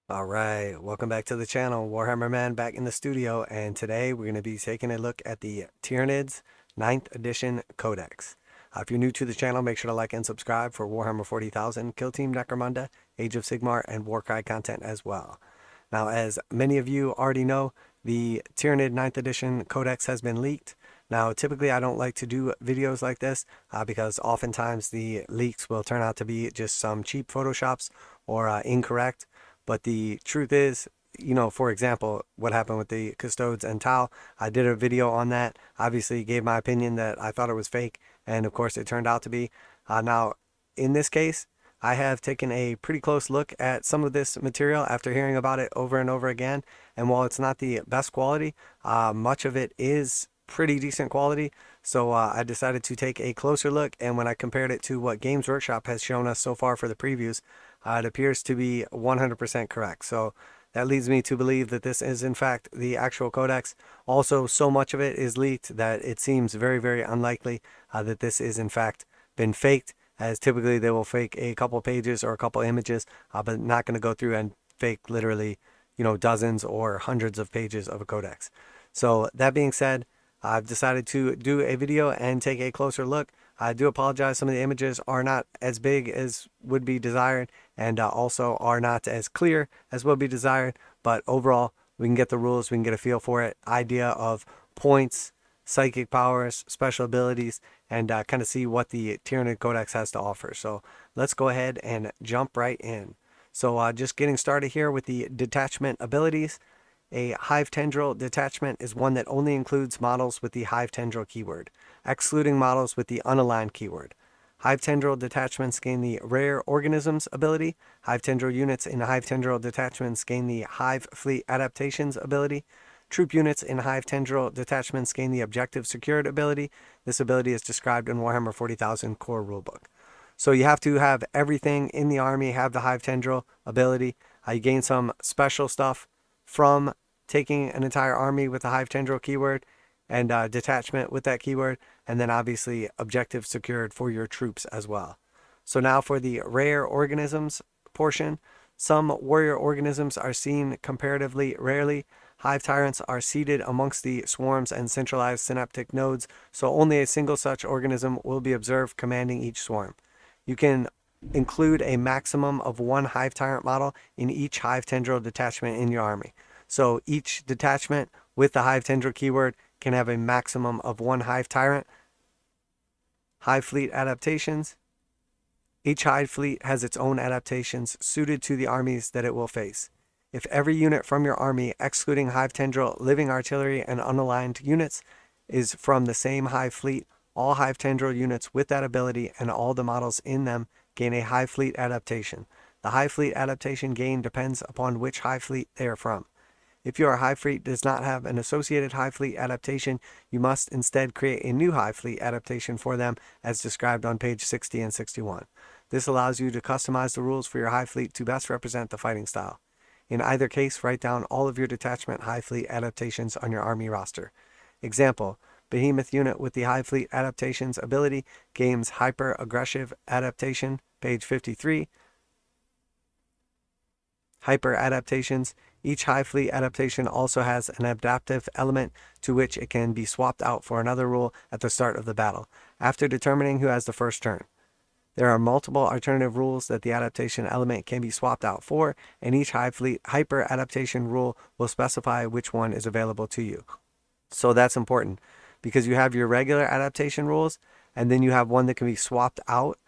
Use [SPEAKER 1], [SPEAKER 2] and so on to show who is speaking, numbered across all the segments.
[SPEAKER 1] Alright, welcome back to the channel. Warhammer Man back in the studio, and today we're going to be taking a look at the Tyranids 9th Edition Codex. If you're new to the channel, make sure to like and subscribe for Warhammer 40,000, Kill Team Necromunda, Age of Sigmar, and Warcry content as well. Now, as many of you already know, the Tyranid 9th Edition Codex has been leaked. Now, typically I don't like to do videos like this because oftentimes the leaks will turn out to be just some cheap photoshops or incorrect. But the truth is, for example, what happened with the Custodes and Tau, I did a video on that. Obviously, gave my opinion that I thought it was fake, and of course, it turned out to be. Now, in this case, I have taken a pretty close look at some of this material after hearing about it over and over again. And while it's not the best quality, much of it is pretty decent quality. So I decided to take a closer look, and when I compared it to what Games Workshop has shown us so far for the previews, it appears to be 100% correct. So that leads me to believe that this is in fact the actual codex. Also, so much of it is leaked that it seems very, very unlikely that this is in fact been faked, as typically they will fake a couple pages or a couple images, but not going to go through and fake literally, dozens or hundreds of pages of a codex. So that being said, I've decided to do a video and take a closer look. I do apologize, some of the images are not as big as would be desired, and also are not as clear as would be desired, but overall we can get the rules, we can get a feel for it, idea of points, psychic powers, special abilities, and kind of see what the Tyranid Codex has to offer. So let's go ahead and jump right in. So just getting started here with the detachment abilities. A Hive Tendril detachment is one that only includes models with the Hive Tendril keyword, excluding models with the unaligned keyword. Hive Tendril detachments gain the Rare Organisms ability. Hive Tendril units in Hive Tendril detachments gain the Hive Fleet Adaptations ability. Troop units in Hive Tendril detachments gain the Objective Secured ability. This ability is described in Warhammer 40,000 core rulebook. So you have to have everything in the army have the Hive Tendril ability. You gain some special stuff from taking an entire army with the Hive Tendril keyword and detachment with that keyword, and then obviously objective secured for your troops as well. So now for the rare organisms portion. Some warrior organisms are seen comparatively rarely. Hive tyrants are seated amongst the swarms and centralized synaptic nodes, so only a single such organism will be observed commanding each swarm. You can include a maximum of one Hive tyrant model in each Hive Tendril detachment in your army. So each detachment with the Hive Tendril keyword can have a maximum of one Hive Tyrant. Hive Fleet adaptations. Each Hive Fleet has its own adaptations suited to the armies that it will face. If every unit from your army, excluding Hive Tendril, living artillery, and unaligned units, is from the same Hive Fleet, all Hive Tendril units with that ability and all the models in them gain a Hive Fleet adaptation. The Hive Fleet adaptation gain depends upon which Hive Fleet they are from. If your Hive Fleet does not have an associated Hive Fleet adaptation, you must instead create a new Hive Fleet adaptation for them as described on page 60 and 61. This allows you to customize the rules for your Hive Fleet to best represent the fighting style. In either case, write down all of your detachment Hive Fleet adaptations on your army roster. Example, Behemoth unit with the Hive Fleet adaptations ability gains Hyper Aggressive adaptation, page 53. Hyper adaptations. Each Hive Fleet adaptation also has an adaptive element to which it can be swapped out for another rule at the start of the battle, after determining who has the first turn. There are multiple alternative rules that the adaptation element can be swapped out for, and each Hive Fleet hyper adaptation rule will specify which one is available to you. So that's important, because you have your regular adaptation rules, and then you have one that can be swapped out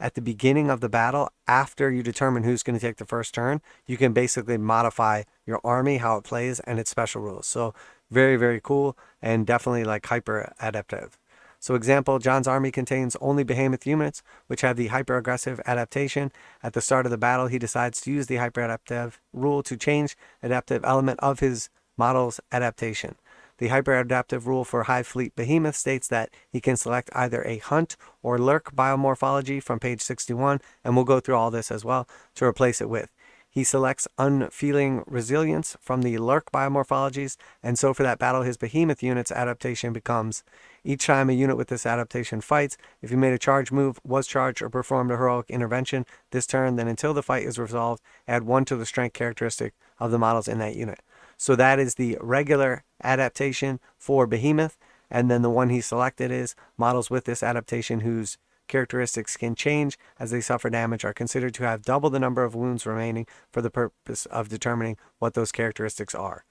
[SPEAKER 1] at the beginning of the battle. After you determine who's going to take the first turn, you can basically modify your army, how it plays, and its special rules. So very, very cool, and definitely like hyper adaptive. So example, John's army contains only Behemoth units, which have the hyper aggressive adaptation. At the start of the battle, he decides to use the hyper adaptive rule to change adaptive element of his model's adaptation. The hyper-adaptive rule for Hive Fleet Behemoth states that he can select either a Hunt or Lurk biomorphology from page 61, and we'll go through all this as well, to replace it with. he selects Unfeeling Resilience from the Lurk Biomorphologies, and so for that battle, his Behemoth unit's adaptation becomes, each time a unit with this adaptation fights, if he made a charge move, was charged, or performed a heroic intervention this turn, then until the fight is resolved, add 1 to the strength characteristic of the models in that unit. So that is the regular adaptation for Behemoth, and then the one he selected is models with this adaptation whose characteristics can change as they suffer damage are considered to have double the number of wounds remaining for the purpose of determining what those characteristics are.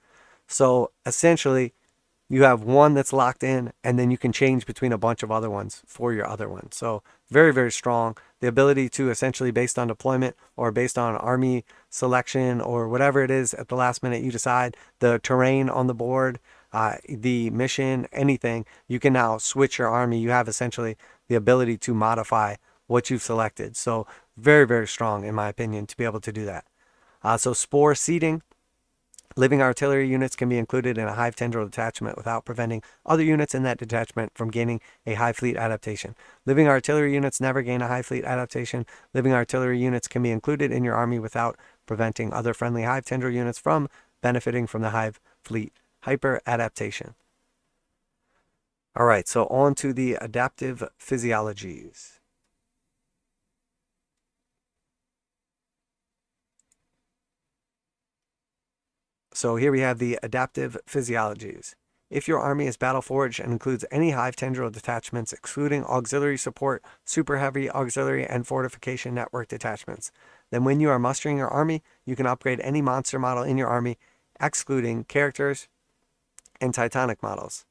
[SPEAKER 1] So essentially, you have one that's locked in, and then you can change between a bunch of other ones for your other one. So very, very strong. The ability to essentially, based on deployment or based on army selection or whatever it is at the last minute you decide, the terrain on the board, the mission, anything, you can now switch your army. You have essentially the ability to modify what you've selected. So very, very strong, in my opinion, to be able to do that. So spore seeding. Living artillery units can be included in a Hive tendril detachment without preventing other units in that detachment from gaining a Hive fleet adaptation. Living artillery units never gain a Hive fleet adaptation. Living artillery units can be included in your army without preventing other friendly Hive tendril units from benefiting from the Hive fleet hyper adaptation. All right, so on to the adaptive physiologies. So here we have the adaptive physiologies. If your army is battle forged and includes any Hive tendril detachments, excluding auxiliary support, super heavy auxiliary, and fortification network detachments, then when you are mustering your army, you can upgrade any monster model in your army, excluding characters and titanic models,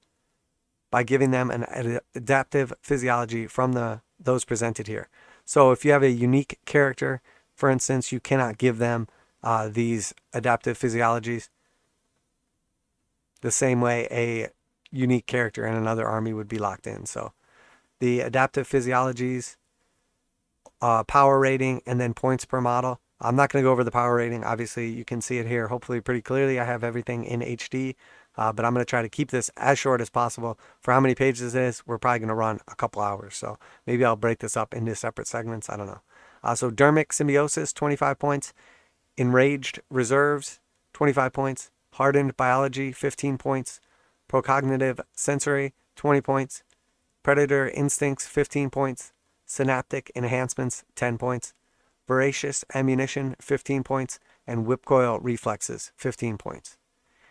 [SPEAKER 1] by giving them an adaptive physiology from those presented here. So if you have a unique character, for instance, you cannot give them these adaptive physiologies the same way a unique character in another army would be locked in. So the adaptive physiologies, power rating, and then points per model. I'm not going to go over the power rating. Obviously, you can see it here hopefully pretty clearly. I have everything in HD, but I'm going to try to keep this as short as possible. For how many pages it is, we're probably going to run a couple hours. So maybe I'll break this up into separate segments. I don't know. So Dermic Symbiosis, 25 points. Enraged Reserves, 25 points. Hardened Biology, 15 points. Procognitive Sensory, 20 points. Predator Instincts, 15 points. Synaptic Enhancements, 10 points. Voracious Ammunition, 15 points. And Whipcoil Reflexes, 15 points.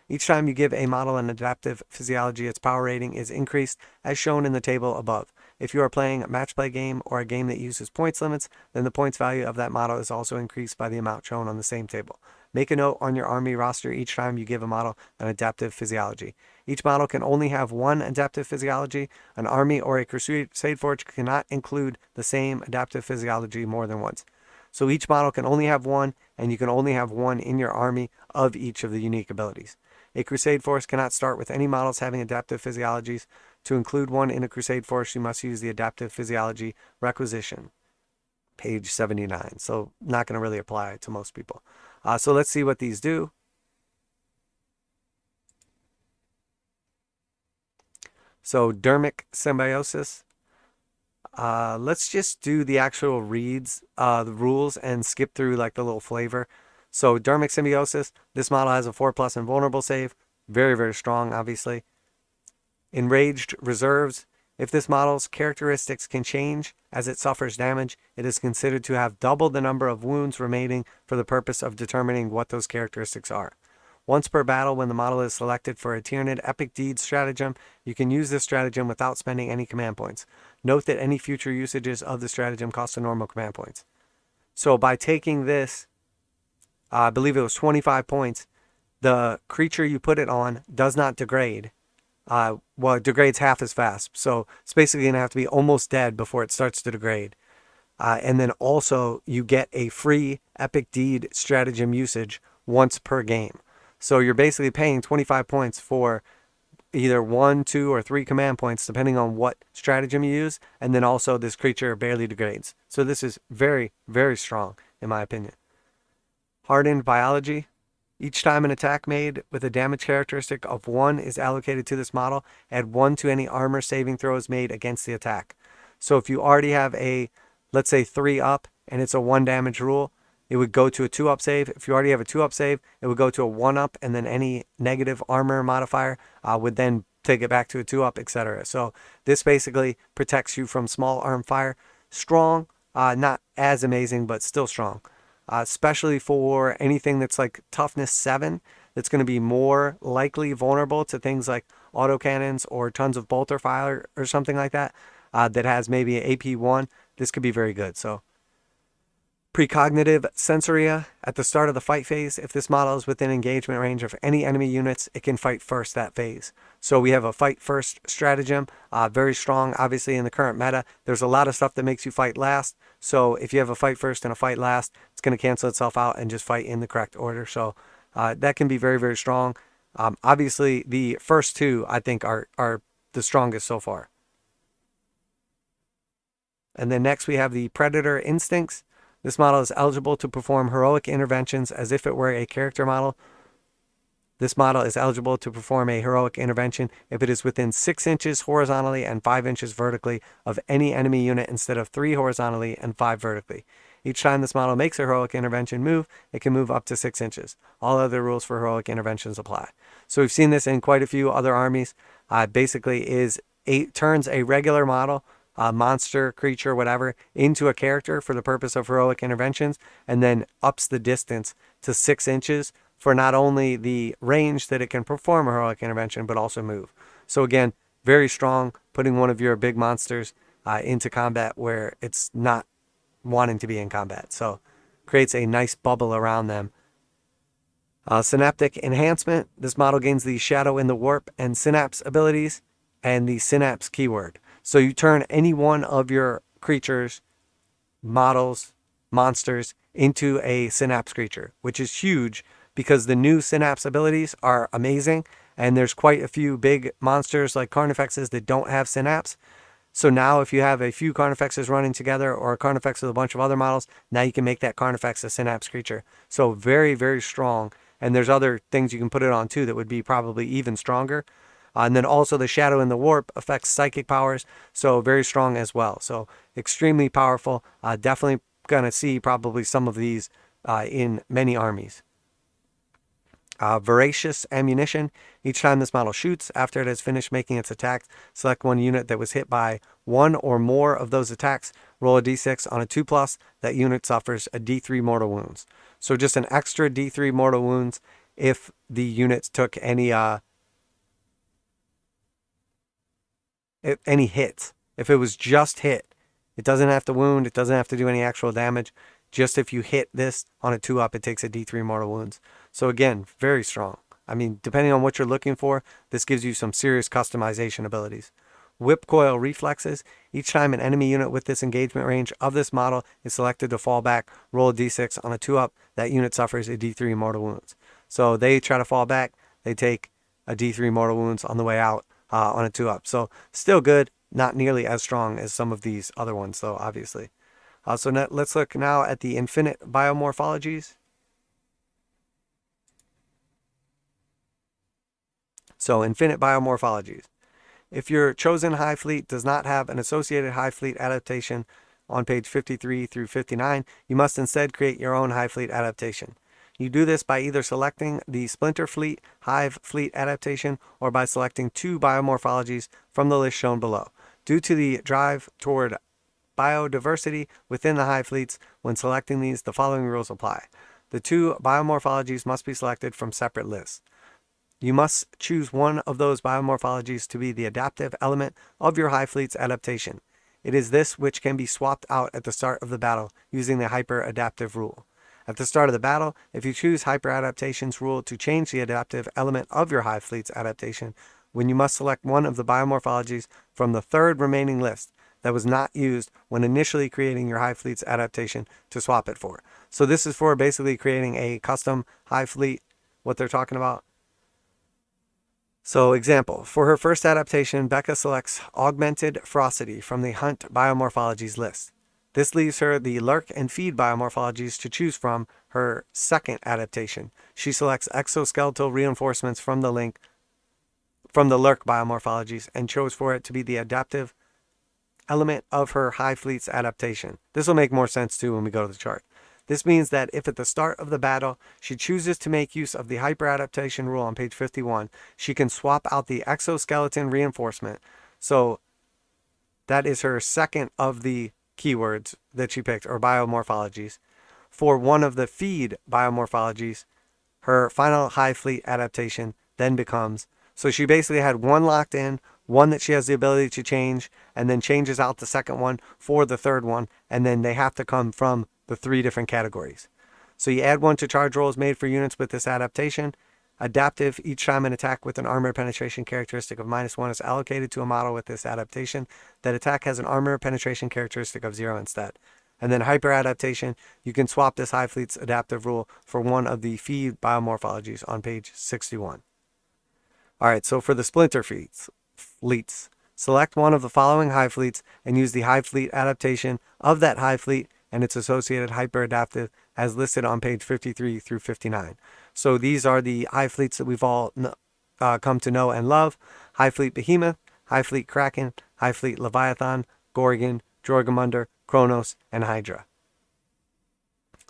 [SPEAKER 1] Each time you give a model an adaptive physiology, its power rating is increased as shown in the table above. If you are playing a match play game or a game that uses points limits, then the points value of that model is also increased by the amount shown on the same table. Make a note on your army roster each time you give a model an adaptive physiology. Each model can only have one adaptive physiology. An army or a crusade forge cannot include the same adaptive physiology more than once. So each model can only have one, and you can only have one in your army of each of the unique abilities. A crusade force cannot start with any models having adaptive physiologies. To include one in a crusade force, you must use the adaptive physiology requisition. Page 79. So not going to really apply to most people. So let's see what these do. So Dermic Symbiosis. Let's just do the actual reads, the rules, and skip through like the little flavor. So Dermic Symbiosis, this model has a 4+ invulnerable save. Very, very strong, obviously. Enraged Reserves. If this model's characteristics can change as it suffers damage, it is considered to have double the number of wounds remaining for the purpose of determining what those characteristics are. Once per battle, when the model is selected for a Tyranid Epic Deed stratagem, you can use this stratagem without spending any command points. Note that any future usages of the stratagem cost a normal command points. So by taking this, I believe it was 25 points, the creature you put it on does not degrade. Well, it degrades half as fast. So it's basically going to have to be almost dead before it starts to degrade. And then also you get a free Epic Deed stratagem usage once per game. So you're basically paying 25 points for either 1, 2, or 3 command points, depending on what stratagem you use. And then also this creature barely degrades. So this is very, very strong, in my opinion. Hardened Biology. Each time an attack made with a damage characteristic of 1 is allocated to this model, add 1 to any armor saving throws made against the attack. So if you already have a, let's say 3 up, and it's a 1 damage rule, it would go to a 2-up save. If you already have a 2-up save, it would go to a 1-up, and then any negative armor modifier would then take it back to a 2-up, etc. So this basically protects you from small arm fire. Strong, not as amazing, but still strong. Especially for anything that's like toughness 7, that's going to be more likely vulnerable to things like autocannons or tons of bolter fire or something like that, that has maybe an AP 1. This could be very good. So precognitive sensoria. At the start of the fight phase, if this model is within engagement range of any enemy units, it can fight first that phase. So we have a fight first stratagem, very strong obviously in the current meta. There's a lot of stuff that makes you fight last. So if you have a fight first and a fight last, it's going to cancel itself out and just fight in the correct order. So that can be very, very strong. Obviously the first two I think are the strongest so far. And then next we have the Predator Instincts. This model is eligible to perform heroic interventions as if it were a character model. This model is eligible to perform a heroic intervention if it is within 6 inches horizontally and 5 inches vertically of any enemy unit instead of 3 horizontally and 5 vertically. Each time this model makes a heroic intervention move, it can move up to 6 inches. All other rules for heroic interventions apply. So we've seen this in quite a few other armies. Basically turns a regular model, monster, creature, whatever, into a character for the purpose of heroic interventions, and then ups the distance to 6 inches for not only the range that it can perform a heroic intervention, but also move. So again, very strong, putting one of your big monsters into combat where it's not wanting to be in combat. So creates a nice bubble around them. Synaptic Enhancement. This model gains the Shadow in the Warp and Synapse abilities and the Synapse keyword. So you turn any one of your creatures, models, monsters into a Synapse creature, which is huge because the new Synapse abilities are amazing. And there's quite a few big monsters like Carnifexes that don't have Synapse. So now if you have a few Carnifexes running together or a Carnifex with a bunch of other models, now you can make that Carnifex a Synapse creature. So very, very strong. And there's other things you can put it on too that would be probably even stronger. And then also the Shadow in the Warp affects psychic powers, so very strong as well. So extremely powerful. Definitely going to see probably some of these in many armies. Voracious Ammunition. Each time this model shoots, after it has finished making its attacks, select one unit that was hit by one or more of those attacks, roll a d6 on a 2+, that unit suffers a d3 mortal wounds. So just an extra d3 mortal wounds if the units took any hits. If it was just hit, it doesn't have to wound, it doesn't have to do any actual damage. Just if you hit this on a 2-up, it takes a d3 mortal wounds. So again, very strong. I mean, depending on what you're looking for, this gives you some serious customization abilities. Whip Coil Reflexes. Each time an enemy unit with this engagement range of this model is selected to fall back, roll a d6 on a 2-up, that unit suffers a d3 mortal wounds. So they try to fall back, they take a d3 mortal wounds on the way out on a 2-up. So still good, not nearly as strong as some of these other ones though, obviously. So let's look now at the Infinite Biomorphologies. So Infinite Biomorphologies. If your chosen Hive fleet does not have an associated Hive fleet adaptation on page 53 through 59, you must instead create your own Hive fleet adaptation. You do this by either selecting the Splinter Fleet Hive fleet adaptation or by selecting 2 biomorphologies from the list shown below. Due to the drive toward biodiversity within the Hive fleets, when selecting these, the following rules apply. The 2 biomorphologies must be selected from separate lists. You must choose one of those biomorphologies to be the adaptive element of your Hive fleet's adaptation. It is this which can be swapped out at the start of the battle using the hyper-adaptive rule. At the start of the battle, if you choose hyper-adaptation's rule to change the adaptive element of your Hive fleet's adaptation, when you must select one of the biomorphologies from the 3rd remaining list that was not used when initially creating your Hive fleet's adaptation to swap it for. So this is for basically creating a custom Hive fleet, what they're talking about. So example, for her first adaptation, Becca selects Augmented Ferocity from the Hunt Biomorphologies list. This leaves her the Lurk and Feed biomorphologies to choose from her second adaptation. She selects Exoskeletal Reinforcements from the Lurk biomorphologies and chose for it to be the adaptive element of her Hive fleet's adaptation. This will make more sense too when we go to the chart. This means that if at the start of the battle she chooses to make use of the hyper adaptation rule on page 51, she can swap out the exoskeleton reinforcement. So that is her second of the keywords that she picked, or biomorphologies, for one of the feed biomorphologies. Her final Hive Fleet adaptation then becomes, so she basically had one locked in, one that she has the ability to change, and then changes out the second one for the third one, and then they have to come from the 3 different categories. So you add one to charge rolls made for units with this adaptation. Adaptive, each time an attack with an armor penetration characteristic of -1 is allocated to a model with this adaptation, that attack has an armor penetration characteristic of 0 instead. And then hyper adaptation, you can swap this Hive Fleet's adaptive rule for one of the feed biomorphologies on page 61. All right, so for the splinter fleets, select one of the following Hive Fleets and use the Hive Fleet adaptation of that Hive Fleet and its associated hyper adaptive as listed on page 53 through 59. So these are the Hive Fleets that we've all come to know and love: Hive Fleet Behemoth, Hive Fleet Kraken, Hive Fleet Leviathan, Gorgon, Jorgamundr, Kronos, and Hydra.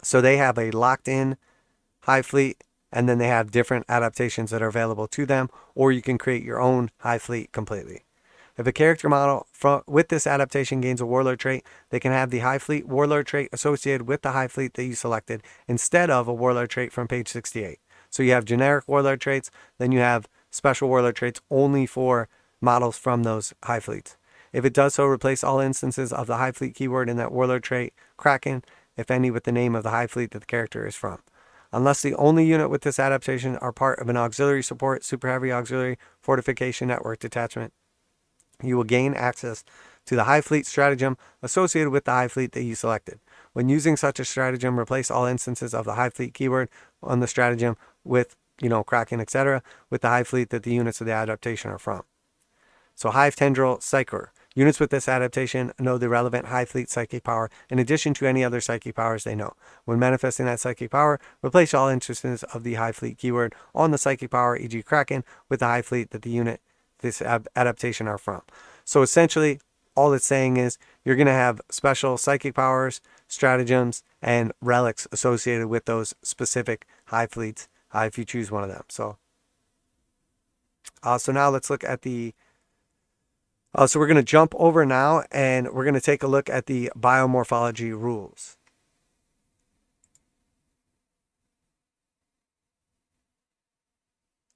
[SPEAKER 1] So they have a locked-in Hive Fleet, and then they have different adaptations that are available to them, or you can create your own Hive Fleet completely. If a character model with this adaptation gains a Warlord trait, they can have the Hive Fleet Warlord trait associated with the Hive Fleet that you selected instead of a Warlord trait from page 68. So you have generic Warlord traits, then you have special Warlord traits only for models from those Hive Fleets. If it does so, replace all instances of the Hive Fleet keyword in that Warlord trait, Kraken, if any, with the name of the Hive Fleet that the character is from. Unless the only unit with this adaptation are part of an auxiliary support, super heavy auxiliary, fortification network detachment, you will gain access to the Hive Fleet stratagem associated with the Hive Fleet that you selected. When using such a stratagem, replace all instances of the Hive Fleet keyword on the stratagem with, Kraken, etc., with the Hive Fleet that the units of the adaptation are from. So Hive Tendril Psyker. Units with this adaptation know the relevant Hive Fleet psychic power in addition to any other psychic powers they know. When manifesting that psychic power, replace all instances of the Hive Fleet keyword on the psychic power, e.g. Kraken, with the Hive Fleet that the unit this adaptation are from. So essentially, all it's saying is you're going to have special psychic powers, stratagems, and relics associated with those specific Hive Fleets if you choose one of them. So now let's look at the so we're going to jump over now, and we're going to take a look at the biomorphology rules.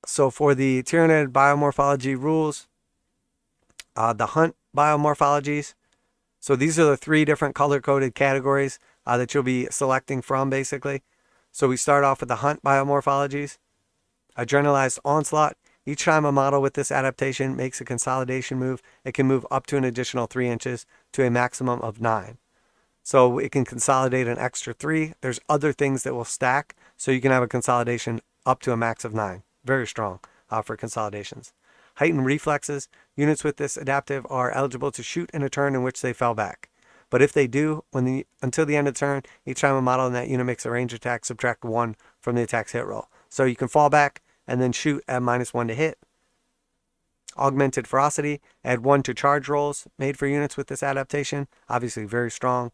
[SPEAKER 1] So for the Tyranid biomorphology rules, the hunt biomorphologies. So these are the 3 different color-coded categories that you'll be selecting from, basically. So we start off with the hunt biomorphologies. Adrenalized onslaught. Each time a model with this adaptation makes a consolidation move, it can move up to an additional 3 inches to a maximum of 9. So it can consolidate an extra 3. There's other things that will stack, so you can have a consolidation up to a max of 9. Very strong for consolidations. Heightened reflexes. Units with this adaptive are eligible to shoot in a turn in which they fell back. But if they do, until the end of the turn, each time a model in that unit makes a range attack, subtract 1 from the attack's hit roll. So you can fall back and then shoot at -1 to hit. Augmented ferocity. Add 1 to charge rolls made for units with this adaptation. Obviously very strong.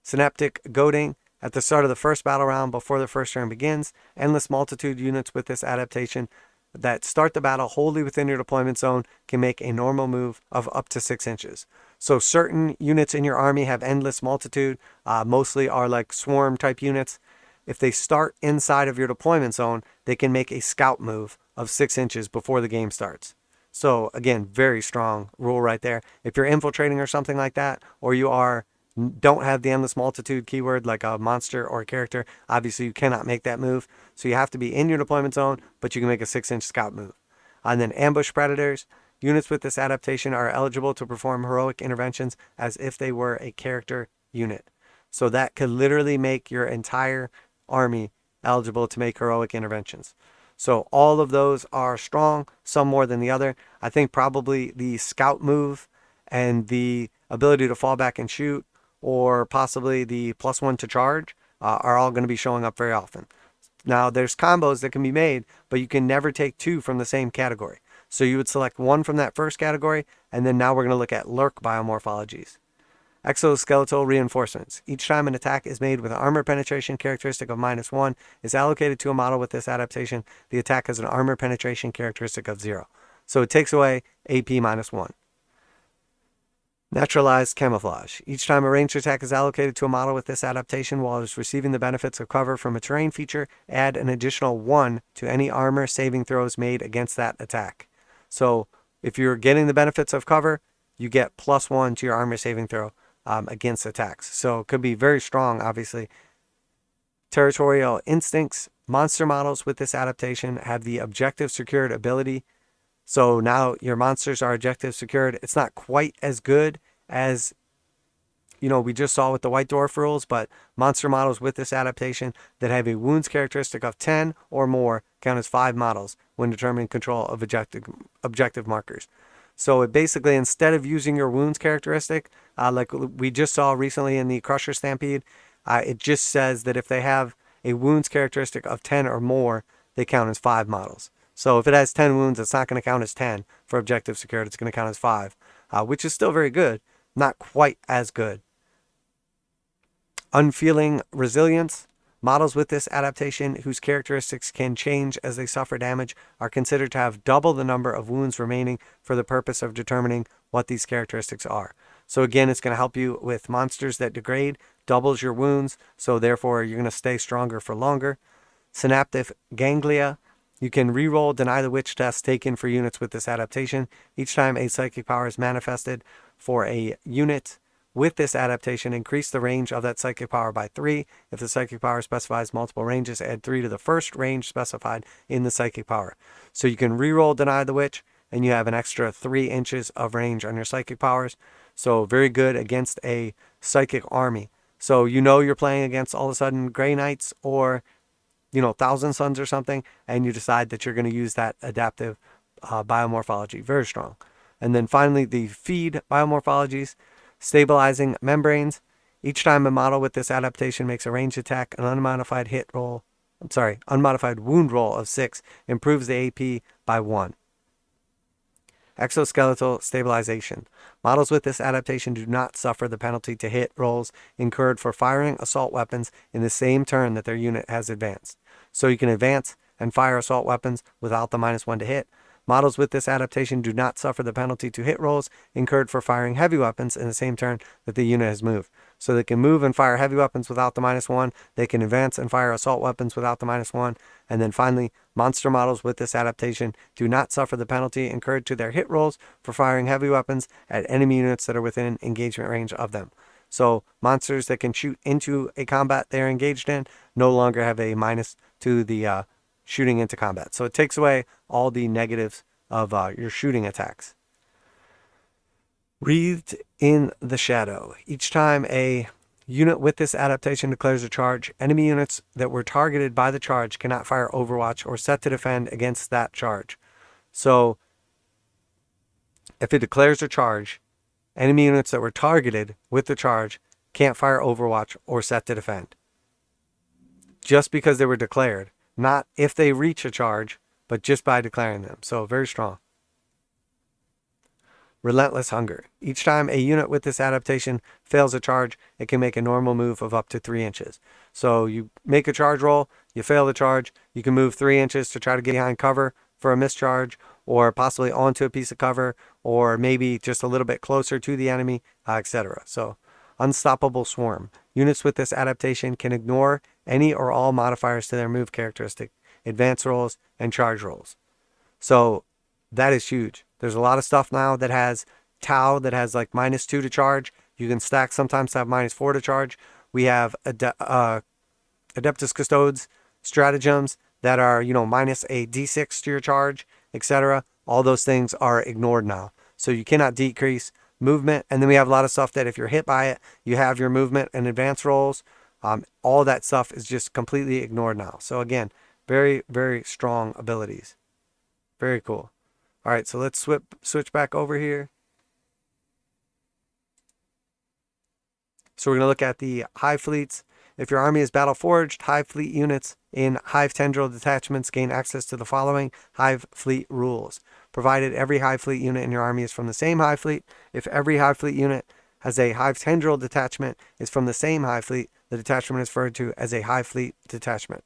[SPEAKER 1] Synaptic goading. At the start of the first battle round before the first turn begins, endless multitude units with this adaptation that start the battle wholly within your deployment zone can make a normal move of up to 6 inches. So certain units in your army have endless multitude, mostly are like swarm type units. If they start inside of your deployment zone, they can make a scout move of 6 inches before the game starts. So again, very strong rule right there. If you're infiltrating or something like that, or you don't have the endless multitude keyword like a monster or a character, obviously you cannot make that move. So you have to be in your deployment zone, but you can make a 6-inch scout move. And then ambush predators. Units with this adaptation are eligible to perform heroic interventions as if they were a character unit. So that could literally make your entire army eligible to make heroic interventions. So all of those are strong, some more than the other. I think probably the scout move and the ability to fall back and shoot, or possibly the +1 to charge, are all going to be showing up very often. Now there's combos that can be made, but you can never take 2 from the same category. So you would select 1 from that first category, and then now we're going to look at lurk biomorphologies. Exoskeletal reinforcements. Each time an attack is made with an armor penetration characteristic of -1 is allocated to a model with this adaptation. The attack has an armor penetration characteristic of 0. So it takes away AP -1. Naturalized camouflage. Each time a ranged attack is allocated to a model with this adaptation while it is receiving the benefits of cover from a terrain feature, add an additional 1 to any armor saving throws made against that attack. So if you're getting the benefits of cover, you get +1 to your armor saving throw against attacks. So it could be very strong, obviously. Territorial instincts. Monster models with this adaptation have the objective secured ability. So now your monsters are objective secured. It's not quite as good as, we just saw with the White Dwarf rules, but monster models with this adaptation that have a wounds characteristic of 10 or more count as 5 models when determining control of objective markers. So it basically, instead of using your wounds characteristic, like we just saw recently in the Crusher Stampede, it just says that if they have a wounds characteristic of 10 or more, they count as 5 models. So if it has 10 wounds, it's not going to count as 10 for objective secured. It's going to count as 5, which is still very good. Not quite as good. Unfeeling resilience. Models with this adaptation whose characteristics can change as they suffer damage are considered to have double the number of wounds remaining for the purpose of determining what these characteristics are. So again, it's going to help you with monsters that degrade, doubles your wounds, so therefore you're going to stay stronger for longer. Synaptic ganglia. You can reroll Deny the Witch test taken for units with this adaptation. Each time a psychic power is manifested for a unit with this adaptation, increase the range of that psychic power by 3. If the psychic power specifies multiple ranges, add 3 to the first range specified in the psychic power. So you can reroll Deny the Witch, and you have an extra 3 inches of range on your psychic powers. So very good against a psychic army. So you're playing against all of a sudden Grey Knights or Thousand Suns or something, and you decide that you're going to use that adaptive biomorphology. Very strong. And then finally, the feed biomorphologies. Stabilizing membranes. Each time a model with this adaptation makes a ranged attack, an unmodified wound roll of 6 improves the AP by 1. Exoskeletal stabilization. Models with this adaptation do not suffer the penalty to hit rolls incurred for firing assault weapons in the same turn that their unit has advanced. So you can advance and fire assault weapons without the -1 to hit. Models with this adaptation do not suffer the penalty to hit rolls incurred for firing heavy weapons in the same turn that the unit has moved. So they can move and fire heavy weapons without the -1. They can advance and fire assault weapons without the -1. And then finally, monster models with this adaptation do not suffer the penalty incurred to their hit rolls for firing heavy weapons at enemy units that are within engagement range of them. So monsters that can shoot into a combat they're engaged in no longer have a minus to the shooting into combat. So it takes away all the negatives of your shooting attacks. Wreathed in the Shadow. Each time a unit with this adaptation declares a charge, enemy units that were targeted by the charge cannot fire Overwatch or set to defend against that charge. So if it declares a charge, enemy units that were targeted with the charge can't fire Overwatch or set to defend. Just because they were declared. Not if they reach a charge, but just by declaring them. So very strong. Relentless Hunger. Each time a unit with this adaptation fails a charge, it can make a normal move of up to 3 inches. So you make a charge roll, you fail the charge, you can move 3 inches to try to get behind cover for a mischarge, or possibly onto a piece of cover, or maybe just a little bit closer to the enemy, etc. So Unstoppable Swarm. Units with this adaptation can ignore any or all modifiers to their move characteristic, advance rolls, and charge rolls. So that is huge. There's a lot of stuff now that has Tau that has like -2 to charge. You can stack sometimes to have -4 to charge. We have Adeptus Custodes stratagems that are, minus a d6 to your charge, etc. All those things are ignored now. So you cannot decrease movement. And then we have a lot of stuff that if you're hit by it, you have your movement and advance rolls. All that stuff is just completely ignored now. So again, very, very strong abilities. Very cool. All right, so let's switch back over here. So we're going to look at the Hive fleets. If your army is battle forged, Hive fleet units in Hive tendril detachments gain access to the following Hive fleet rules. Provided every Hive fleet unit in your army is from the same Hive fleet. If every Hive fleet unit has a Hive tendril detachment is from the same Hive fleet. The detachment is referred to as a Hive fleet detachment.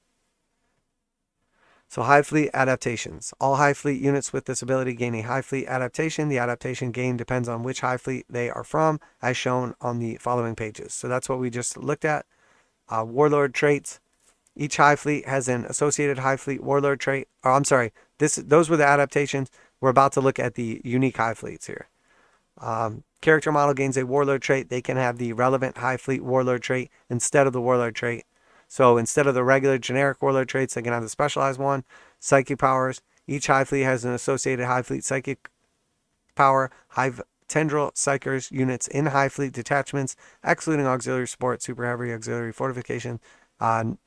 [SPEAKER 1] So Hive fleet adaptations. All Hive fleet units with this ability gain a Hive fleet adaptation. The adaptation gain depends on which Hive fleet they are from, as shown on the following pages. So that's what we just looked at. Warlord traits. Each Hive fleet has an associated Hive fleet warlord trait. Oh, I'm sorry. Those were the adaptations. We're about to look at the unique Hive fleets here. Character model gains a warlord trait. They can have the relevant Hive fleet warlord trait instead of the warlord trait. So instead of the regular generic warlord traits, they can have the specialized one. Psychic powers. Each Hive fleet has an associated Hive fleet psychic power. Hive tendril psychers units in Hive fleet detachments, excluding auxiliary support, super heavy auxiliary fortification,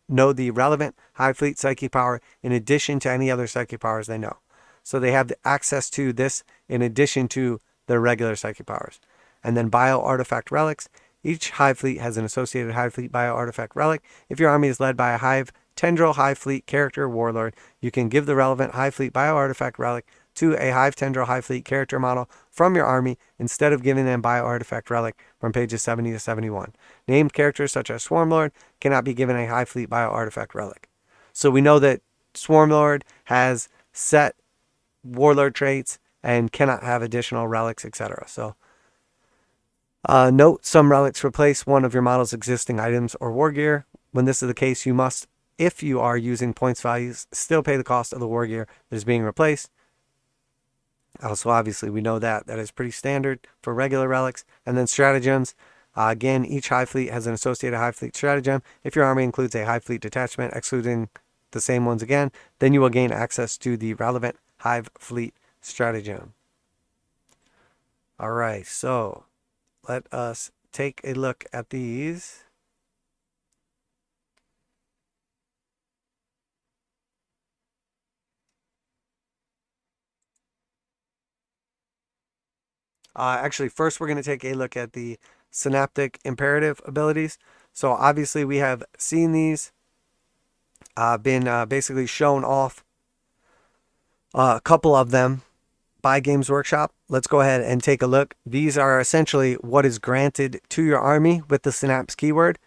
[SPEAKER 1] know the relevant Hive fleet psychic power in addition to any other psychic powers they know. So they have access to this in addition to their regular psychic powers. And then bio artifact relics. Each Hive fleet has an associated Hive fleet bio artifact relic. If your army is led by a Hive tendril Hive fleet character warlord, you can give the relevant Hive fleet bio artifact relic to a Hive tendril Hive fleet character model from your army instead of giving them bio artifact relic from pages 70 to 71. Named characters such as Swarmlord cannot be given a Hive fleet bio artifact relic. So we know that Swarmlord has set warlord traits and cannot have additional relics, etc. So note, some relics replace one of your model's existing items or war gear. When this is the case, you must, if you are using points values, still pay the cost of the war gear that is being replaced. So obviously we know that is pretty standard for regular relics. And then stratagems. Again, each Hive fleet has an associated Hive fleet stratagem. If your army includes a Hive fleet detachment, excluding the same ones again, then you will gain access to the relevant Hive fleet stratagem. All right, so let us take a look at these. Actually, first we're going to take a look at the Synaptic Imperative abilities. So obviously we have seen these, been basically shown off, a couple of them by Games Workshop. Let's go ahead and take a look. These are essentially what is granted to your army with the Synapse keyword,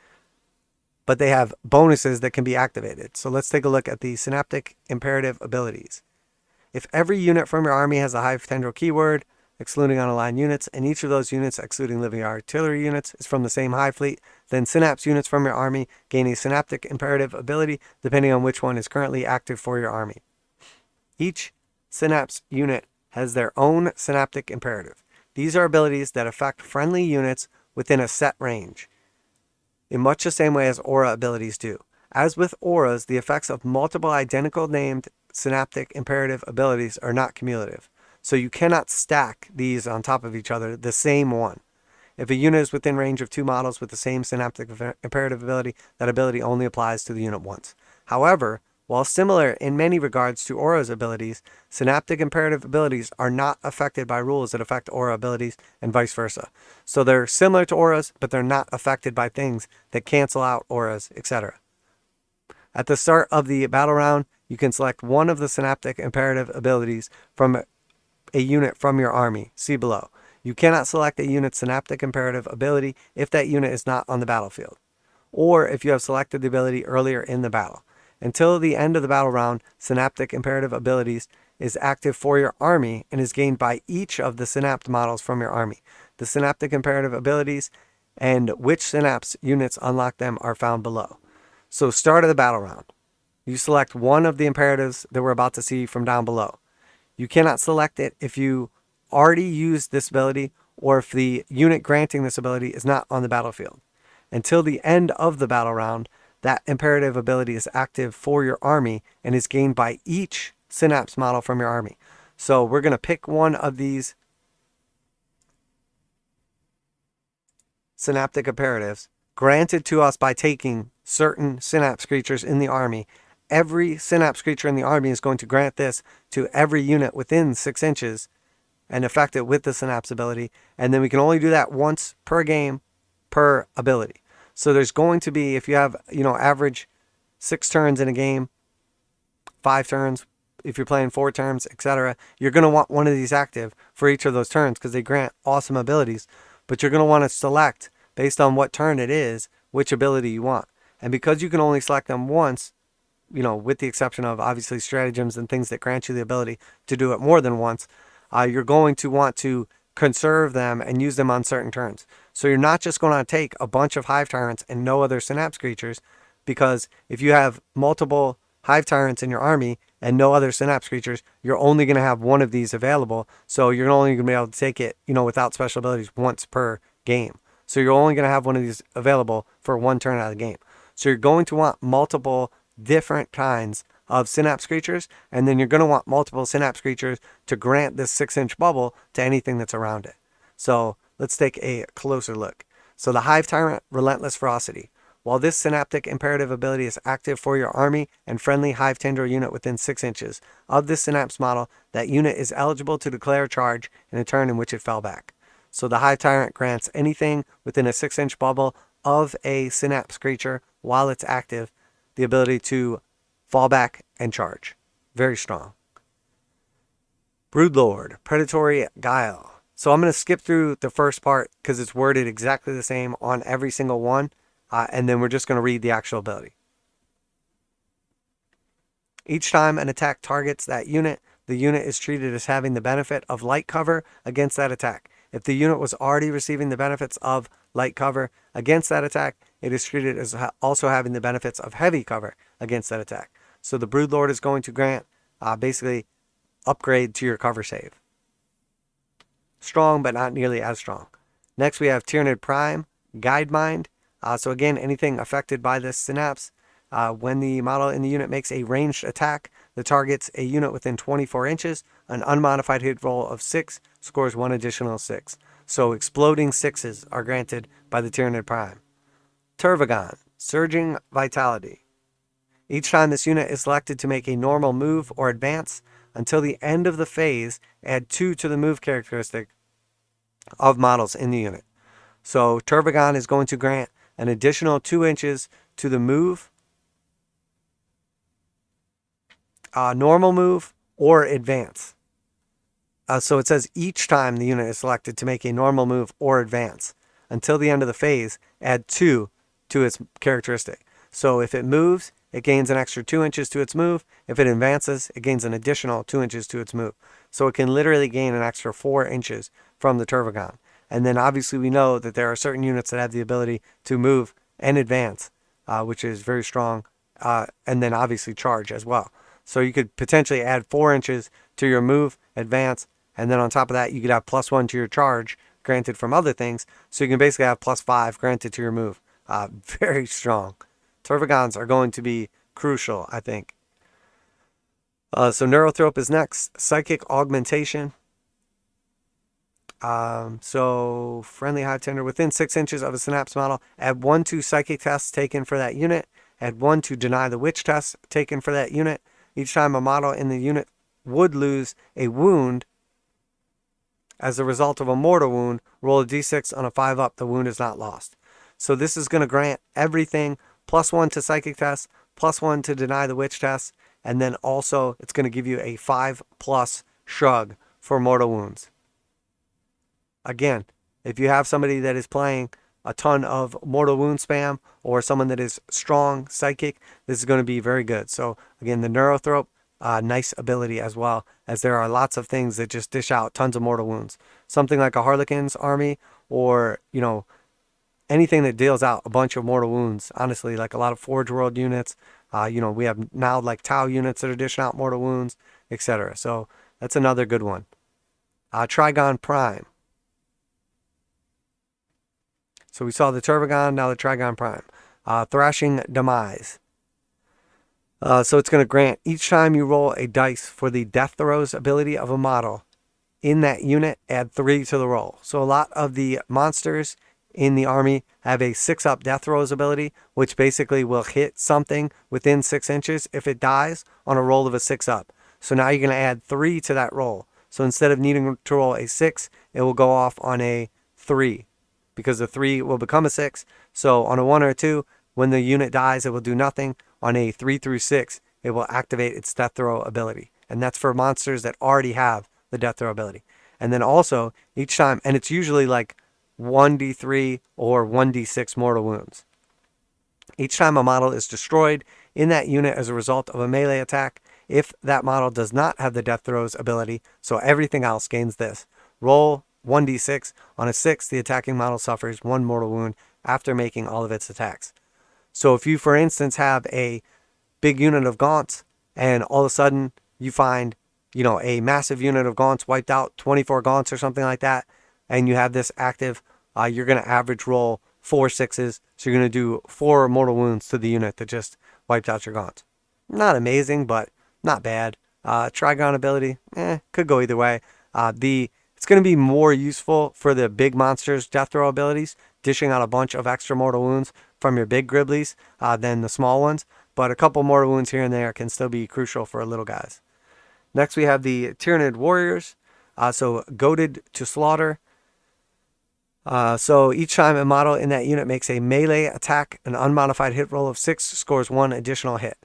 [SPEAKER 1] but they have bonuses that can be activated. So let's take a look at the Synaptic Imperative abilities. If every unit from your army has a Hive tendril keyword, excluding unaligned units, and each of those units, excluding living artillery units, is from the same Hive fleet, then Synapse units from your army gain a Synaptic Imperative ability depending on which one is currently active for your army. Each Synapse unit has their own Synaptic Imperative. These are abilities that affect friendly units within a set range, in much the same way as aura abilities do. As with auras, the effects of multiple identical named Synaptic Imperative abilities are not cumulative. So you cannot stack these on top of each other, the same one. If a unit is within range of two models with the same Synaptic Imperative ability, that ability only applies to the unit once. However, while similar in many regards to Aura's abilities, Synaptic Imperative abilities are not affected by rules that affect Aura abilities and vice versa. So they're similar to Auras, but they're not affected by things that cancel out Auras, etc. At the start of the battle round, you can select one of the Synaptic Imperative abilities from a unit from your army. See below. You cannot select a unit's Synaptic Imperative ability if that unit is not on the battlefield, or if you have selected the ability earlier in the battle. Until the end of the battle round, Synaptic Imperative abilities is active for your army and is gained by each of the Synapt models from your army. The Synaptic Imperative abilities and which Synapse units unlock them are found below. So start of the battle round. You select one of the imperatives that we're about to see from down below. You cannot select it if you already used this ability or if the unit granting this ability is not on the battlefield. Until the end of the battle round, that imperative ability is active for your army and is gained by each Synapse model from your army. So we're going to pick one of these Synaptic Imperatives granted to us by taking certain Synapse creatures in the army. Every Synapse creature in the army is going to grant this to every unit within 6 inches and affect it with the Synapse ability. And then we can only do that once per game per ability. So there's going to be, if you have, average 6 turns in a game, 5 turns, if you're playing 4 turns, etc., you're going to want one of these active for each of those turns because they grant awesome abilities. but you're going to want to select, based on what turn it is, which ability you want. And because you can only select them once, with the exception of obviously stratagems and things that grant you the ability to do it more than once, you're going to want to conserve them and use them on certain turns. So you're not just going to take a bunch of Hive Tyrants and no other Synapse creatures, because if you have multiple Hive Tyrants in your army and no other Synapse creatures, you're only going to have one of these available. So you're only going to be able to take it, without special abilities once per game. So you're only going to have one of these available for one turn out of the game. So you're going to want multiple different kinds of Synapse creatures, and then you're going to want multiple Synapse creatures to grant this 6-inch bubble to anything that's around it. So let's take a closer look. So the Hive Tyrant, Relentless Ferocity. While this Synaptic Imperative ability is active for your army and friendly Hive Tendril unit within 6 inches of this Synapse model, that unit is eligible to declare charge in a turn in which it fell back. So the Hive Tyrant grants anything within a 6-inch bubble of a Synapse creature while it's active the ability to fall back and charge. Very strong. Broodlord, Predatory Guile. So I'm going to skip through the first part because it's worded exactly the same on every single one. And then we're just going to read the actual ability. Each time an attack targets that unit, the unit is treated as having the benefit of light cover against that attack. If the unit was already receiving the benefits of light cover against that attack, it is treated as also having the benefits of heavy cover against that attack. So the Broodlord is going to grant basically upgrade to your cover save. Strong, but not nearly as strong. Next we have Tyranid Prime, Guide Mind. So again, anything affected by this Synapse, when the model in the unit makes a ranged attack that targets a unit within 24 inches, an unmodified hit roll of 6 scores 1 additional 6. So exploding 6s are granted by the Tyranid Prime. Tervagon, Surging Vitality. Each time this unit is selected to make a normal move or advance, until the end of the phase, add 2 to the move characteristic of models in the unit. So Tervagon is going to grant an additional 2 inches to the move, normal move, or advance. So it says each time the unit is selected to make a normal move or advance, until the end of the phase, add 2 to its characteristic. So if it moves, it gains an extra 2 inches to its move. If it advances, it gains an additional 2 inches to its move. So it can literally gain an extra 4 inches from the Tervagon. And then obviously we know that there are certain units that have the ability to move and advance, which is very strong, and then obviously charge as well. So you could potentially add 4 inches to your move, advance, and then on top of that you could have +1 to your charge granted from other things. So you can basically have +5 granted to your move. Very strong. Tervagons are going to be crucial, I think. So Neurothrope is next. Psychic Augmentation. So friendly Hive Tender within 6 inches of a Synapse model. Add 1 to Psychic tests taken for that unit. Add 1 to Deny the Witch test taken for that unit. Each time a model in the unit would lose a wound as a result of a mortal wound, roll a d6 on a 5-up. The wound is not lost. So this is going to grant everything +1 to Psychic tests, +1 to Deny the Witch test, and then also it's going to give you a 5+ shrug for mortal wounds. Again, if you have somebody that is playing a ton of mortal wound spam or someone that is strong psychic, this is going to be very good. So again, the Neurothrope, nice ability as well, as there are lots of things that just dish out tons of mortal wounds. Something like a Harlequin's army, or anything that deals out a bunch of mortal wounds. Honestly, like a lot of Forge World units, we have now like Tau units that are dishing out mortal wounds, etc. So that's another good one. Trigon Prime. So we saw the Tervagon, now the Trigon Prime. Thrashing Demise. So it's going to grant each time you roll a dice for the Death Throes ability of a model in that unit, add 3 to the roll. So a lot of the monsters in the army have a 6-up Death Throes ability, which basically will hit something within 6 inches if it dies on a roll of a 6-up. So now you're going to add 3 to that roll. So instead of needing to roll a 6, it will go off on a 3, because the 3 will become a 6. So on a 1 or a 2, when the unit dies, it will do nothing. On a 3 through 6, it will activate its Death Throw ability. And that's for monsters that already have the Death Throw ability. And then also, each time, and it's usually like 1d3 or 1d6 mortal wounds. Each time a model is destroyed in that unit as a result of a melee attack, if that model does not have the death throes ability, so everything else gains this. Roll 1d6. On a 6, the attacking model suffers 1 mortal wound after making all of its attacks. So if you, for instance, have a big unit of gaunts and all of a sudden you find, a massive unit of gaunts wiped out, 24 gaunts or something like that, and you have this active, you're going to average roll 4 6s. So you're going to do 4 mortal wounds to the unit that just wiped out your gaunts. Not amazing, but not bad. Trigon ability, could go either way. It's going to be more useful for the big monsters' death throw abilities, dishing out a bunch of extra mortal wounds from your big griblies than the small ones. But a couple mortal wounds here and there can still be crucial for little guys. Next we have the Tyranid Warriors. So goaded to slaughter. So each time a model in that unit makes a melee attack, an unmodified hit roll of 6 scores 1 additional hit.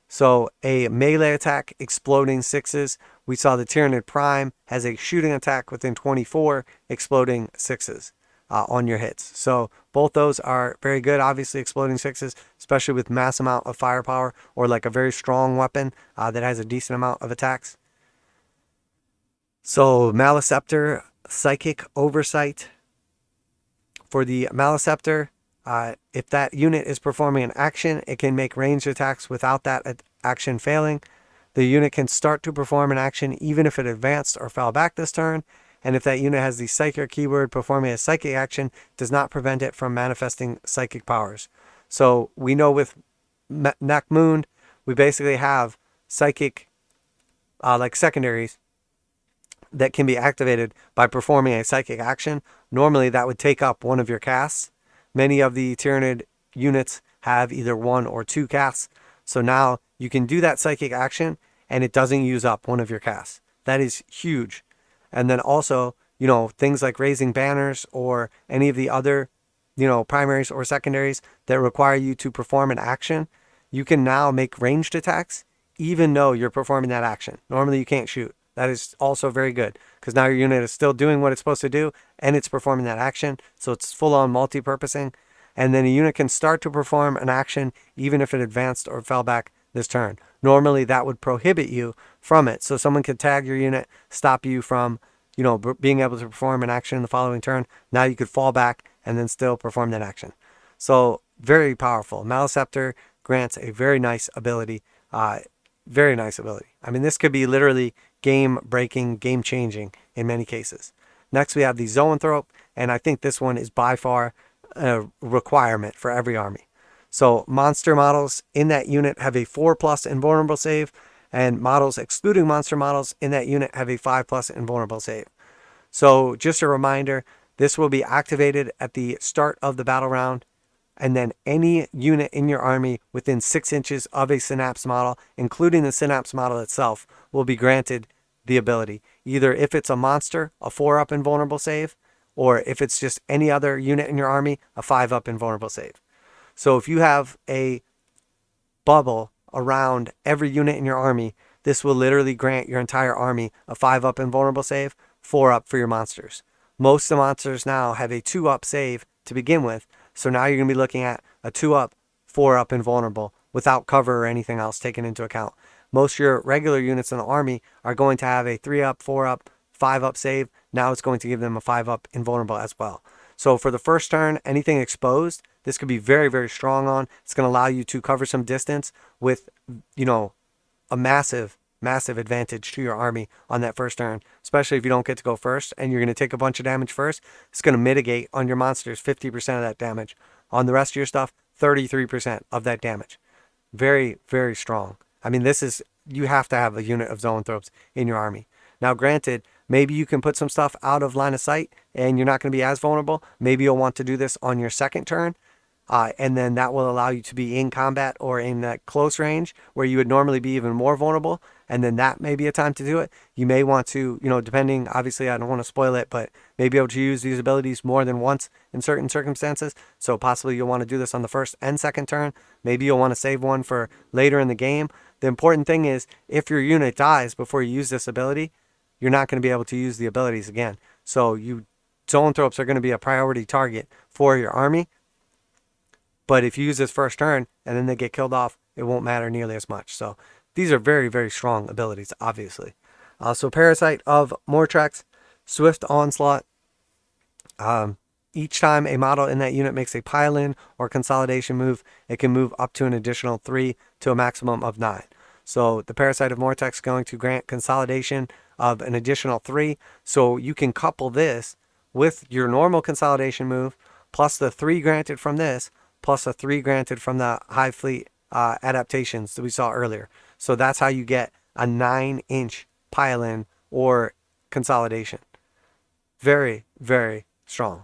[SPEAKER 1] So a melee attack, exploding 6s. We saw the Tyranid Prime has a shooting attack within 24, exploding 6s on your hits. So both those are very good. Obviously exploding 6s, especially with mass amount of firepower or like a very strong weapon that has a decent amount of attacks. So Maleceptor, Psychic Oversight. For the Maleceptor, if that unit is performing an action, it can make ranged attacks without that action failing. The unit can start to perform an action even if it advanced or fell back this turn. And if that unit has the Psychic keyword, performing a psychic action does not prevent it from manifesting psychic powers. So we know with necromunda, we basically have psychic like secondaries that can be activated by performing a psychic action. Normally that would take up one of your casts. Many of the Tyranid units have either 1 or 2 casts. So now you can do that psychic action and it doesn't use up one of your casts. That is huge. And then also, things like raising banners or any of the other, primaries or secondaries that require you to perform an action, you can now make ranged attacks even though you're performing that action. Normally you can't shoot. That is also very good because now your unit is still doing what it's supposed to do and it's performing that action. So it's full-on multi-purposing. And then a unit can start to perform an action even if it advanced or fell back this turn. Normally that would prohibit you from it. So someone could tag your unit, stop you from, being able to perform an action in the following turn. Now you could fall back and then still perform that action. So very powerful. Maleceptor grants a very nice ability. Very nice ability. I mean, this could be literally game-breaking, game-changing in many cases. Next, we have the Zoanthrope, and I think this one is by far a requirement for every army. So monster models in that unit have a 4+ invulnerable save, and models excluding monster models in that unit have a 5+ invulnerable save. So just a reminder, this will be activated at the start of the battle round, and then any unit in your army within 6 inches of a Synapse model, including the Synapse model itself, will be granted the ability. Either if it's a monster, a 4+ invulnerable save, or if it's just any other unit in your army, a 5+ invulnerable save. So if you have a bubble around every unit in your army, this will literally grant your entire army a 5+ invulnerable save, 4+ for your monsters. Most of the monsters now have a 2+ save to begin with, so now you're going to be looking at a 2+, 4+ invulnerable without cover or anything else taken into account. Most of your regular units in the army are going to have a 3+, 4+, 5+ save. Now it's going to give them a 5+ invulnerable as well. So for the first turn, anything exposed, this could be very, very strong on. It's going to allow you to cover some distance with, a massive advantage to your army on that first turn, especially if you don't get to go first and you're going to take a bunch of damage first. It's going to mitigate on your monsters 50% of that damage. On the rest of your stuff, 33% of that damage. Very, very strong. I mean, you have to have a unit of Zoanthropes in your army. Now, granted, maybe you can put some stuff out of line of sight and you're not going to be as vulnerable. Maybe you'll want to do this on your second turn. And then that will allow you to be in combat or in that close range where you would normally be even more vulnerable. And then that may be a time to do it. You may want to, depending, obviously I don't want to spoil it, but may be able to use these abilities more than once in certain circumstances. So possibly you'll want to do this on the first and second turn. Maybe you'll want to save one for later in the game. The important thing is if your unit dies before you use this ability, you're not going to be able to use the abilities again. So you zoanthropes are going to be a priority target for your army. But if you use this first turn and then they get killed off, it won't matter nearly as much. So these are very, very strong abilities, obviously. So Parasite of Mortrax, Swift Onslaught. Each time a model in that unit makes a pile-in or consolidation move, it can move up to an additional 3 to a maximum of 9. So the Parasite of Mortrax is going to grant consolidation of an additional 3. So you can couple this with your normal consolidation move, plus the 3 granted from this, plus a 3 granted from the Hive Fleet adaptations that we saw earlier. So that's how you get a 9-inch pile-in or consolidation. Very, very strong.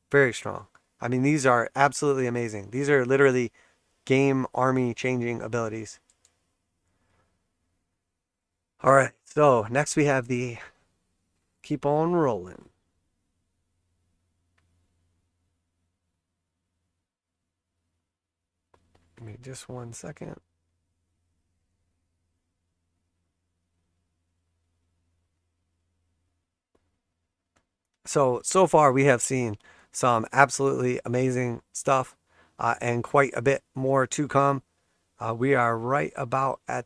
[SPEAKER 1] Very strong. I mean, these are absolutely amazing. These are literally game army changing abilities. All right, so next we have the Keep On Rolling. Give me just 1 second. So far we have seen some absolutely amazing stuff and quite a bit more to come. We are right about at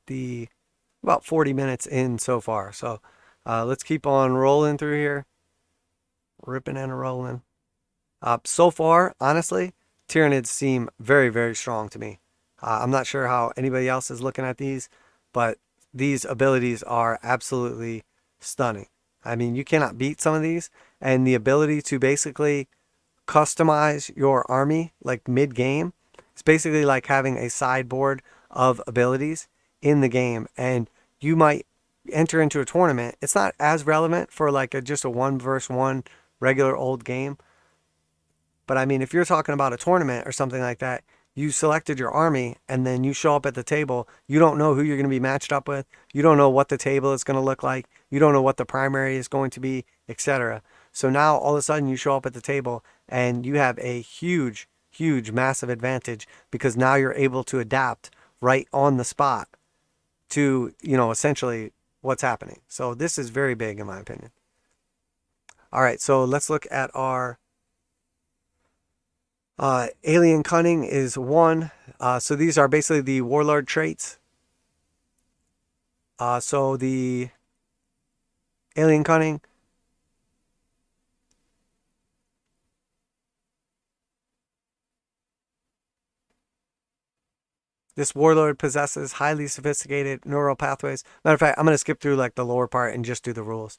[SPEAKER 1] about 40 minutes in so far. So let's keep on rolling through here. Ripping and rolling. So far, honestly, Tyranids seem very, very strong to me. I'm not sure how anybody else is looking at these, but these abilities are absolutely stunning. I mean, you cannot beat some of these, and the ability to basically customize your army like mid-game, it's basically like having a sideboard of abilities in the game, and you might enter into a tournament. It's not as relevant for like just a 1v1 regular old game, but I mean, if you're talking about a tournament or something like that, you selected your army and then you show up at the table, you don't know who you're going to be matched up with, you don't know what the table is going to look like, you don't know what the primary is going to be, etc. So now all of a sudden you show up at the table and you have a huge, massive advantage because now you're able to adapt right on the spot to, essentially what's happening. So this is very big in my opinion. All right, so let's look at our Alien Cunning is 1. So these are basically the Warlord Traits. So the Alien Cunning, this Warlord possesses highly sophisticated neural pathways. Matter of fact, I'm going to skip through like the lower part and just do the rules.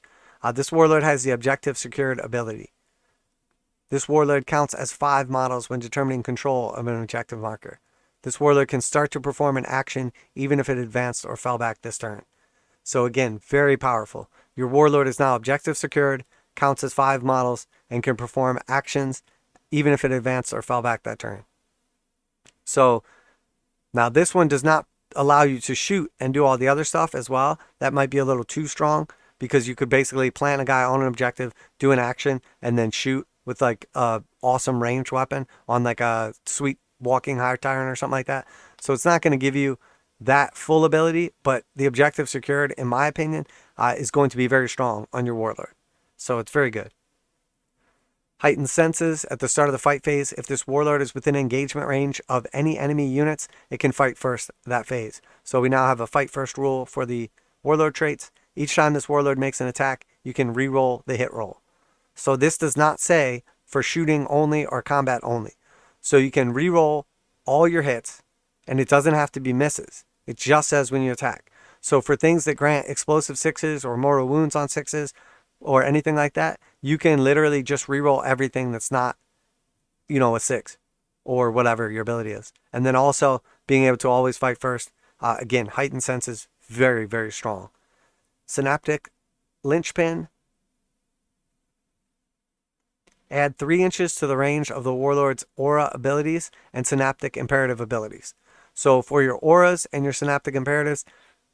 [SPEAKER 1] This Warlord has the objective secured ability. This Warlord counts as 5 models when determining control of an objective marker. This Warlord can start to perform an action even if it advanced or fell back this turn. So again, very powerful. Your Warlord is now objective secured, counts as 5 models, and can perform actions even if it advanced or fell back that turn. So now this one does not allow you to shoot and do all the other stuff as well. That might be a little too strong because you could basically plant a guy on an objective, do an action, and then shoot with like a awesome ranged weapon on like a sweet walking high tyrant or something like that. So it's not going to give you that full ability, but the objective secured, in my opinion, is going to be very strong on your Warlord. So it's very good. Heightened senses at the start of the fight phase. If this Warlord is within engagement range of any enemy units, it can fight first that phase. So we now have a fight first rule for the Warlord traits. Each time this Warlord makes an attack, you can re-roll the hit roll. So this does not say for shooting only or combat only. So you can re-roll all your hits, and it doesn't have to be misses. It just says when you attack. So for things that grant explosive 6s or mortal wounds on 6s or anything like that, you can literally just re-roll everything that's not, a 6 or whatever your ability is. And then also being able to always fight first. Again, heightened senses, very, very strong. Synaptic Linchpin. Add 3 inches to the range of the Warlord's aura abilities and Synaptic Imperative abilities. So for your auras and your Synaptic Imperatives,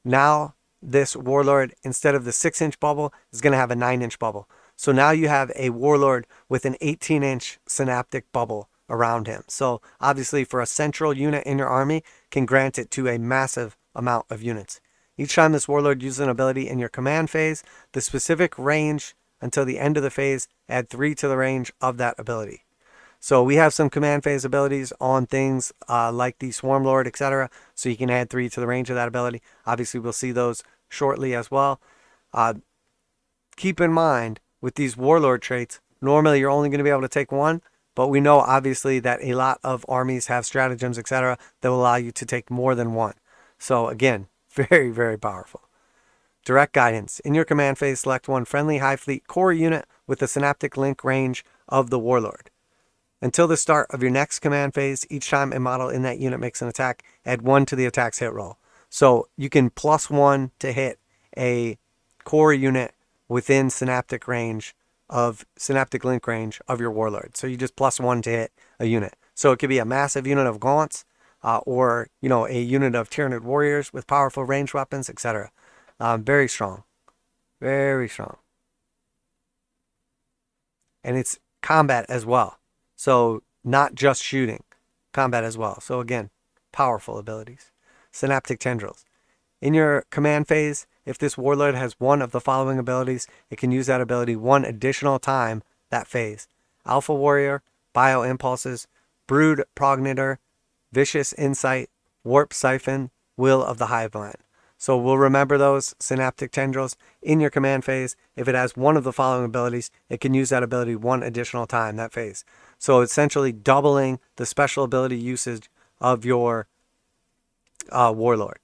[SPEAKER 1] now this Warlord, instead of the 6-inch bubble, is going to have a 9-inch bubble. So now you have a Warlord with an 18-inch Synaptic bubble around him. So obviously for a central unit in your army, can grant it to a massive amount of units. Each time this Warlord uses an ability in your command phase, the specific range until the end of the phase, add 3 to the range of that ability. So we have some command phase abilities on things like the Swarm Lord, etc. So you can add 3 to the range of that ability. Obviously, we'll see those shortly as well. Keep in mind, with these Warlord traits, normally you're only going to be able to take 1, but we know obviously that a lot of armies have stratagems, etc. that will allow you to take more than 1. So again, very, very powerful. Direct guidance. In your command phase, select one friendly Hive Fleet core unit with the synaptic link range of the Warlord. Until the start of your next command phase, each time a model in that unit makes an attack, add 1 to the attack's hit roll. So you can +1 to hit a core unit within synaptic link range of your Warlord. So you just +1 to hit a unit. So it could be a massive unit of gaunts, or a unit of Tyranid warriors with powerful ranged weapons, etc. Very strong, very strong, and it's combat as well. So not just shooting, combat as well. So again, powerful abilities. Synaptic tendrils. In your command phase, if this Warlord has one of the following abilities, it can use that ability 1 additional time that phase. Alpha Warrior, Bio Impulses, Brood Progenitor, Vicious Insight, Warp Siphon, Will of the Hive Mind. So we'll remember those synaptic tendrils in your command phase. If it has one of the following abilities, it can use that ability 1 additional time that phase. So essentially doubling the special ability usage of your Warlord.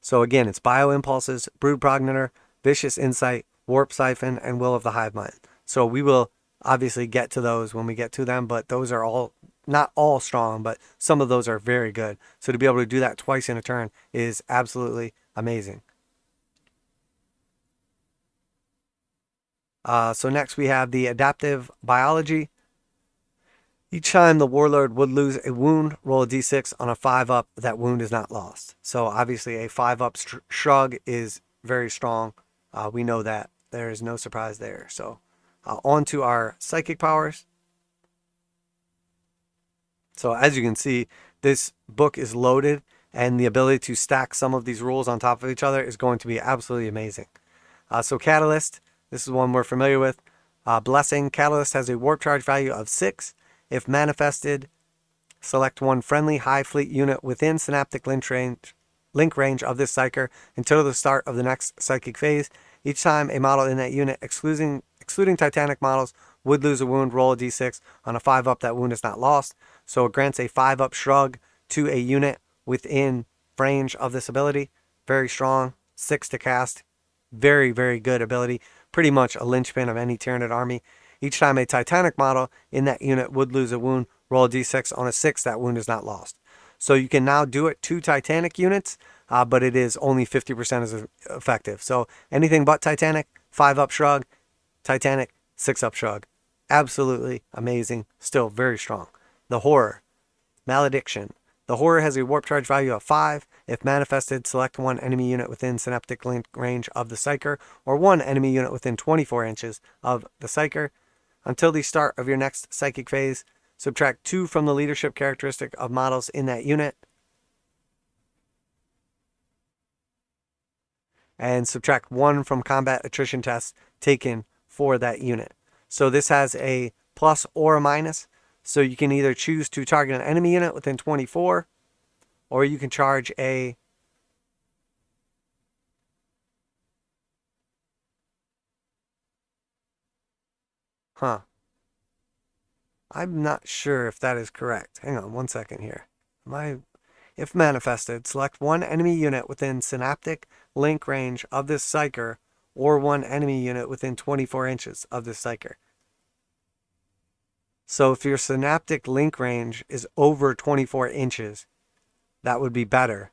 [SPEAKER 1] So again, it's Bio Impulses, Brood Progenitor, Vicious Insight, Warp Siphon, and Will of the Hive Mind. So we will obviously get to those when we get to them, but those are all, not all strong, but some of those are very good. So to be able to do that twice in a turn is absolutely amazing. So next we have the Adaptive Biology. Each time the Warlord would lose a wound, roll a d6 on a 5-up. That wound is not lost. So obviously a 5-up shrug is very strong. We know that. There is no surprise there. So on to our psychic powers. So as you can see, this book is loaded, and the ability to stack some of these rules on top of each other is going to be absolutely amazing. So Catalyst, this is one we're familiar with. Blessing, Catalyst has a warp charge value of 6. If manifested, select one friendly Hive Fleet unit within synaptic link range of this psyker until the start of the next psychic phase. Each time a model in that unit, excluding Titanic models, would lose a wound, roll a d6. On a 5-up, that wound is not lost. So it grants a 5-up shrug to a unit within range of this ability. Very strong, 6 to cast. Very, very good ability. Pretty much a linchpin of any Tyranid army. Each time a Titanic model in that unit would lose a wound, roll a d6. On a 6, that wound is not lost. So you can now do it to Titanic units, but it is only 50% as effective. So anything but Titanic, 5-up shrug. Titanic, 6-up shrug. Absolutely amazing. Still very strong. The Horror. Malediction. The Horror has a warp charge value of 5. If manifested, select one enemy unit within synaptic link range of the psyker, or one enemy unit within 24 inches of the psyker. Until the start of your next psychic phase, subtract 2 from the leadership characteristic of models in that unit, and subtract 1 from combat attrition tests taken for that unit. So this has a plus or a minus. So you can either choose to target an enemy unit within 24, or you can charge a I'm not sure if that is correct. Hang on one second here. If manifested, select one enemy unit within synaptic link range of this psyker, or one enemy unit within 24 inches of this psyker. So if your synaptic link range is over 24 inches, that would be better.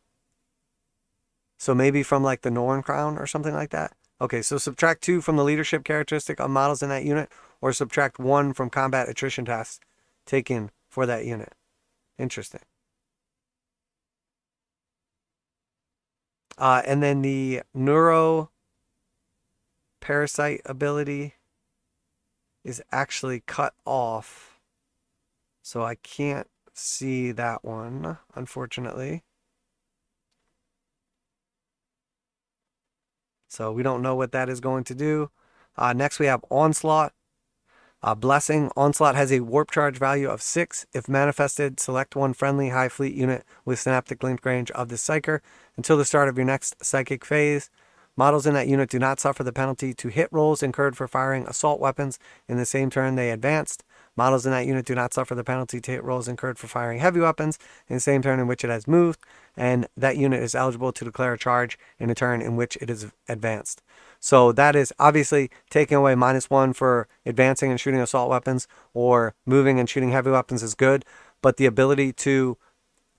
[SPEAKER 1] So maybe from like the Norn Crown or something like that. Okay, so subtract 2 from the leadership characteristic of models in that unit, or subtract 1 from combat attrition tests taken for that unit. Interesting. And then the Neuro Parasite ability is actually cut off. So I can't see that one, unfortunately. So we don't know what that is going to do. Next we have Onslaught. Blessing. Onslaught has a warp charge value of 6. If manifested, select one friendly Hive fleet unit with synaptic link range of this psyker until the start of your next psychic phase. Models in that unit do not suffer the penalty to hit rolls incurred for firing assault weapons in the same turn they advanced. Models in that unit do not suffer the penalty to hit rolls incurred for firing heavy weapons in the same turn in which it has moved, and that unit is eligible to declare a charge in a turn in which it is advanced. So that is obviously taking away -1 for advancing and shooting assault weapons, or moving and shooting heavy weapons is good, but the ability to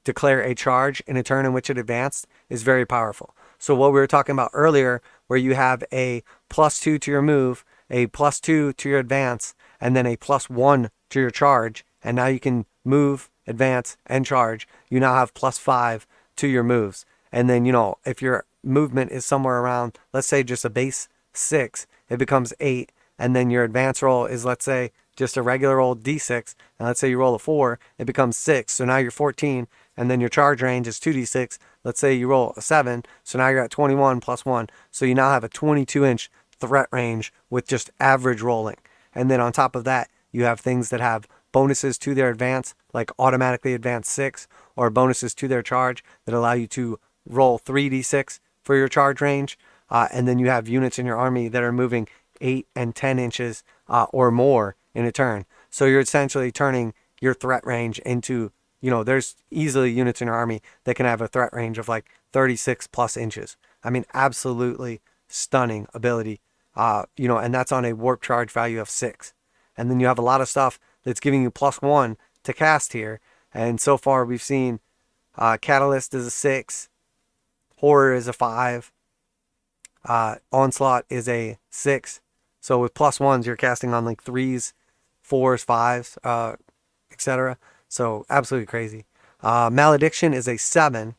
[SPEAKER 1] declare a charge in a turn in which it advanced is very powerful. So what we were talking about earlier, where you have a +2 to your move, a +2 to your advance, and then a +1 to your charge, and now you can move, advance, and charge. You now have +5 to your moves. And then, if your movement is somewhere around, let's say just a base 6, it becomes 8, and then your advance roll is, let's say, just a regular old d6, and let's say you roll a 4, it becomes 6, so now you're 14, and then your charge range is 2d6, let's say you roll a 7, so now you're at 21 +1, so you now have a 22-inch threat range with just average rolling. And then on top of that, you have things that have bonuses to their advance, like automatically advance 6, or bonuses to their charge that allow you to roll 3d6 for your charge range, and then you have units in your army that are moving 8 and 10 inches or more in a turn. So you're essentially turning your threat range into, there's easily units in your army that can have a threat range of like 36 plus inches. I mean, absolutely stunning ability, and that's on a warp charge value of 6. And then you have a lot of stuff that's giving you +1 to cast here. And so far we've seen Catalyst is a 6, Horror is a 5, Onslaught is a 6. So with +1s, you're casting on like 3s, 4s, 5s, etc. So absolutely crazy. Malediction is a 7.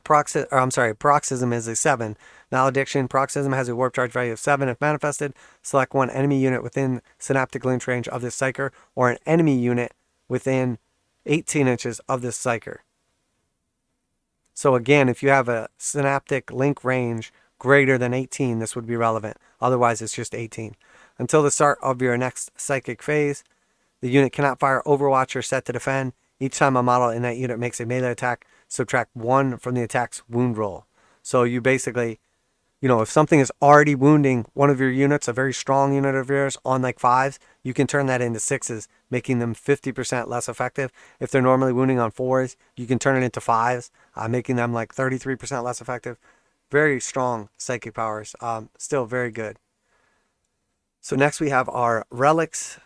[SPEAKER 1] Paroxysm is a 7. Malediction, Paroxysm has a warp charge value of 7. If manifested, select one enemy unit within synaptic link range of this psyker, or an enemy unit within 18 inches of this psyker. So again, if you have a synaptic link range greater than 18, this would be relevant. Otherwise, it's just 18. Until the start of your next psychic phase, the unit cannot fire Overwatch or set to defend. Each time a model in that unit makes a melee attack, subtract 1 from the attack's wound roll. So you basically, if something is already wounding one of your units, a very strong unit of yours, on like 5s, you can turn that into 6s, making them 50% less effective. If they're normally wounding on 4s, you can turn it into 5s, making them like 33% less effective. Very strong psychic powers. Still very good. So next we have our relics.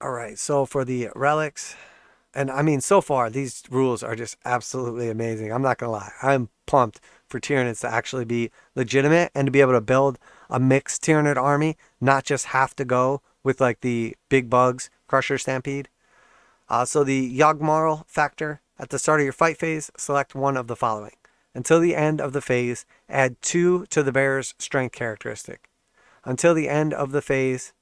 [SPEAKER 1] All right, so for the relics, and I mean, so far, these rules are just absolutely amazing. I'm not going to lie. I'm pumped for Tyranids to actually be legitimate and to be able to build a mixed Tyranid army, not just have to go with like the big bugs, Crusher Stampede. So the Yawgmoral factor, at the start of your fight phase, select one of the following. Until the end of the phase, add 2 to the bearer's strength characteristic. Until the end of the phase,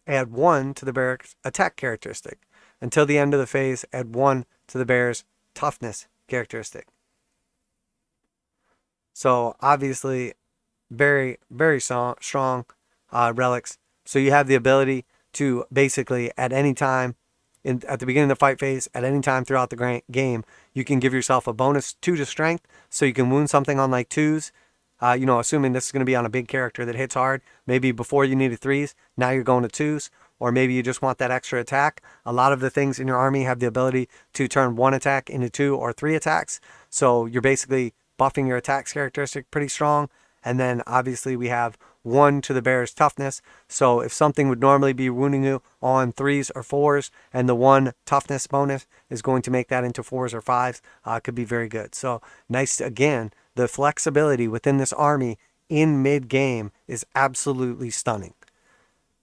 [SPEAKER 1] add 1 to the bearer's attack characteristic. Until the end of the phase, add 1 to the bearer's toughness characteristic. So obviously, very, very strong relics. So you have the ability to basically, at any time, at the beginning of the fight phase, at any time throughout the game, you can give yourself a bonus 2 to strength, so you can wound something on like 2s. Assuming this is going to be on a big character that hits hard. Maybe before you needed 3s, now you're going to 2s. Or maybe you just want that extra attack. A lot of the things in your army have the ability to turn 1 attack into 2 or 3 attacks. So you're basically buffing your attacks characteristic pretty strong. And then obviously we have 1 to the bearer's toughness. So if something would normally be wounding you on 3s or 4s, and the 1 toughness bonus is going to make that into 4s or 5s, could be very good. So nice, again, the flexibility within this army in mid-game is absolutely stunning.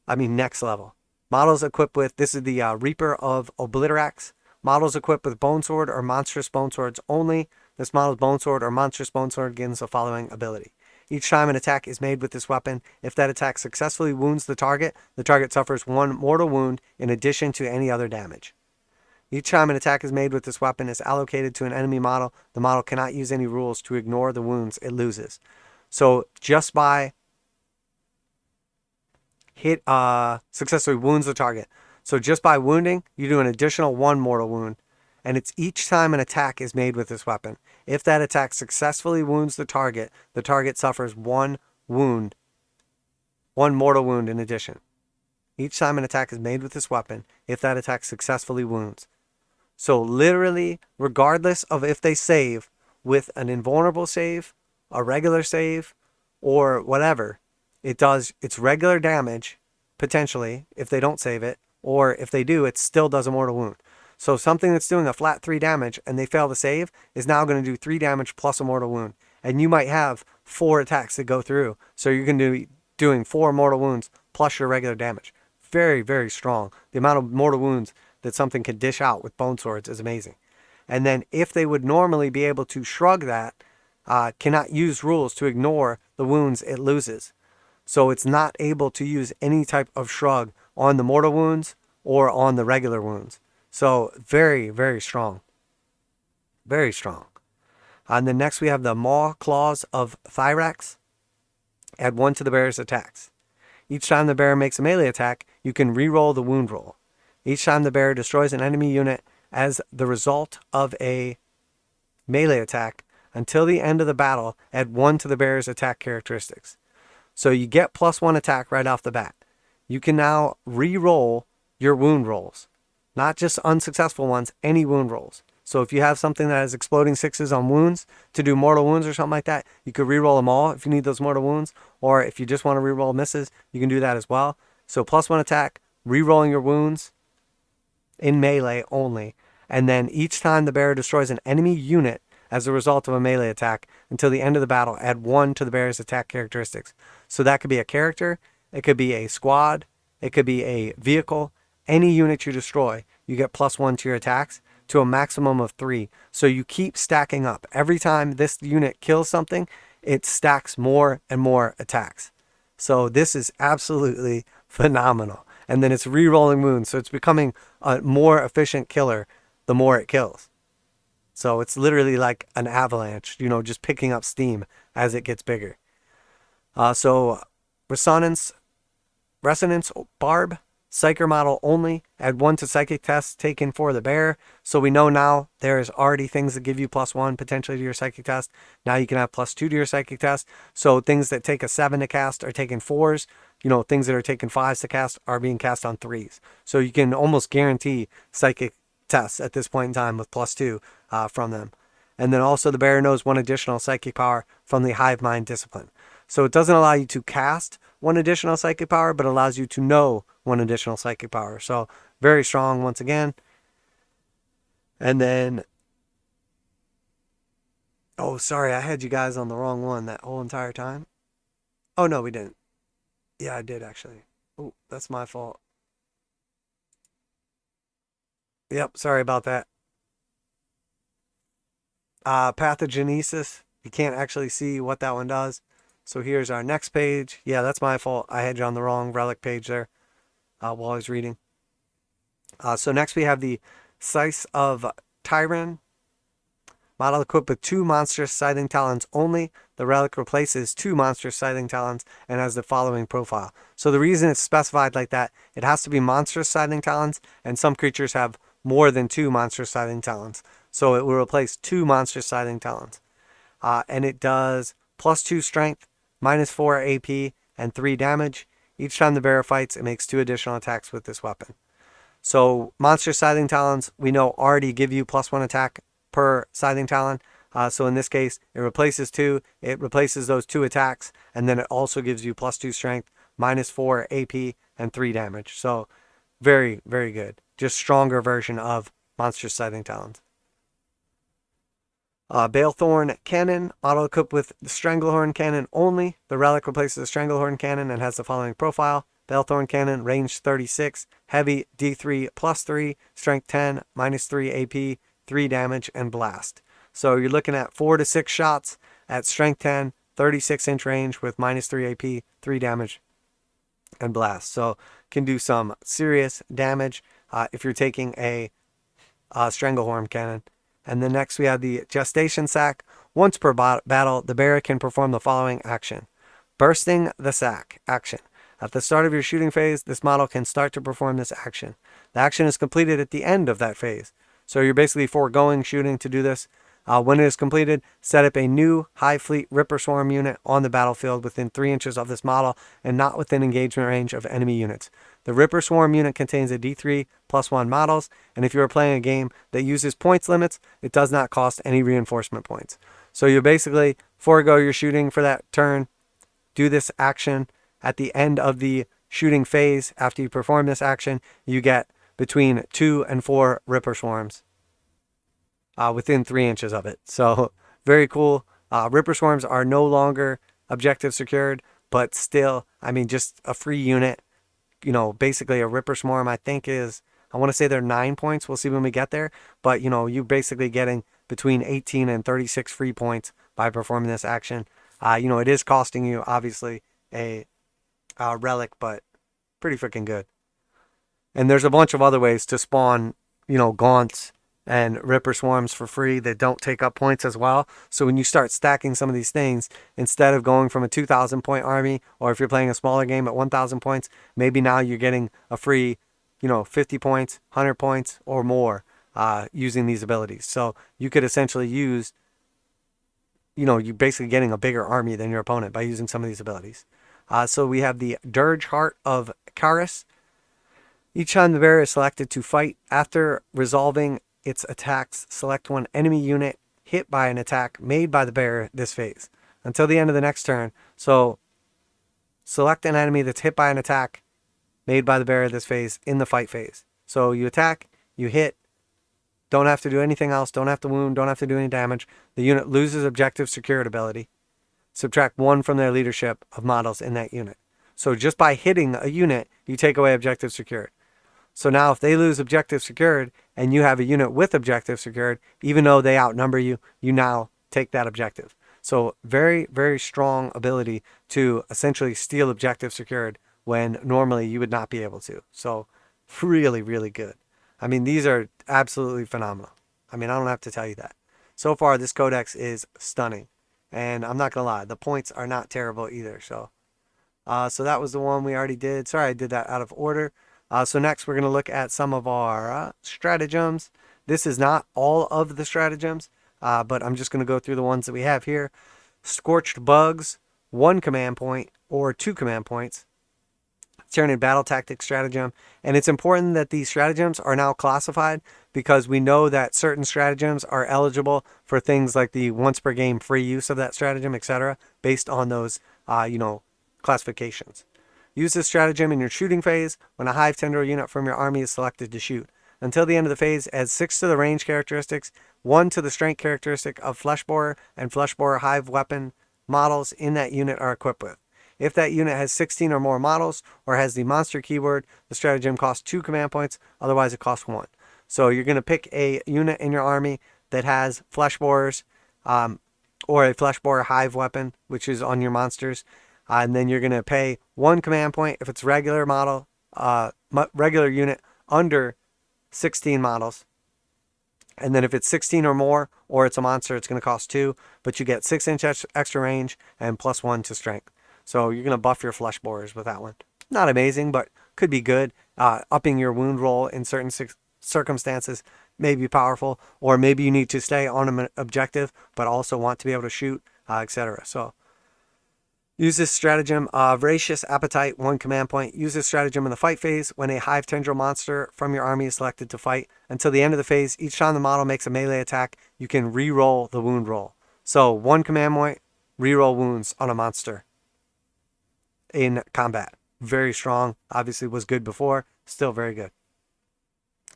[SPEAKER 1] I mean, next level. Models equipped with, this is the Reaper of Obliterax. Models equipped with Bone Sword or Monstrous Bone Swords only. This model's Bone Sword or Monstrous Bone Sword gains the following ability. Each time an attack is made with this weapon, if that attack successfully wounds the target suffers 1 mortal wound in addition to any other damage. Each time an attack is made with this weapon is allocated to an enemy model, the model cannot use any rules to ignore the wounds it loses. So just by successfully wounds the target. So just by wounding, you do an additional 1 mortal wound, and it's each time an attack is made with this weapon. If that attack successfully wounds the target suffers 1 wound, 1 mortal wound in addition. Each time an attack is made with this weapon, if that attack successfully wounds. So literally, regardless of if they save with an invulnerable save, a regular save, or whatever, it does its regular damage, potentially, if they don't save it, or if they do, it still does a mortal wound. So something that's doing a flat 3 damage and they fail to save is now going to do 3 damage plus a mortal wound. And you might have 4 attacks that go through. So you're going to be doing 4 mortal wounds plus your regular damage. Very, very strong. The amount of mortal wounds that something can dish out with bone swords is amazing. And then if they would normally be able to shrug that, cannot use rules to ignore the wounds it loses. So it's not able to use any type of shrug on the mortal wounds or on the regular wounds. So very, very strong. Very strong. And then next we have the Maw Claws of Thyrax. Add 1 to the bearer's attacks. Each time the bearer makes a melee attack, you can reroll the wound roll. Each time the bearer destroys an enemy unit as the result of a melee attack, until the end of the battle, add 1 to the bearer's attack characteristics. So you get +1 attack right off the bat. You can now re-roll your wound rolls. Not just unsuccessful ones, any wound rolls. So if you have something that has exploding 6s on wounds to do mortal wounds or something like that, you could re-roll them all if you need those mortal wounds. Or if you just want to re-roll misses, you can do that as well. So +1 attack, re-rolling your wounds in melee only. And then each time the bearer destroys an enemy unit as a result of a melee attack, until the end of the battle, add 1 to the bearer's attack characteristics. So that could be a character, it could be a squad, it could be a vehicle. Any unit you destroy, you get +1 to your attacks to a maximum of 3. So you keep stacking up. Every time this unit kills something, it stacks more and more attacks. So this is absolutely phenomenal. And then it's re-rolling wounds, so it's becoming a more efficient killer the more it kills. So it's literally like an avalanche, just picking up steam as it gets bigger. So Resonance Barb, Psyker model only. Add 1 to psychic tests taken for the bearer. So we know now there's already things that give you +1 potentially to your psychic test. Now you can have +2 to your psychic test. So things that take a 7 to cast are taking 4s. Things that are taking 5s to cast are being cast on 3s. So you can almost guarantee psychic tests at this point in time with +2 from them. And then also the bearer knows 1 additional psychic power from the Hive Mind discipline. So it doesn't allow you to cast 1 additional psychic power, but allows you to know 1 additional psychic power. So very strong once again. And then, oh, sorry, I had you guys on the wrong one that whole entire time. Oh, no, we didn't. Yeah, I did actually. Oh, that's my fault. Yep, sorry about that. Pathogenesis. You can't actually see what that one does. So here's our next page. Yeah, that's my fault. I had you on the wrong relic page there while I was reading. So next we have the Scythe of Tyrant. Model equipped with 2 monstrous scything talons only. The relic replaces 2 monstrous scything talons and has the following profile. So the reason it's specified like that, it has to be monstrous scything talons, and some creatures have more than 2 monstrous scything talons. So it will replace 2 monstrous scything talons. And it does +2 strength, -4 AP, and 3 damage. Each time the bearer fights, it makes 2 additional attacks with this weapon. So monstrous scything talons, we know already give you +1 attack per scything talon. So in this case, it replaces 2. It replaces those 2 attacks, and then it also gives you +2 strength, -4 AP, and 3 damage. So very, very good. Just stronger version of monstrous scything talons. Balethorn Cannon, auto-equipped with the Stranglehorn Cannon only. The relic replaces the Stranglehorn Cannon and has the following profile. Balethorn Cannon, range 36, heavy, D3 +3, strength 10, -3 AP, 3 damage, and blast. So you're looking at 4 to 6 shots at strength 10, 36-inch range with -3 AP, 3 damage, and blast. So can do some serious damage if you're taking a Stranglehorn Cannon. And then next we have the Gestation Sac, Once per battle, the bearer can perform the following action. Bursting the sack. Action. At the start of your shooting phase, this model can start to perform this action. The action is completed at the end of that phase. So you're basically foregoing shooting to do this. When it is completed, set up a new Hive Fleet Ripper Swarm unit on the battlefield within 3 inches of this model and not within engagement range of enemy units. The Ripper Swarm unit contains a D3 +1 models, and if you are playing a game that uses points limits, it does not cost any reinforcement points. So you basically forego your shooting for that turn, do this action. At the end of the shooting phase, after you perform this action, you get between 2 and 4 Ripper Swarms within 3 inches of it. So very cool. Ripper Swarms are no longer objective secured, but still, I mean, just a free unit. You know, basically a Ripper Swarm, I think is, I want to say they're 9 points. We'll see when we get there. But, you know, you're basically getting between 18 and 36 free points by performing this action. You know, it is costing you, obviously, a relic, but pretty freaking good. And there's a bunch of other ways to spawn, you know, gaunts and Ripper Swarms for free that don't take up points as well. So when you start stacking some of these things, instead of going from a 2,000 point army, or if you're playing a smaller game at 1,000 points, maybe now you're getting a free, you know, 50 points, 100 points or more using these abilities. So you could essentially use, you know, you're basically getting a bigger army than your opponent by using some of these abilities. So we have the Dirge Heart of Karis. Each time the bearer is selected to fight, after resolving its attacks, select one enemy unit hit by an attack made by the bearer this phase until the end of the next turn. So select an enemy that's hit by an attack made by the bearer this phase in the fight phase. So you attack, you hit, don't have to do anything else, don't have to wound, don't have to do any damage. The unit loses objective secured ability. Subtract 1 from their leadership of models in that unit. So just by hitting a unit, you take away objective secured. So now if they lose objective secured and you have a unit with objective secured, even though they outnumber you, you now take that objective. So very, very strong ability to essentially steal objective secured when normally you would not be able to. So really, really good. I mean, these are absolutely phenomenal. I mean, I don't have to tell you that. So far, this codex is stunning. And I'm not going to lie, the points are not terrible either. So that was the one we already did. Sorry, I did that out of order. So next, we're going to look at some of our stratagems. This is not all of the stratagems, but I'm just going to go through the ones that we have here. Scorched Bugs, 1 command point or 2 command points. Tyranid battle tactic stratagem. And it's important that these stratagems are now classified because we know that certain stratagems are eligible for things like the once per game free use of that stratagem, etc., based on those, classifications. Use this stratagem in your shooting phase when a Hive tendril unit from your army is selected to shoot. Until the end of the phase, add 6 to the range characteristics, 1 to the strength characteristic of Fleshborer and Fleshborer Hive weapon models in that unit are equipped with. If that unit has 16 or more models or has the monster keyword, the stratagem costs 2 command points, otherwise it costs 1. So you're going to pick a unit in your army that has Fleshborers or a Fleshborer Hive weapon, which is on your monsters. And then you're going to pay 1 command point if it's regular model, regular unit under 16 models. And then if it's 16 or more, or it's a monster, it's going to cost 2. But you get 6-inch extra range and +1 to strength. So you're going to buff your Fleshborers with that one. Not amazing, but could be good. Upping your wound roll in certain circumstances may be powerful. Or maybe you need to stay on an objective, but also want to be able to shoot, etc. So use this stratagem, Voracious Appetite, 1 command point. Use this stratagem in the fight phase when a Hive tendril monster from your army is selected to fight. Until the end of the phase, each time the model makes a melee attack, you can re-roll the wound roll. So 1 command point, re-roll wounds on a monster in combat. Very strong. Obviously was good before. Still very good.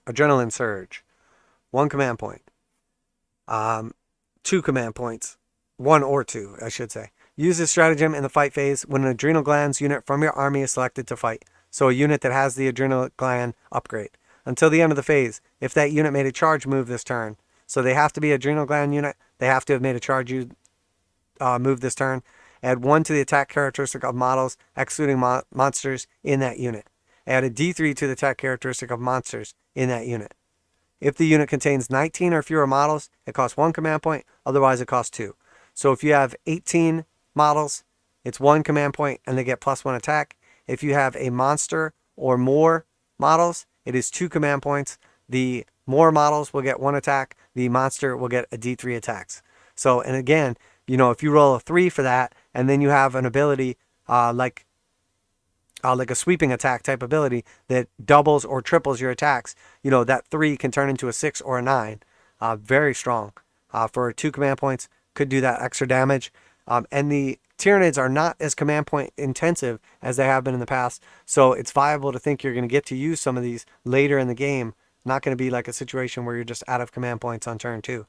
[SPEAKER 1] Adrenaline Surge, 1 command point. 2 command points. 1 or 2, I should say. Use this stratagem in the fight phase when an adrenal glands unit from your army is selected to fight. So a unit that has the adrenal gland upgrade. Until the end of the phase, if that unit made a charge move this turn, so they have to be adrenal gland unit, they have to have made a charge move this turn, add 1 to the attack characteristic of models excluding monsters in that unit. Add a D3 to the attack characteristic of monsters in that unit. If the unit contains 19 or fewer models, it costs 1 command point, otherwise it costs 2. So if you have 18 models, it's 1 command point and they get +1 attack. If you have a monster or more models, it is 2 command points. The more models will get 1 attack. The monster will get a D3 attacks. So, and again, you know, if you roll a 3 for that, and then you have an ability like a sweeping attack type ability that doubles or triples your attacks, you know, that 3 can turn into a 6 or a 9. Very strong. For 2 command points, could do that extra damage. And the Tyranids are not as command point intensive as they have been in the past, so it's viable to think you're going to get to use some of these later in the game. Not going to be like a situation where you're just out of command points on turn 2.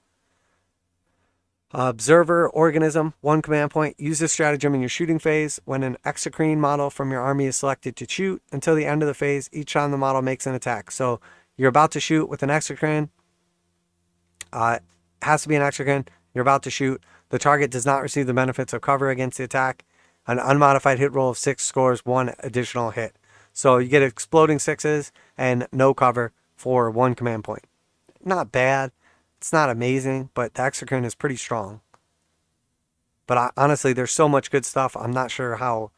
[SPEAKER 1] Observer Organism, 1 command point. Use this stratagem in your shooting phase. When an exocrine model from your army is selected to shoot, until the end of the phase, each time the model makes an attack. So you're about to shoot with an exocrine. It has to be an exocrine. You're about to shoot. The target does not receive the benefits of cover against the attack. An unmodified hit roll of 6 scores 1 additional hit. So you get exploding 6s and no cover for 1 command point. Not bad. It's not amazing, but the exocrine is pretty strong. But honestly, there's so much good stuff. I'm not sure how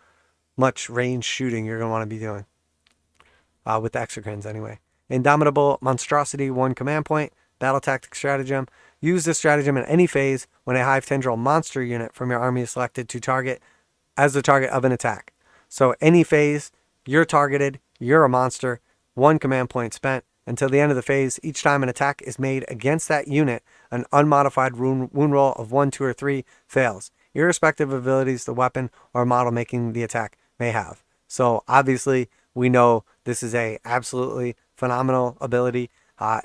[SPEAKER 1] much range shooting you're going to want to be doing. With the exocrines anyway. Indomitable Monstrosity, 1 command point. Battle Tactic Stratagem. Use this stratagem in any phase when a Hive Tendril monster unit from your army is selected to target as the target of an attack. So any phase, you're targeted, you're a monster, 1 command point spent. Until the end of the phase, each time an attack is made against that unit, an unmodified wound roll of 1, 2, or 3 fails, irrespective of abilities the weapon or model making the attack may have. So obviously, we know this is a absolutely phenomenal ability.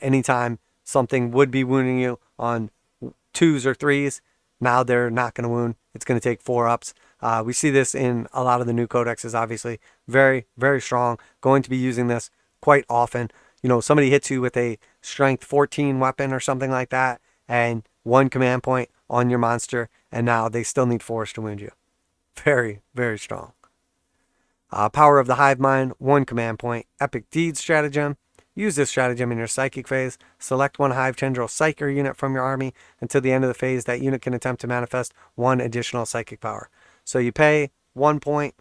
[SPEAKER 1] Anytime something would be wounding you on 2s or 3s, now they're not going to wound. It's going to take 4-ups. We see this in a lot of the new codexes, obviously. Very, very strong. Going to be using this quite often. You know, somebody hits you with a strength 14 weapon or something like that, and 1 command point on your monster, and now they still need 4s to wound you. Very, very strong. Power of the Hive Mind, 1 command point. Epic Deeds Stratagem. Use this stratagem in your psychic phase. Select 1 Hive Tendril Psyker unit from your army. Until the end of the phase, that unit can attempt to manifest 1 additional psychic power. So you pay 1 point,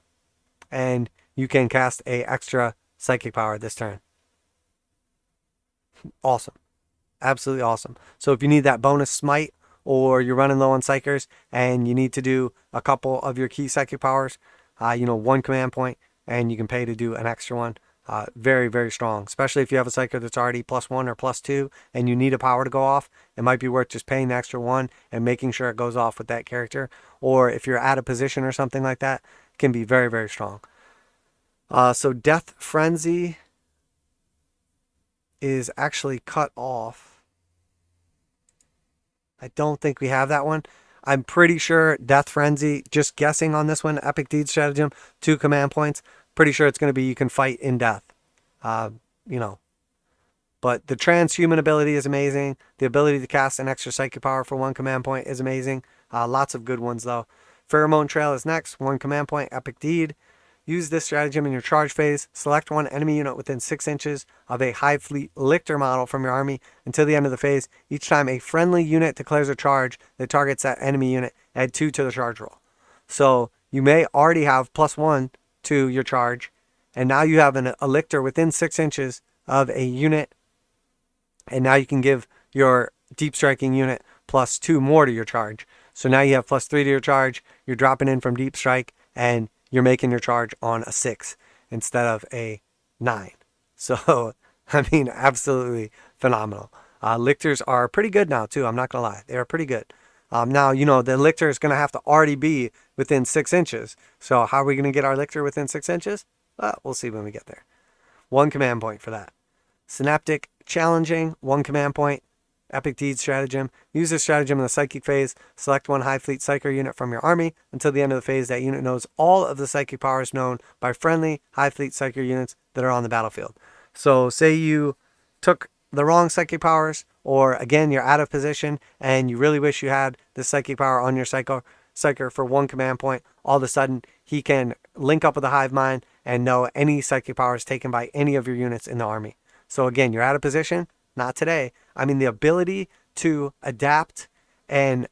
[SPEAKER 1] and you can cast a extra psychic power this turn. Awesome. Absolutely awesome. So if you need that bonus smite, or you're running low on psychers and you need to do a couple of your key psychic powers, 1 command point, and you can pay to do an extra one. Very, very strong, especially if you have a psyker that's already +1 or +2 and you need a power to go off. It might be worth just paying the extra 1 and making sure it goes off with that character. Or if you're out of position or something like that, it can be very, very strong. So Death Frenzy is actually cut off. I don't think we have that one. I'm pretty sure Death Frenzy, just guessing on this one, Epic Deed Stratagem, 2 command points. Pretty sure it's going to be you can fight in death. But the transhuman ability is amazing. The ability to cast an extra psychic power for 1 command point is amazing. Lots of good ones though. Pheromone Trail is next, 1 command point, Epic Deed. Use this stratagem in your charge phase. Select 1 enemy unit within 6 inches of a Hive Fleet Lictor model from your army until the end of the phase. Each time a friendly unit declares a charge that targets that enemy unit, add 2 to the charge roll. So you may already have +1 to your charge, and now you have a Lictor within 6 inches of a unit, and now you can give your deep striking unit +2 more to your charge. So now you have +3 to your charge. You're dropping in from deep strike, and you're making your charge on a 6 instead of a 9. So, I mean, absolutely phenomenal. Lictors are pretty good now, too. I'm not going to lie. They are pretty good. Now, the Lictor is going to have to already be within 6 inches. So, how are we going to get our Lictor within 6 inches? We'll see when we get there. 1 command point for that. Synaptic Challenging, 1 command point. Epic Deeds Stratagem. Use this stratagem in the Psychic phase. Select 1 Hive Fleet Psyker unit from your army. Until the end of the phase, that unit knows all of the psychic powers known by friendly Hive Fleet Psyker units that are on the battlefield. So say you took the wrong psychic powers, or again, you're out of position and you really wish you had the psychic power on your psyker for 1 command point. All of a sudden, he can link up with the Hive Mind and know any psychic powers taken by any of your units in the army. So again, you're out of position. Not today. I mean, the ability to adapt and,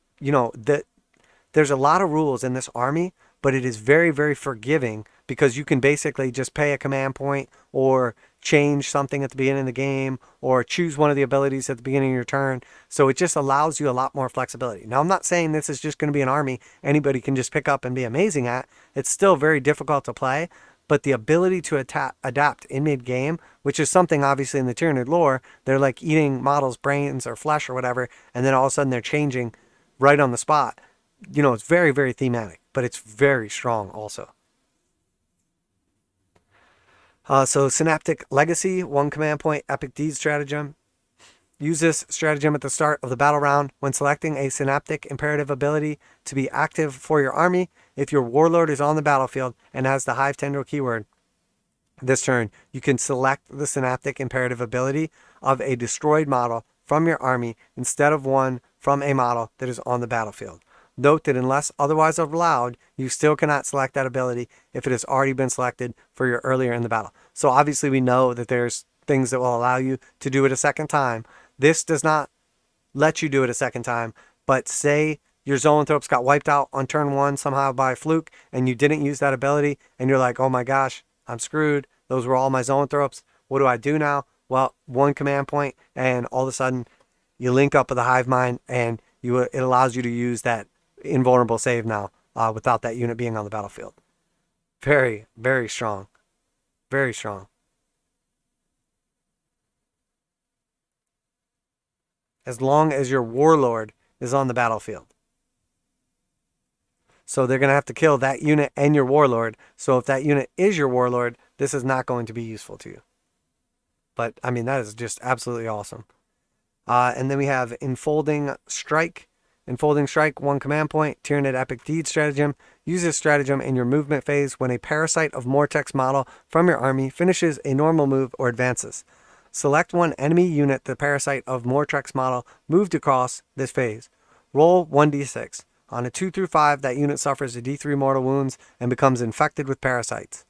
[SPEAKER 1] there's a lot of rules in this army, but it is very, very forgiving because you can basically just pay a command point or change something at the beginning of the game or choose one of the abilities at the beginning of your turn. So it just allows you a lot more flexibility. Now, I'm not saying this is just going to be an army anybody can just pick up and be amazing at. It's still very difficult to play, but the ability to adapt in mid-game, which is something obviously in the Tyranid lore, they're like eating models' brains or flesh or whatever, and then all of a sudden they're changing right on the spot. You know, it's very, very thematic, but it's very strong also. So Synaptic Legacy, 1 command point, Epic Deed Stratagem. Use this stratagem at the start of the battle round when selecting a Synaptic Imperative ability to be active for your army. If your Warlord is on the battlefield and has the Hive Tendril keyword this turn, you can select the Synaptic Imperative ability of a destroyed model from your army instead of one from a model that is on the battlefield. Note that unless otherwise allowed, you still cannot select that ability if it has already been selected for your earlier in the battle. So obviously we know that there's things that will allow you to do it a second time. This does not let you do it a second time, but say your zoanthropes got wiped out on turn 1 somehow by fluke and you didn't use that ability and you're like, oh my gosh, I'm screwed. Those were all my zoanthropes. What do I do now? Well, 1 command point and all of a sudden you link up with the hive mind and it allows you to use that invulnerable save now without that unit being on the battlefield. Very, very strong. Very strong. As long as your Warlord is on the battlefield. So they're going to have to kill that unit and your Warlord. So if that unit is your Warlord, this is not going to be useful to you. But, I mean, that is just absolutely awesome. And then we have Enfolding Strike. Enfolding Strike, 1 command point, Tyranid Epic Deed Stratagem. Use this stratagem in your movement phase when a Parasite of Mortex model from your army finishes a normal move or advances. Select 1 enemy unit the Parasite of Mortex model moved across this phase. Roll 1d6. On a 2 through 5, that unit suffers a d3 mortal wounds and becomes infected with parasites.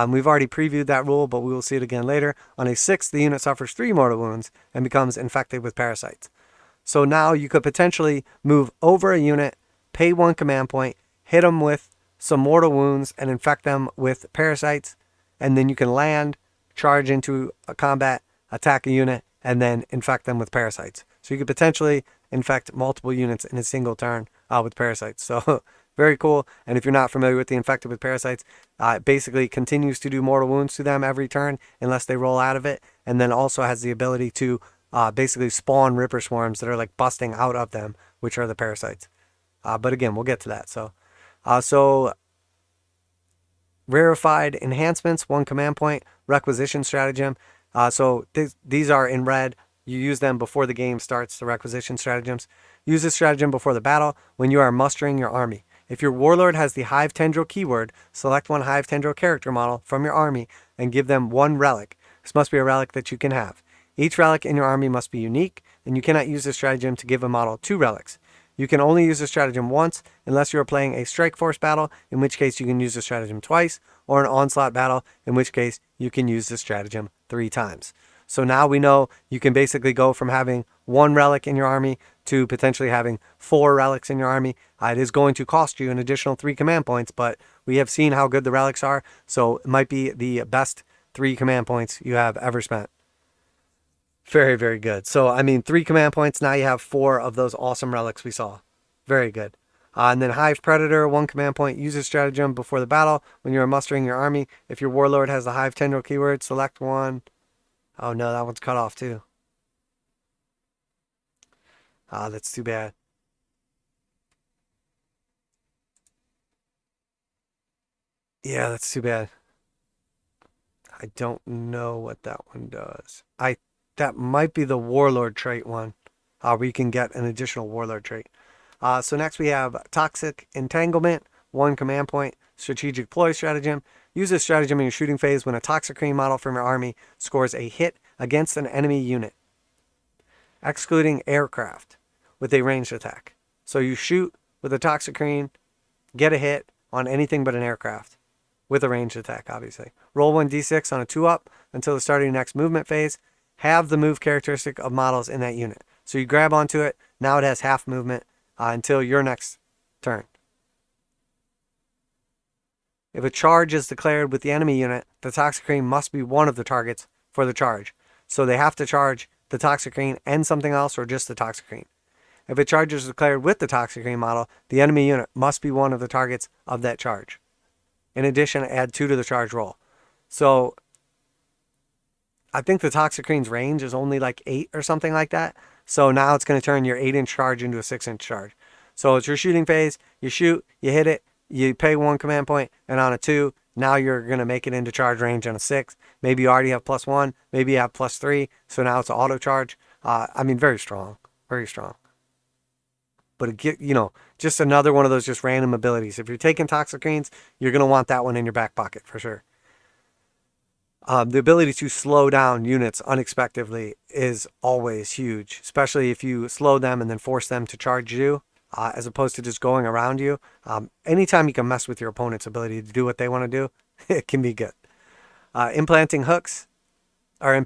[SPEAKER 1] We've already previewed that rule, but we will see it again later. On a 6, the unit suffers 3 mortal wounds and becomes infected with parasites. So now you could potentially move over a unit, pay 1 command point, hit them with some mortal wounds and infect them with parasites, and then you can land, charge into a combat, attack a unit, and then infect them with parasites. So you could potentially infect multiple units in a single turn with parasites. So very cool. And if you're not familiar with the infected with parasites, it basically continues to do mortal wounds to them every turn unless they roll out of it, and then also has the ability to basically spawn Ripper Swarms that are like busting out of them, which are the parasites. But again, we'll get to that. So rarefied enhancements, 1 command point, requisition stratagem. So these are in red. You use them before the game starts, the requisition stratagems. Use this stratagem before the battle when you are mustering your army. If your Warlord has the Hive Tendril keyword, select 1 Hive Tendril character model from your army and give them 1 relic. This must be a relic that you can have. Each relic in your army must be unique, and you cannot use this stratagem to give a model 2 relics. You can only use the stratagem once unless you are playing a strike force battle, in which case you can use the stratagem twice, or an onslaught battle, in which case you can use the stratagem 3 times. So now we know you can basically go from having 1 relic in your army to potentially having 4 relics in your army. It is going to cost you an additional 3 command points, but we have seen how good the relics are, so it might be the best 3 command points you have ever spent. Very, very good. So, I mean, 3 command points. Now you have 4 of those awesome relics we saw. Very good. And then Hive Predator, 1 command point. Use this stratagem before the battle when you are mustering your army. If your Warlord has the Hive Tendril keyword, select 1. Oh, no, that one's cut off, too. That's too bad. Yeah, that's too bad. I don't know what that one does. That might be the Warlord trait one, where you can get an additional Warlord trait. So next we have Toxic Entanglement, 1 command point, Strategic Ploy Stratagem. Use this stratagem in your shooting phase when a Toxicrene model from your army scores a hit against an enemy unit, excluding aircraft, with a ranged attack. So you shoot with a Toxicrene, get a hit on anything but an aircraft, with a ranged attack, obviously. Roll 1d6 on a 2-up until the start of your next movement phase. Have the move characteristic of models in that unit. So you grab onto it. Now it has half movement until your next turn. If a charge is declared with the enemy unit, the Toxicrene must be one of the targets for the charge. So they have to charge the Toxicrene and something else, or just the Toxicrene. If a charge is declared with the Toxicrene model, the enemy unit must be one of the targets of that charge. In addition, add 2 to the charge roll. So I think the Toxicrene's range is only like 8 or something like that. So now it's going to turn your 8-inch charge into a 6-inch charge. So it's your shooting phase. You shoot, you hit it, you pay 1 command point, and on a 2, now you're going to make it into charge range on a 6. Maybe you already have +1, maybe you have +3, so now it's an auto charge. I mean, very strong, very strong. But it just another one of those just random abilities. If you're taking Toxicrenes, you're going to want that one in your back pocket for sure. The ability to slow down units unexpectedly is always huge, especially if you slow them and then force them to charge you, as opposed to just going around you. Anytime you can mess with your opponent's ability to do what they want to do, it can be good. Impaling hooks, 1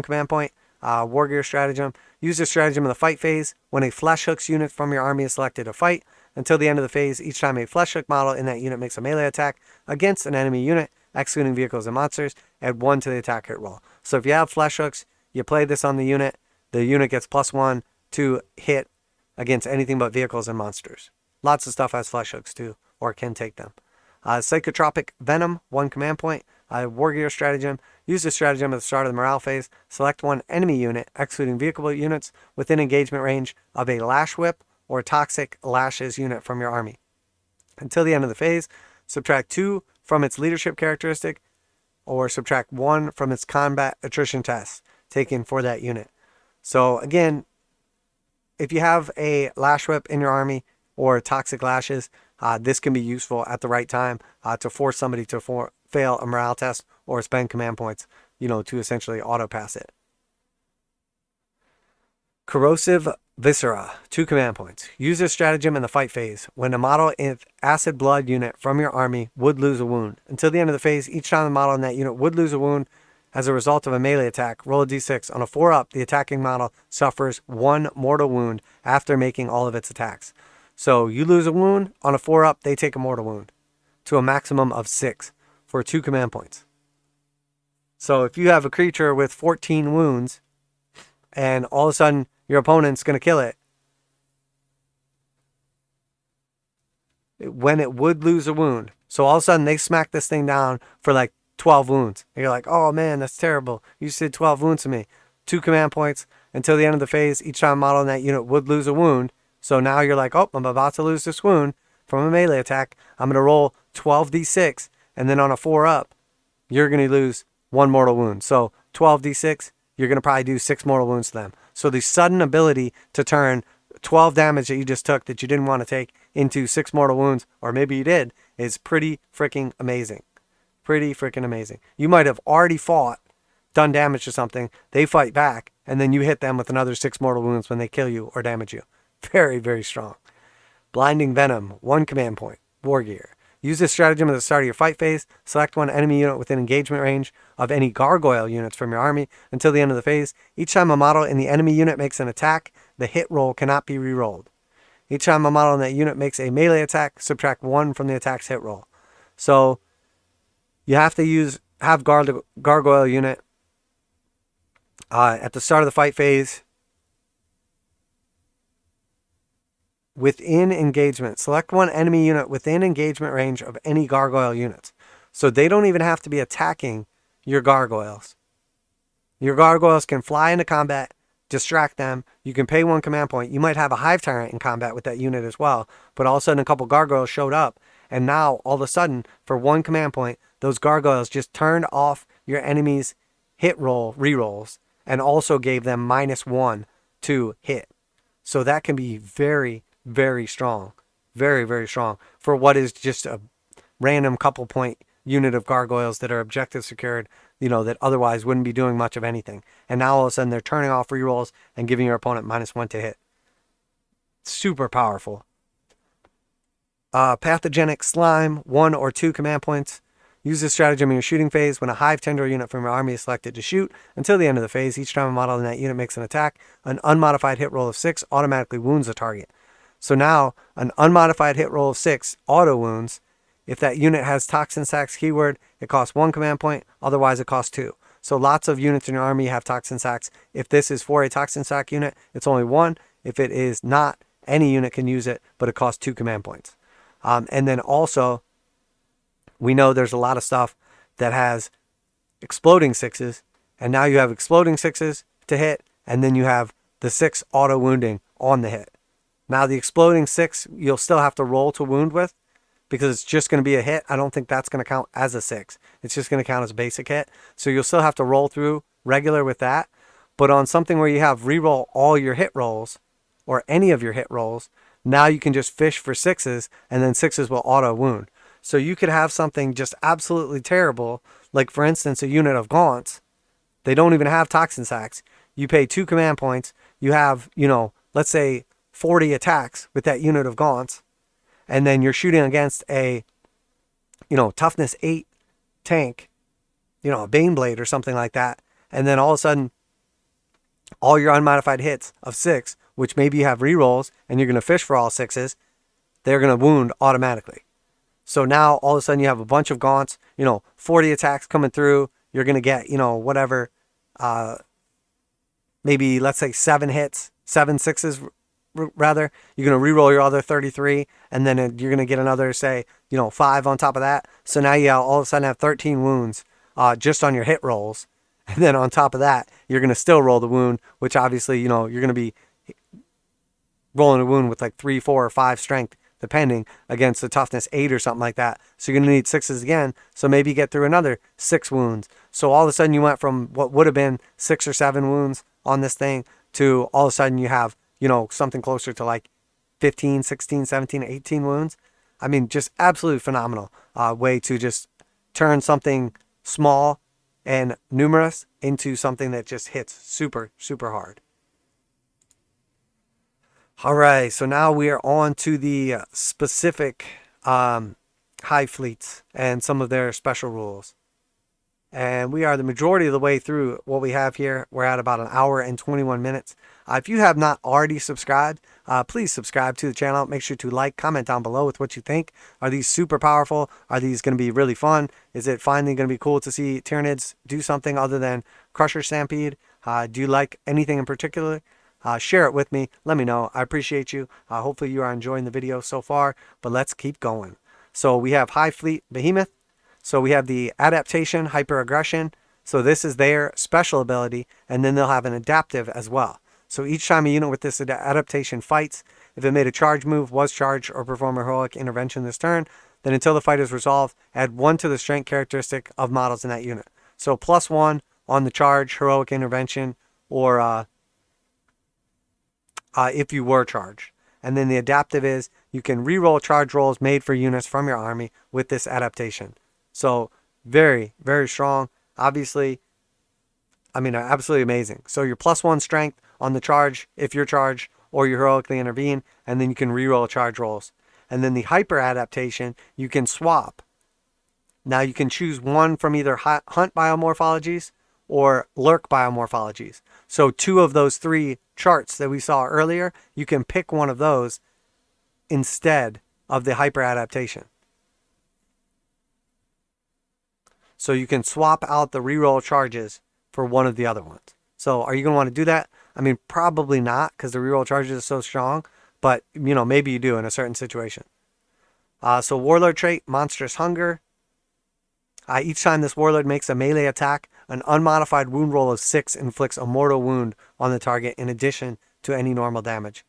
[SPEAKER 1] command point. War gear stratagem. Use this stratagem in the fight phase. When a flesh hooks unit from your army is selected to fight, until the end of the phase, each time a flesh hook model in that unit makes a melee attack against an enemy unit, excluding vehicles and monsters, add 1 to the attack hit roll. So if you have flesh hooks, you play this on the unit gets +1 to hit against anything but vehicles and monsters. Lots of stuff has flesh hooks too, or can take them. Psychotropic Venom, 1 command point. War gear stratagem. Use this stratagem at the start of the morale phase. Select 1 enemy unit, excluding vehicle units, within engagement range of a lash whip or toxic lashes unit from your army. Until the end of the phase, subtract 2 from its leadership characteristic, or subtract 1 from its combat attrition test taken for that unit. So again, if you have a lash whip in your army or toxic lashes, this can be useful at the right time to force somebody to fail a morale test or spend command points, to essentially auto pass it. Corrosive Viscera, 2 command points. Use this stratagem in the fight phase. When a model in acid blood unit from your army would lose a wound. Until the end of the phase, each time the model in that unit would lose a wound as a result of a melee attack, roll a d6. On a 4-up, the attacking model suffers 1 mortal wound after making all of its attacks. So you lose a wound, on a 4-up, they take a mortal wound to a maximum of 6 for 2 command points. So if you have a creature with 14 wounds and all of a sudden your opponent's going to kill it, when it would lose a wound, so all of a sudden they smack this thing down for like 12 wounds. And you're like, oh man, that's terrible. You just did 12 wounds to me. 2 command points until the end of the phase. Each time a model in that unit would lose a wound. So now you're like, oh, I'm about to lose this wound from a melee attack. I'm going to roll 12d6. And then on a 4-up, you're going to lose 1 mortal wound. So 12d6, you're going to probably do 6 mortal wounds to them. So the sudden ability to turn 12 damage that you just took that you didn't want to take into 6 mortal wounds, or maybe you did, is pretty freaking amazing. Pretty freaking amazing. You might have already fought, done damage to something, they fight back, and then you hit them with another 6 mortal wounds when they kill you or damage you. Very, very strong. Blinding Venom, 1 command point. War gear. Use this stratagem at the start of your fight phase. Select 1 enemy unit within engagement range of any gargoyle units from your army until the end of the phase. Each time a model in the enemy unit makes an attack, the hit roll cannot be re-rolled. Each time a model in that unit makes a melee attack, subtract 1 from the attack's hit roll. So you have to have gargoyle unit at the start of the fight phase. Within engagement, select 1 enemy unit within engagement range of any gargoyle units. So they don't even have to be attacking your gargoyles. Your gargoyles can fly into combat, distract them. You can pay 1 command point. You might have a Hive tyrant in combat with that unit as well. But all of a sudden a couple gargoyles showed up. And now all of a sudden for 1 command point, those gargoyles just turned off your enemy's hit roll rerolls and also gave them -1 to hit. So that can be very, very strong. Very, very strong for what is just a random couple point unit of gargoyles that are objective secured, that otherwise wouldn't be doing much of anything. And now all of a sudden they're turning off rerolls and giving your opponent -1 to hit. Super powerful. Pathogenic Slime, 1 or 2 command points. Use this stratagem in your shooting phase. When a Hive tendril unit from your army is selected to shoot until the end of the phase, each time a model in that unit makes an attack, an unmodified hit roll of 6 automatically wounds the target. So now an unmodified hit roll of 6 auto wounds if that unit has toxin sacks keyword, it costs 1 command point, otherwise it costs 2. So lots of units in your army have toxin sacks. If this is for a toxin sack unit, it's only 1. If it is not, any unit can use it, but it costs 2 command points. And then also, we know there's a lot of stuff that has exploding 6s, and now you have exploding 6s to hit, and then you have the 6 auto wounding on the hit. Now the exploding 6 you'll still have to roll to wound with, because it's just going to be a hit. I don't think that's going to count as a 6. It's just going to count as a basic hit. So you'll still have to roll through regular with that. But on something where you have reroll all your hit rolls, or any of your hit rolls, now you can just fish for 6s, and then 6s will auto wound. So you could have something just absolutely terrible, like for instance a unit of gaunts. They don't even have toxin sacks. You pay 2 command points. You have, let's say 40 attacks with that unit of gaunts. And then you're shooting against a, toughness 8 tank, a Baneblade or something like that. And then all of a sudden, all your unmodified hits of 6, which maybe you have rerolls and you're going to fish for all 6s, they're going to wound automatically. So now all of a sudden you have a bunch of gaunts, 40 attacks coming through. You're going to get, whatever, maybe let's say 7 hits, 7 6s rather. You're going to reroll your other 33, and then you're going to get another, say, 5 on top of that. So now you all of a sudden have 13 wounds just on your hit rolls. And then on top of that, you're going to still roll the wound, which obviously, you're going to be rolling a wound with like 3, 4, or 5 strength, depending, against the toughness 8 or something like that. So you're going to need 6s again. So maybe you get through another 6 wounds. So all of a sudden you went from what would have been 6 or 7 wounds on this thing to all of a sudden you have, something closer to like 15, 16, 17, 18 wounds. I mean, just absolutely phenomenal way to just turn something small and numerous into something that just hits super, super hard. All right, so now we are on to the specific Hive fleets and some of their special rules. And we are the majority of the way through what we have here. We're at about 1 hour and 21 minutes. If you have not already subscribed, please subscribe to the channel. Make sure to like, comment down below with what you think. Are these super powerful? Are these going to be really fun? Is it finally going to be cool to see Tyranids do something other than Crusher Stampede? Do you like anything in particular? Share it with me. Let me know. I appreciate you. Hopefully you are enjoying the video so far, but let's keep going. So we have Hive Fleet Behemoth. So we have the adaptation, hyper-aggression. So this is their special ability, and then they'll have an adaptive as well. So each time a unit with this adaptation fights, if it made a charge move, was charged, or performed a heroic intervention this turn, then until the fight is resolved, add 1 to the strength characteristic of models in that unit. So +1 on the charge, heroic intervention, or if you were charged. And then the adaptive is you can reroll charge rolls made for units from your army with this adaptation. So very, very strong. Obviously, absolutely amazing. So your +1 strength on the charge if you're charged, or you heroically intervene, and then you can reroll charge rolls. And then the hyper adaptation, you can swap. Now you can choose one from either hunt biomorphologies or lurk biomorphologies. So 2 of those 3 charts that we saw earlier, you can pick one of those instead of the hyper adaptation. So you can swap out the reroll charges for one of the other ones. So are you going to want to do that? Probably not, because the reroll charges are so strong, but maybe you do in a certain situation. So Warlord Trait, Monstrous Hunger. Each time this Warlord makes a melee attack, an unmodified wound roll of 6 inflicts a mortal wound on the target in addition to any normal damage.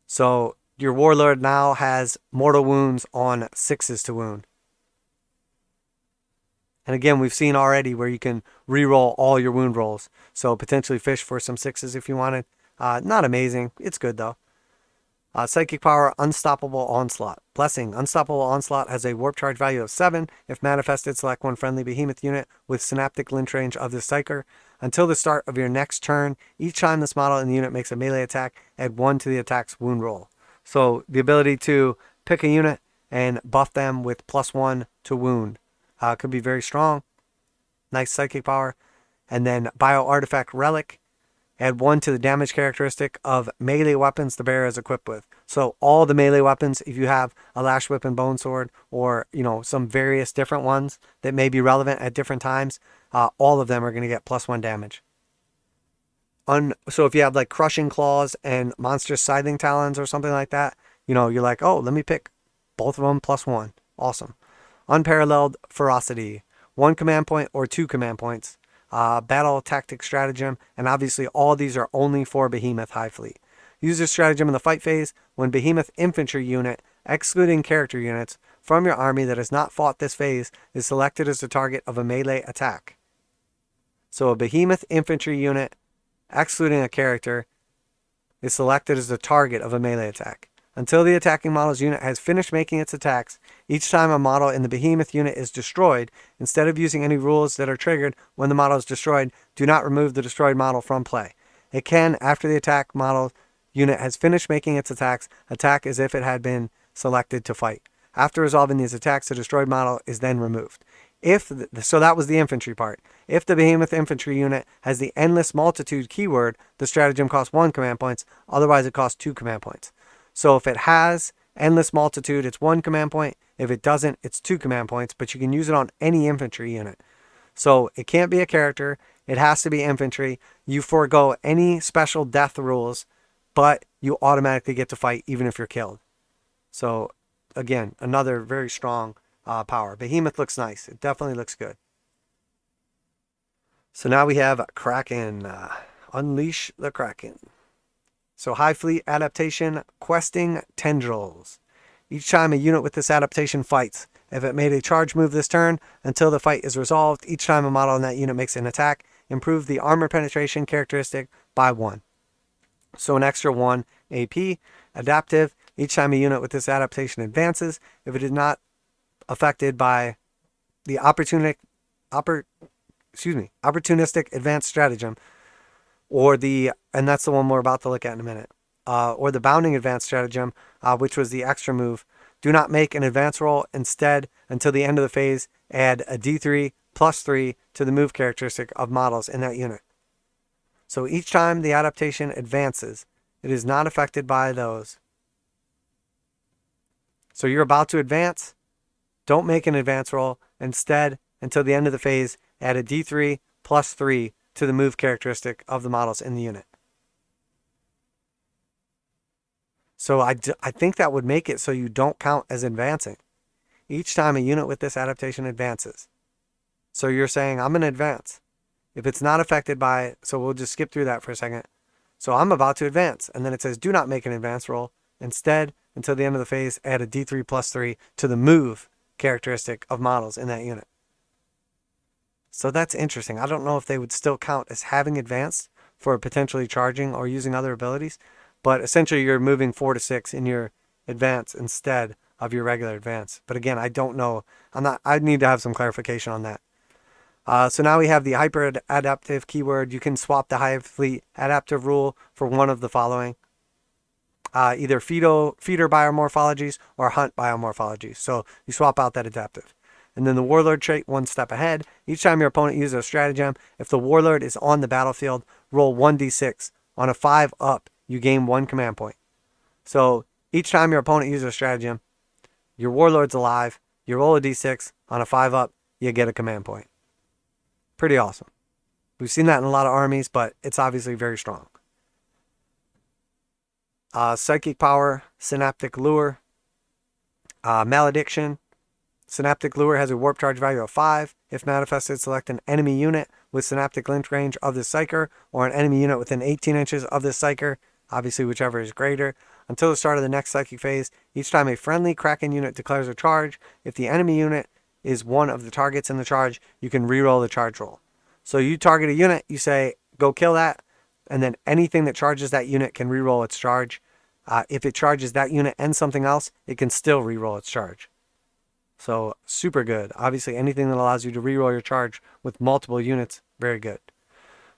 [SPEAKER 1] So your Warlord now has mortal wounds on 6s to wound. And again, we've seen already where you can reroll all your wound rolls. So potentially fish for some 6s if you wanted. Not amazing. It's good though. Psychic Power, Unstoppable Onslaught. Blessing, Unstoppable Onslaught has a warp charge value of 7. If manifested, select one friendly behemoth unit with synaptic lynch range of this psyker. Until the start of your next turn, each time this model in the unit makes a melee attack, add 1 to the attack's wound roll. So the ability to pick a unit and buff them with +1 to wound could be very strong. Nice psychic power. And then Bio Artifact Relic. Add 1 to the damage characteristic of melee weapons the bearer is equipped with. So all the melee weapons, if you have a lash whip and bone sword, or some various different ones that may be relevant at different times, all of them are going to get +1 damage. So if you have like crushing claws and monstrous scything talons or something like that, you're like, oh, let me pick both of them +1. Awesome. Unparalleled ferocity, 1 command point or 2 command points. Battle tactic stratagem, and obviously all these are only for Behemoth Hive Fleet. Use this stratagem in the fight phase when Behemoth infantry unit, excluding character units, from your army that has not fought this phase is selected as the target of a melee attack. So a Behemoth infantry unit, excluding a character, is selected as the target of a melee attack. Until the attacking model's unit has finished making its attacks, each time a model in the Behemoth unit is destroyed, instead of using any rules that are triggered when the model is destroyed, do not remove the destroyed model from play. It can, after the attack model unit has finished making its attacks, attack as if it had been selected to fight. After resolving these attacks, the destroyed model is then removed. So that was the infantry part. If the Behemoth infantry unit has the endless multitude keyword, the stratagem costs 1 command points, otherwise it costs 2 command points. So if it has endless multitude, it's 1 command point. If it doesn't, it's 2 command points, but you can use it on any infantry unit. So it can't be a character. It has to be infantry. You forego any special death rules, but you automatically get to fight even if you're killed. So again, another very strong power. Behemoth looks nice. It definitely looks good. So now we have Kraken. Unleash the Kraken. So Hive Fleet adaptation, questing tendrils. Each time a unit with this adaptation fights, if it made a charge move this turn, until the fight is resolved, each time a model in that unit makes an attack, improve the armor penetration characteristic by 1. So an extra 1 AP. Adaptive, each time a unit with this adaptation advances, if it is not affected by the opportunistic advanced stratagem, and that's the one we're about to look at in a minute, or the bounding advanced stratagem, which was the extra move. Do not make an advance roll. Instead, until the end of the phase, add a D3 +3 to the move characteristic of models in that unit. So each time the adaptation advances, it is not affected by those. So you're about to advance, don't make an advance roll. Instead, until the end of the phase, add a D3 +3 to the move characteristic of the models in the unit. So I think that would make it so you don't count as advancing. Each time a unit with this adaptation advances. So you're saying, I'm going to advance. If it's not affected by, so we'll just skip through that for a second. So I'm about to advance. And then it says, do not make an advance roll. Instead, until the end of the phase, add a D3 +3 to the move characteristic of models in that unit. So that's interesting. I don't know if they would still count as having advanced for potentially charging or using other abilities, but essentially you're moving 4 to 6 in your advance instead of your regular advance. But again, I don't know. I need to have some clarification on that. So now we have the hyper adaptive keyword. You can swap the Hive Fleet adaptive rule for one of the following. Either feeder biomorphologies or hunt biomorphologies. So you swap out that adaptive. And then the Warlord trait, one step ahead. Each time your opponent uses a stratagem, if the Warlord is on the battlefield, roll 1d6. On a 5 up, you gain 1 command point. So each time your opponent uses a stratagem, your Warlord's alive, you roll a d6. On a 5 up, you get a command point. Pretty awesome. We've seen that in a lot of armies, but it's obviously very strong. Psychic power, synaptic lure, malediction. Synaptic lure has a warp charge value of 5. If manifested, select an enemy unit with synaptic link range of this psyker, or an enemy unit within 18 inches of this psyker, obviously whichever is greater. Until the start of the next psychic phase, each time a friendly Kraken unit declares a charge, if the enemy unit is one of the targets in the charge, you can reroll the charge roll. So you target a unit, you say, go kill that, and then anything that charges that unit can reroll its charge. If it charges that unit and something else, it can still reroll its charge. So super good. Obviously, anything that allows you to reroll your charge with multiple units, very good.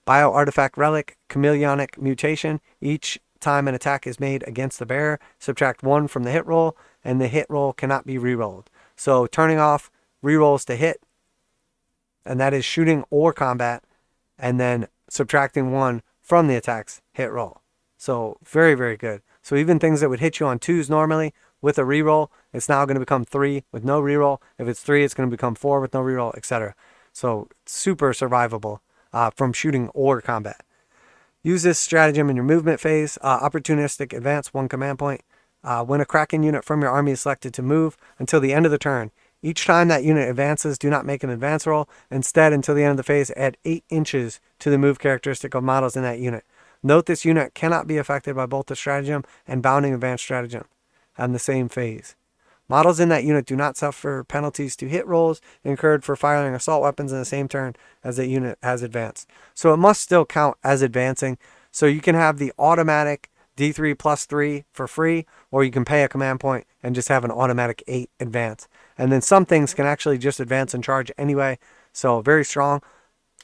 [SPEAKER 1] Bio artifact relic, chameleonic mutation. Each time an attack is made against the bearer, subtract 1 from the hit roll, and the hit roll cannot be rerolled. So turning off rerolls to hit, and that is shooting or combat, and then subtracting 1 from the attack's hit roll. So very, very good. So even things that would hit you on 2s normally with a reroll, it's now going to become 3 with no reroll. If it's 3, it's going to become 4 with no reroll, etc. So super survivable from shooting or combat. Use this stratagem in your movement phase. Opportunistic advance, 1 command point. When a Kraken unit from your army is selected to move until the end of the turn, each time that unit advances, do not make an advance roll. Instead, until the end of the phase, add 8 inches to the move characteristic of models in that unit. Note this unit cannot be affected by both the stratagem and bounding advance stratagem on the same phase. Models in that unit do not suffer penalties to hit rolls incurred for firing assault weapons in the same turn as the unit has advanced. So it must still count as advancing. So you can have the automatic D3 plus 3 for free, or you can pay a command point and just have an automatic 8 advance. And then some things can actually just advance and charge anyway. So very strong.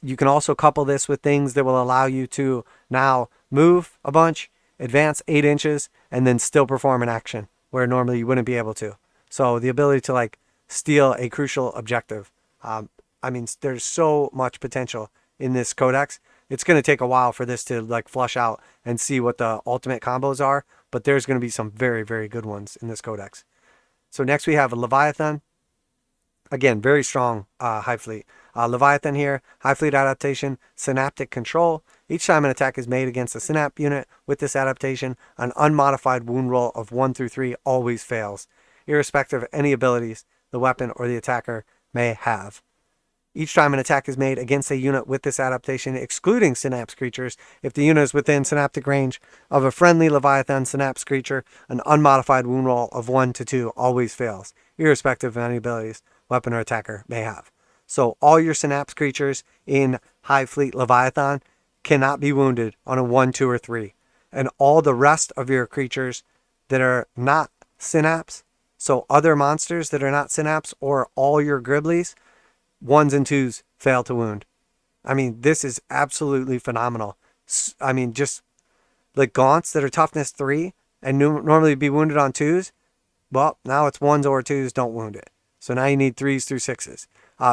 [SPEAKER 1] You can also couple this with things that will allow you to now move a bunch, advance 8 inches, and then still perform an action where normally you wouldn't be able to. So the ability to like steal a crucial objective. I mean, there's so much potential in this codex. It's going to take a while for this to like flush out and see what the ultimate combos are, but there's going to be some very, very good ones in this codex. So next we have a Leviathan. Again, very strong Hive fleet. Leviathan here, Hive fleet adaptation, synaptic control. Each time an attack is made against a synap unit with this adaptation, an unmodified wound roll of 1 through 3 always fails, irrespective of any abilities the weapon or the attacker may have. Each time an attack is made against a unit with this adaptation, excluding synapse creatures, if the unit is within synaptic range of a friendly Leviathan synapse creature, an unmodified wound roll of 1 to 2 always fails, irrespective of any abilities weapon or attacker may have. So all your synapse creatures in Hive Fleet Leviathan cannot be wounded on a 1, 2, or 3. And all the rest of your creatures that are not synapse, so other monsters that are not synapse, or all your griblies, 1s and 2s fail to wound. I mean, this is absolutely phenomenal. I mean, just like gaunts that are toughness 3 and normally be wounded on 2s, well, now it's 1s or 2s don't wound it. So now you need 3s through 6s.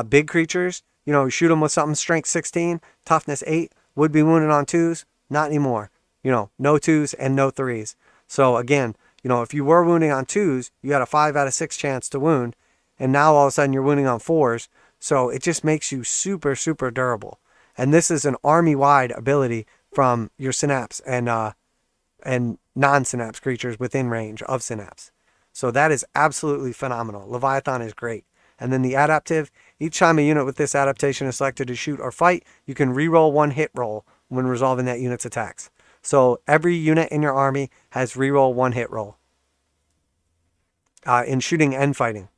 [SPEAKER 1] Big creatures, you know, shoot them with something strength 16, toughness 8, would be wounded on 2s, not anymore. You know, no 2s and no 3s. So again, you know, if you were wounding on 2s, you had a 5 out of 6 chance to wound, and now all of a sudden you're wounding on 4s. So it just makes you super, super durable. And this is an army-wide ability from your synapse and non-synapse creatures within range of synapse. So that is absolutely phenomenal. Leviathan is great. And then the adaptive, each time a unit with this adaptation is selected to shoot or fight, you can reroll 1 hit roll when resolving that unit's attacks. So every unit in your army has reroll 1 hit roll in shooting and fighting.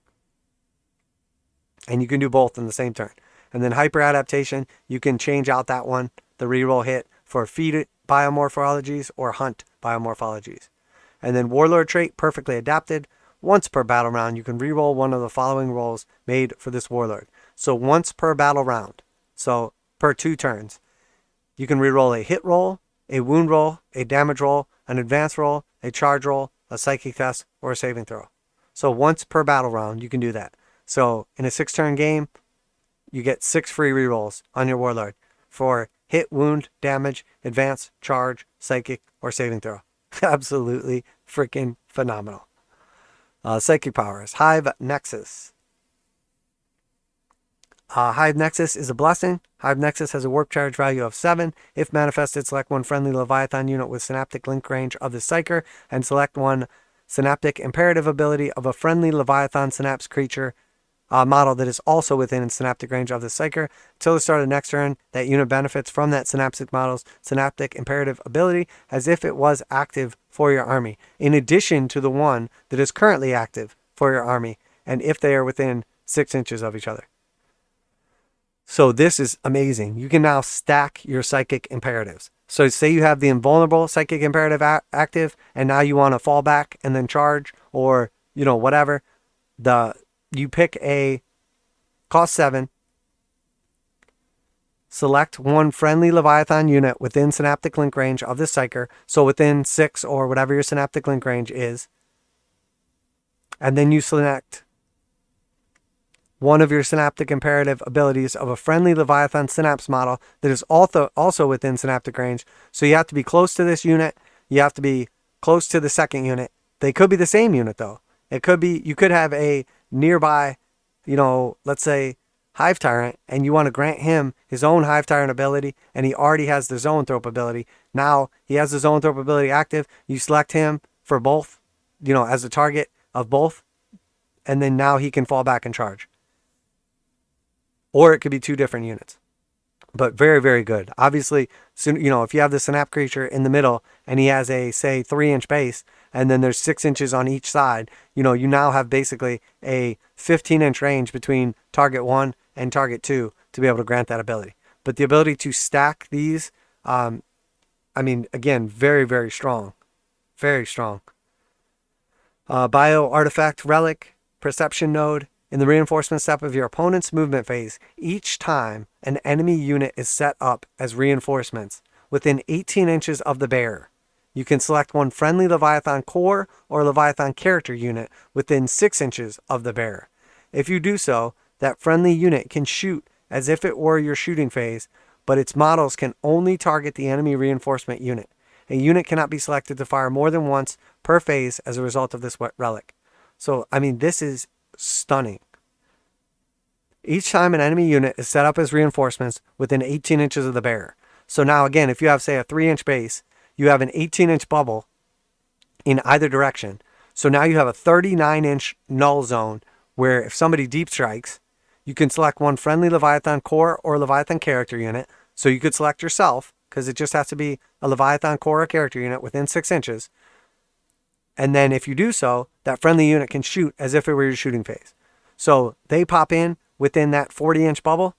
[SPEAKER 1] And you can do both in the same turn. And then hyper adaptation, you can change out that one, the reroll hit, for feed biomorphologies or hunt biomorphologies. And then Warlord trait, perfectly adapted. Once per battle round, you can reroll one of the following rolls made for this Warlord. So once per battle round, so per 2 turns, you can reroll a hit roll, a wound roll, a damage roll, an advance roll, a charge roll, a psychic test, or a saving throw. So once per battle round, you can do that. So in a 6-turn game, you get 6 free rerolls on your Warlord for hit, wound, damage, advance, charge, psychic, or saving throw. Absolutely freaking phenomenal. Psychic powers. Hive Nexus. Hive Nexus is a blessing. Hive Nexus has a warp charge value of 7. If manifested, select 1 friendly Leviathan unit with synaptic link range of the Psyker, and select 1 synaptic imperative ability of a friendly Leviathan synapse creature model that is also within synaptic range of the Psyker. Until the start of the next turn, that unit benefits from that synaptic model's synaptic imperative ability as if it was active for your army, in addition to the one that is currently active for your army, and if they are within 6 inches of each other. So this is amazing. You can now stack your psychic imperatives. So say you have the invulnerable psychic imperative active, and now you want to fall back and then charge, or, you know, whatever. You pick a cost 7, select 1 friendly Leviathan unit within synaptic link range of the Psyker, so within 6 or whatever your synaptic link range is, and then you select 1 of your synaptic imperative abilities of a friendly Leviathan synapse model that is also within synaptic range. So you have to be close to this unit, you have to be close to the second unit. They could be the same unit though. It could be, you could have a nearby, let's say Hive Tyrant, and you want to grant him his own Hive Tyrant ability, and he already has the Zoanthrope ability. Now he has the Zoanthrope ability active. You select him for both, as a target of both, and then now he can fall back and charge. Or it could be two different units. But very, very good. Obviously, if you have the Synaptic creature in the middle and he has a, say, 3-inch base, and then there's 6 inches on each side, you now have basically a 15-inch range between target 1 and target 2 to be able to grant that ability. But the ability to stack these, again, very, very strong. Very strong. Bio Artifact Relic, Perception Node. In the reinforcement step of your opponent's movement phase, each time an enemy unit is set up as reinforcements within 18 inches of the bearer, you can select one friendly Leviathan core or Leviathan character unit within 6 inches of the bearer. If you do so, that friendly unit can shoot as if it were your shooting phase, but its models can only target the enemy reinforcement unit. A unit cannot be selected to fire more than once per phase as a result of this relic. So, this is stunning. Each time an enemy unit is set up as reinforcements within 18 inches of the bearer. So now again, if you have, say, a 3-inch base, you have an 18-inch bubble in either direction. So now you have a 39-inch null zone where if somebody deep strikes, you can select one friendly Leviathan core or Leviathan character unit. So you could select yourself, because it just has to be a Leviathan core or character unit within 6 inches. And then if you do so, that friendly unit can shoot as if it were your shooting phase. So they pop in within that 40-inch bubble,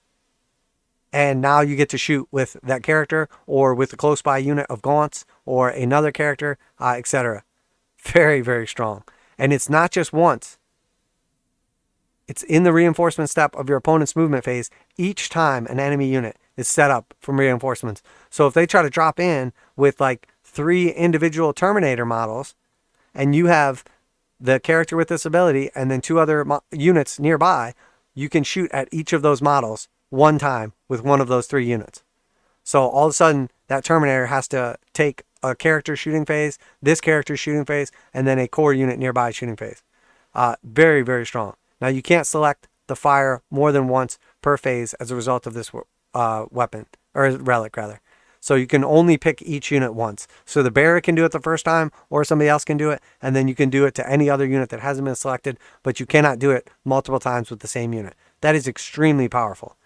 [SPEAKER 1] and now you get to shoot with that character or with a close by unit of gaunts or another character, etc. Very, very strong. And it's not just once. It's in the reinforcement step of your opponent's movement phase each time an enemy unit is set up from reinforcements. So if they try to drop in with like 3 individual Terminator models, and you have the character with this ability and then 2 other units nearby, you can shoot at each of those models one time with one of those 3 units. So all of a sudden, that Terminator has to take a character shooting phase, this character shooting phase, and then a core unit nearby shooting phase. Very, very strong. Now, you can't select the fire more than once per phase as a result of this weapon, or relic rather. So you can only pick each unit once. So the bearer can do it the first time, or somebody else can do it, and then you can do it to any other unit that hasn't been selected, but you cannot do it multiple times with the same unit. That is extremely powerful.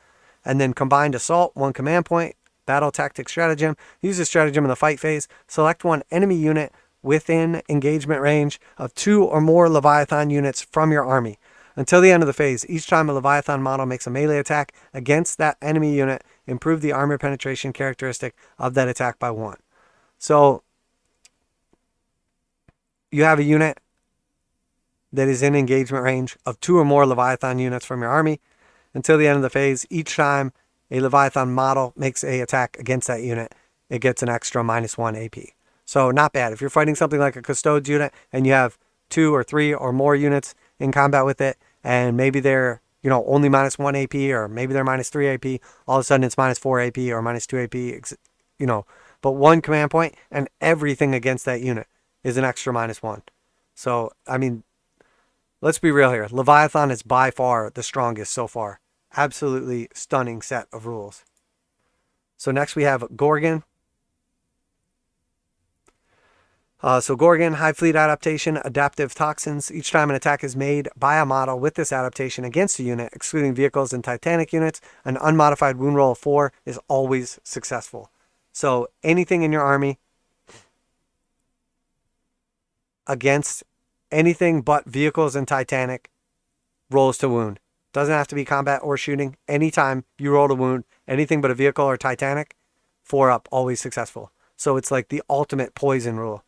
[SPEAKER 1] And then combined assault, 1 command point, battle tactic stratagem. Use this stratagem in the fight phase. Select one enemy unit within engagement range of 2 or more Leviathan units from your army. Until the end of the phase, each time a Leviathan model makes a melee attack against that enemy unit, improve the armor penetration characteristic of that attack by 1. So you have a unit that is in engagement range of 2 or more Leviathan units from your army. Until the end of the phase, each time a Leviathan model makes a attack against that unit, it gets an extra -1 AP. So not bad. If you're fighting something like a Custodes unit and you have 2 or 3 or more units in combat with it, and maybe they're only -1 AP, or maybe they're -3 AP, all of a sudden it's -4 AP or -2 AP, but 1 command point and everything against that unit is an extra -1. So, let's be real here. Leviathan is by far the strongest so far. Absolutely stunning set of rules. So next we have Gorgon. So Gorgon, Hive Fleet adaptation, adaptive toxins. Each time an attack is made by a model with this adaptation against a unit, excluding vehicles and Titanic units, an unmodified wound roll of 4 is always successful. So anything in your army against anything but vehicles and Titanic rolls to wound. Doesn't have to be combat or shooting. Anytime you roll to wound, anything but a vehicle or Titanic, 4 up, always successful. So it's like the ultimate poison rule.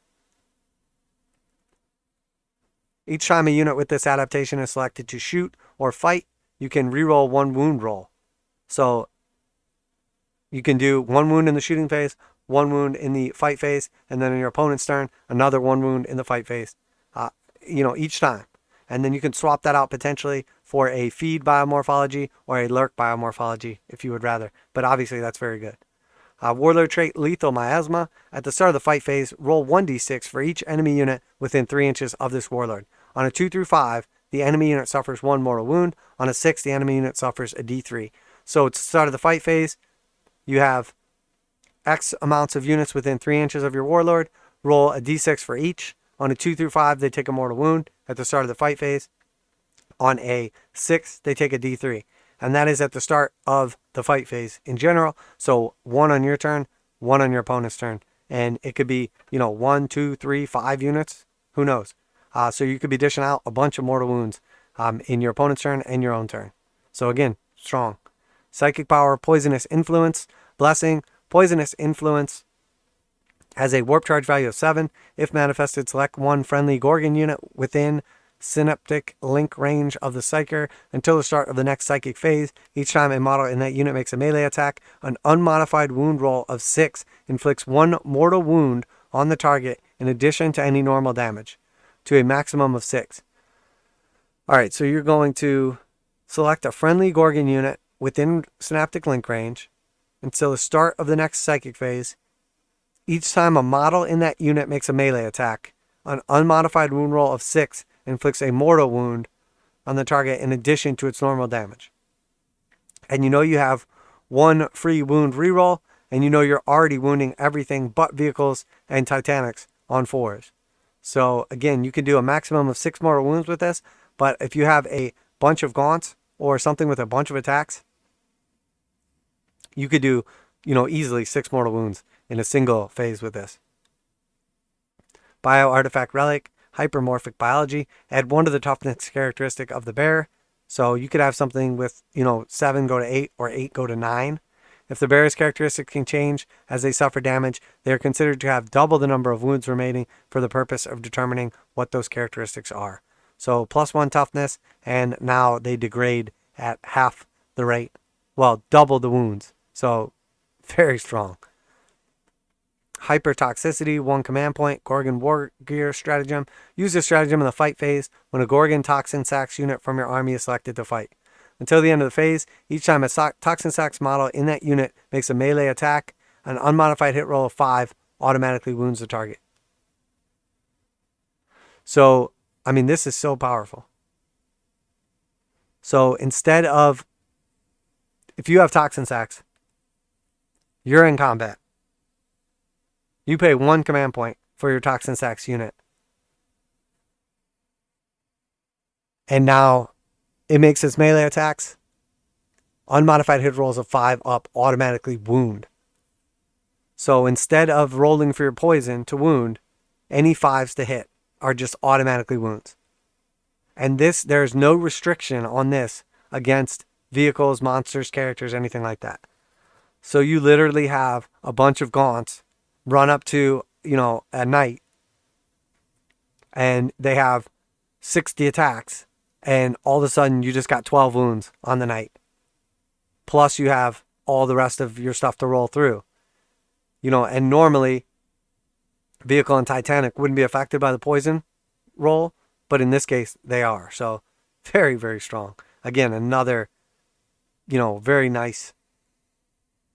[SPEAKER 1] Each time a unit with this adaptation is selected to shoot or fight, you can reroll 1 wound roll. So you can do 1 wound in the shooting phase, 1 wound in the fight phase, and then in your opponent's turn, another 1 wound in the fight phase, each time. And then you can swap that out potentially for a feed biomorphology or a lurk biomorphology if you would rather. But obviously that's very good. Warlord Trait, Lethal Miasma. At the start of the fight phase, roll 1d6 for each enemy unit within 3 inches of this Warlord. On a 2 through 5, the enemy unit suffers 1 mortal wound. On a 6, the enemy unit suffers a d3. So at the start of the fight phase, you have X amounts of units within 3 inches of your Warlord. Roll a d6 for each. On a 2 through 5, they take a mortal wound at the start of the fight phase. On a 6, they take a d3. And that is at the start of the fight phase in general. So 1 on your turn, 1 on your opponent's turn. And it could be, 1, 2, 3, 5 units. Who knows? So you could be dishing out a bunch of mortal wounds in your opponent's turn and your own turn. So again, strong. Psychic power, Poisonous Influence, Blessing. Poisonous Influence has a warp charge value of 7. If manifested, select one friendly Gorgon unit within synaptic link range of the psyker until the start of the next psychic phase. Each time a model in that unit makes a melee attack, an unmodified wound roll of 6 inflicts 1 mortal wound on the target in addition to any normal damage, to a maximum of 6. Alright, so you're going to select a friendly Gorgon unit within synaptic link range until the start of the next psychic phase. Each time a model in that unit makes a melee attack, an unmodified wound roll of 6 inflicts a mortal wound on the target in addition to its normal damage. And you have 1 free wound reroll, and you're already wounding everything but vehicles and titanics on 4s. So again, you can do a maximum of 6 mortal wounds with this, but if you have a bunch of gaunts or something with a bunch of attacks, you could do, easily 6 mortal wounds in a single phase with this. Bio Artifact Relic, Hypermorphic Biology. Add 1 to the toughness characteristic of the bear. So you could have something with, 7 go to 8 or 8 go to 9. If the bear's characteristics can change as they suffer damage, they are considered to have double the number of wounds remaining for the purpose of determining what those characteristics are. So +1 toughness, and now they degrade at half the rate. Well, double the wounds. So very strong. Hypertoxicity, 1 command point, Gorgon Wargear Stratagem. Use this stratagem in the fight phase when a Gorgon Toxin Sacs unit from your army is selected to fight. Until the end of the phase, each time a Toxin Sacs model in that unit makes a melee attack, an unmodified hit roll of 5 automatically wounds the target. So, this is so powerful. So instead of, if you have Toxin Sacs, you're in combat. You pay 1 command point for your Toxin Sacs unit. And now it makes its melee attacks, unmodified hit rolls of 5 up, automatically wound. So instead of rolling for your poison to wound, any 5s to hit are just automatically wounds. And there's no restriction on this against vehicles, monsters, characters, anything like that. So you literally have a bunch of gaunts run up to, a knight, and they have 60 attacks, and all of a sudden you just got 12 wounds on the knight. Plus you have all the rest of your stuff to roll through. And normally vehicle and titanic wouldn't be affected by the poison roll, but in this case they are. So very, very strong. Again, another, very nice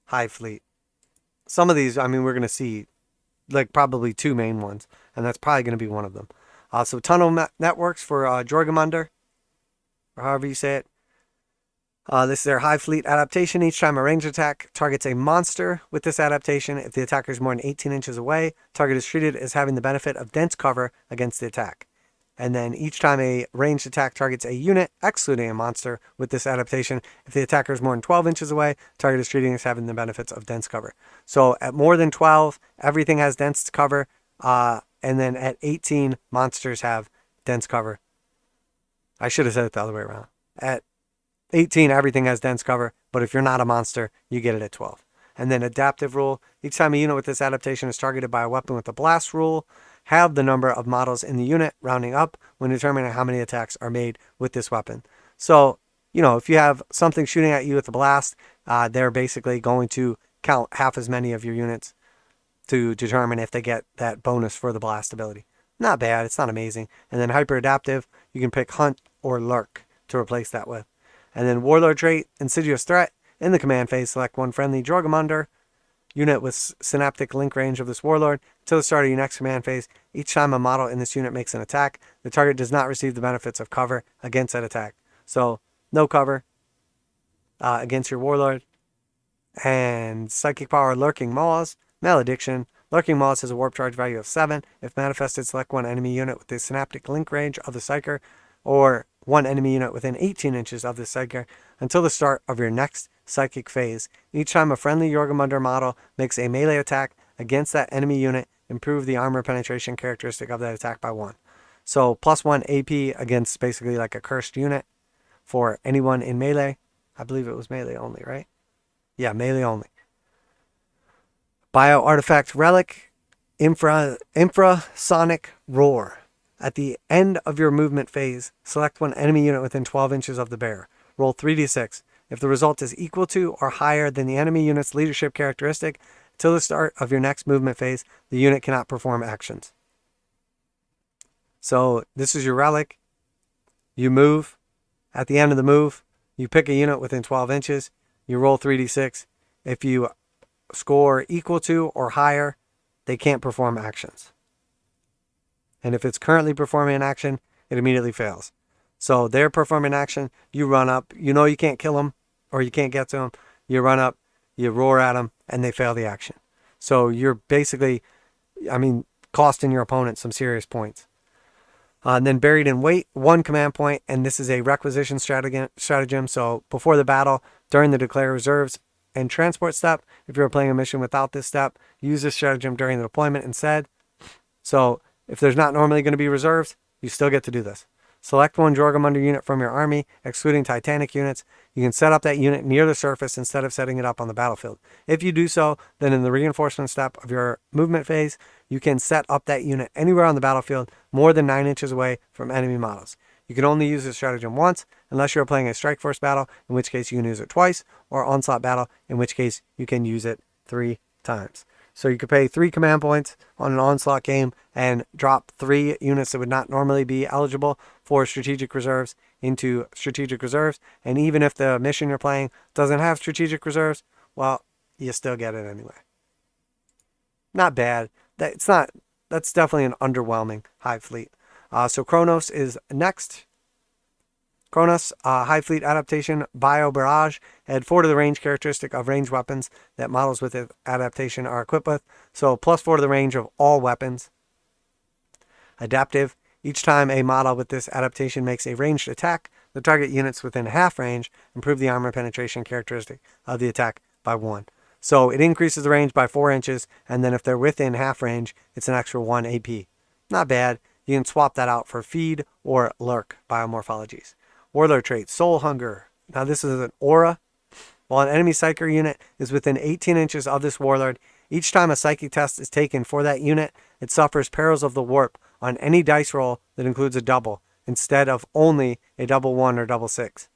[SPEAKER 1] Hive fleet. Some of these, we're going to see probably 2 main ones, and that's probably going to be one of them. So tunnel networks for Jorgamundr, or however you say it. This is their Hive fleet adaptation. Each time a ranged attack targets a monster with this adaptation, if the attacker is more than 18 inches away, target is treated as having the benefit of dense cover against the attack. And then each time a ranged attack targets a unit, excluding a monster, with this adaptation, if the attacker is more than 12 inches away, target is treated as having the benefits of dense cover. So at more than 12, everything has dense cover. And then at 18, monsters have dense cover. I should have said it the other way around. At 18, everything has dense cover, but if you're not a monster, you get it at 12. And then adaptive rule, each time a unit with this adaptation is targeted by a weapon with the blast rule, have the number of models in the unit rounding up when determining how many attacks are made with this weapon. So, if you have something shooting at you with a blast, they're basically going to count half as many of your units to determine if they get that bonus for the blast ability. Not bad, it's not amazing. And then hyper adaptive, you can pick hunt or lurk to replace that with. And then Warlord Trait, Insidious Threat. In the command phase, select one friendly Jorgamundr unit with synaptic link range of this warlord until the start of your next command phase. Each time a model in this unit makes an attack, the target does not receive the benefits of cover against that attack. So no cover against your warlord. And psychic power, lurking maws, malediction. Lurking maws has a warp charge value of 7. If manifested, select one enemy unit with the synaptic link range of the psyker, or one enemy unit within 18 inches of the psyker until the start of your next psychic phase. Each time a friendly Jormungandr model makes a melee attack against that enemy unit, improve the armor penetration characteristic of that attack by 1. So +1 AP against basically like a cursed unit for anyone in melee. I believe it was melee only, right? Yeah, melee only. Bio artifact relic, infrasonic roar. At the end of your movement phase, select one enemy unit within 12 inches of the bear. Roll 3d6. If the result is equal to or higher than the enemy unit's leadership characteristic, till the start of your next movement phase, the unit cannot perform actions. So this is your relic. You move. At the end of the move, you pick a unit within 12 inches. You roll 3d6. If you score equal to or higher, they can't perform actions. And if it's currently performing an action, it immediately fails. So they're performing action, you run up, you know you can't kill them or you can't get to them, you run up, you roar at them, and they fail the action. So you're basically, costing your opponent some serious points. And then buried in weight, 1 command point, and this is a requisition stratagem. So before the battle, during the declare reserves and transport step, if you're playing a mission without this step, use this stratagem during the deployment instead. So if there's not normally going to be reserves, you still get to do this. Select one Jormungandr unit from your army, excluding Titanic units. You can set up that unit near the surface instead of setting it up on the battlefield. If you do so, then in the reinforcement step of your movement phase, you can set up that unit anywhere on the battlefield more than 9 inches away from enemy models. You can only use this stratagem once, unless you're playing a strike force battle, in which case you can use it twice, or onslaught battle, in which case you can use it 3 times. So you could pay 3 command points on an onslaught game and drop 3 units that would not normally be eligible for strategic reserves into strategic reserves. And even if the mission you're playing doesn't have strategic reserves, well, you still get it anyway. Not bad. That's definitely an underwhelming Hive fleet. So Kronos is next. Kronos, Hive Fleet adaptation, Bio Barrage, add 4 to the range characteristic of ranged weapons that models with the adaptation are equipped with. So +4 to the range of all weapons. Adaptive, each time a model with this adaptation makes a ranged attack, the target units within half range improve the armor penetration characteristic of the attack by 1. So it increases the range by 4 inches, and then if they're within half range, it's an extra 1 AP. Not bad. You can swap that out for Feed or Lurk Biomorphologies. Warlord Traits, Soul Hunger. Now this is an aura. While an enemy psyker unit is within 18 inches of this warlord, each time a psychic test is taken for that unit, it suffers perils of the warp on any dice roll that includes a double, instead of only a double 1 or double 6.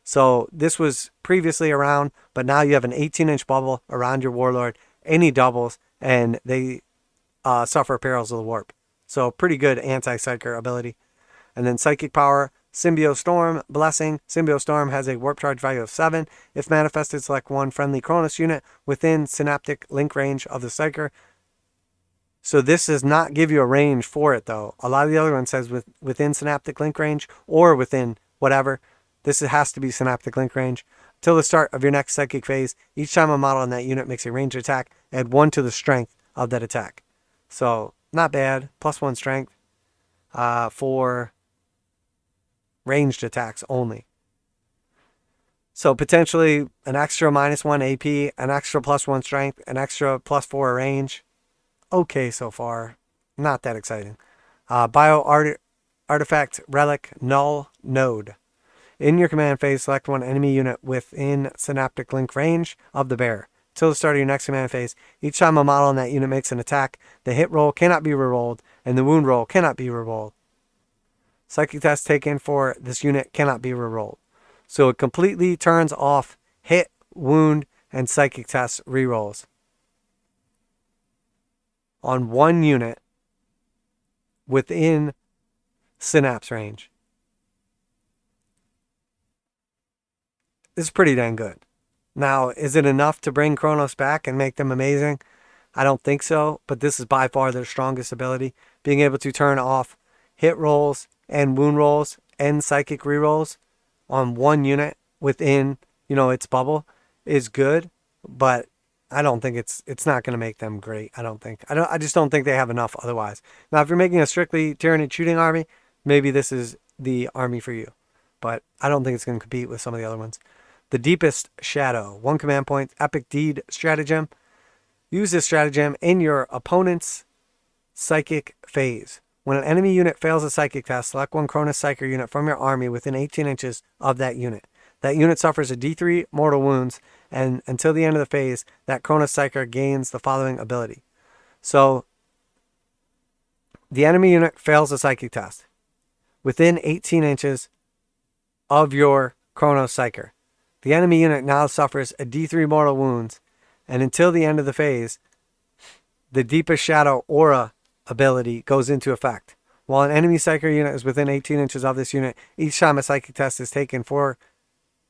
[SPEAKER 1] So this was previously around, but now you have an 18-inch bubble around your warlord, any doubles, and they suffer perils of the warp. So pretty good anti-psyker ability. And then psychic power, Symbio Storm, Blessing. Symbio Storm has a warp charge value of 7. If manifested, select one friendly Kronos unit within synaptic link range of the psyker. So this does not give you a range for it, though. A lot of the other ones says within synaptic link range or within whatever. This has to be synaptic link range. Till the start of your next psychic phase, each time a model in that unit makes a ranged attack, add 1 to the strength of that attack. So not bad. +1 strength for ranged attacks only. So potentially an extra -1 AP, an extra +1 strength, an extra +4 range. Okay so far. Not that exciting. Bio Artifact Relic Null Node. In your command phase, select one enemy unit within synaptic link range of the bear. Till the start of your next command phase, each time a model in that unit makes an attack, the hit roll cannot be rerolled, and the wound roll cannot be rerolled. Psychic tests taken for this unit cannot be rerolled. So it completely turns off hit, wound, and psychic test rerolls on one unit within synapse range. This is pretty dang good. Now, is it enough to bring Kronos back and make them amazing? I don't think so, but this is by far their strongest ability. Being able to turn off hit rolls and wound rolls and psychic rerolls on one unit within, its bubble is good, but I don't think it's not going to make them great. I just don't think they have enough otherwise. Now, if you're making a strictly Tyranid shooting army, maybe this is the army for you, but I don't think it's going to compete with some of the other ones. The Deepest Shadow, 1 command point, Epic Deed Stratagem. Use this stratagem in your opponent's psychic phase. When an enemy unit fails a psychic test, select 1 Kronos Psyker unit from your army within 18 inches of that unit. That unit suffers a D3 mortal wounds, and until the end of the phase, that Kronos Psyker gains the following ability. So, the enemy unit fails a psychic test within 18 inches of your Kronos Psyker. The enemy unit now suffers a D3 mortal wounds, and until the end of the phase, the Deepest Shadow aura ability goes into effect. While an enemy Psyker unit is within 18 inches of this unit, each time a psychic test is taken for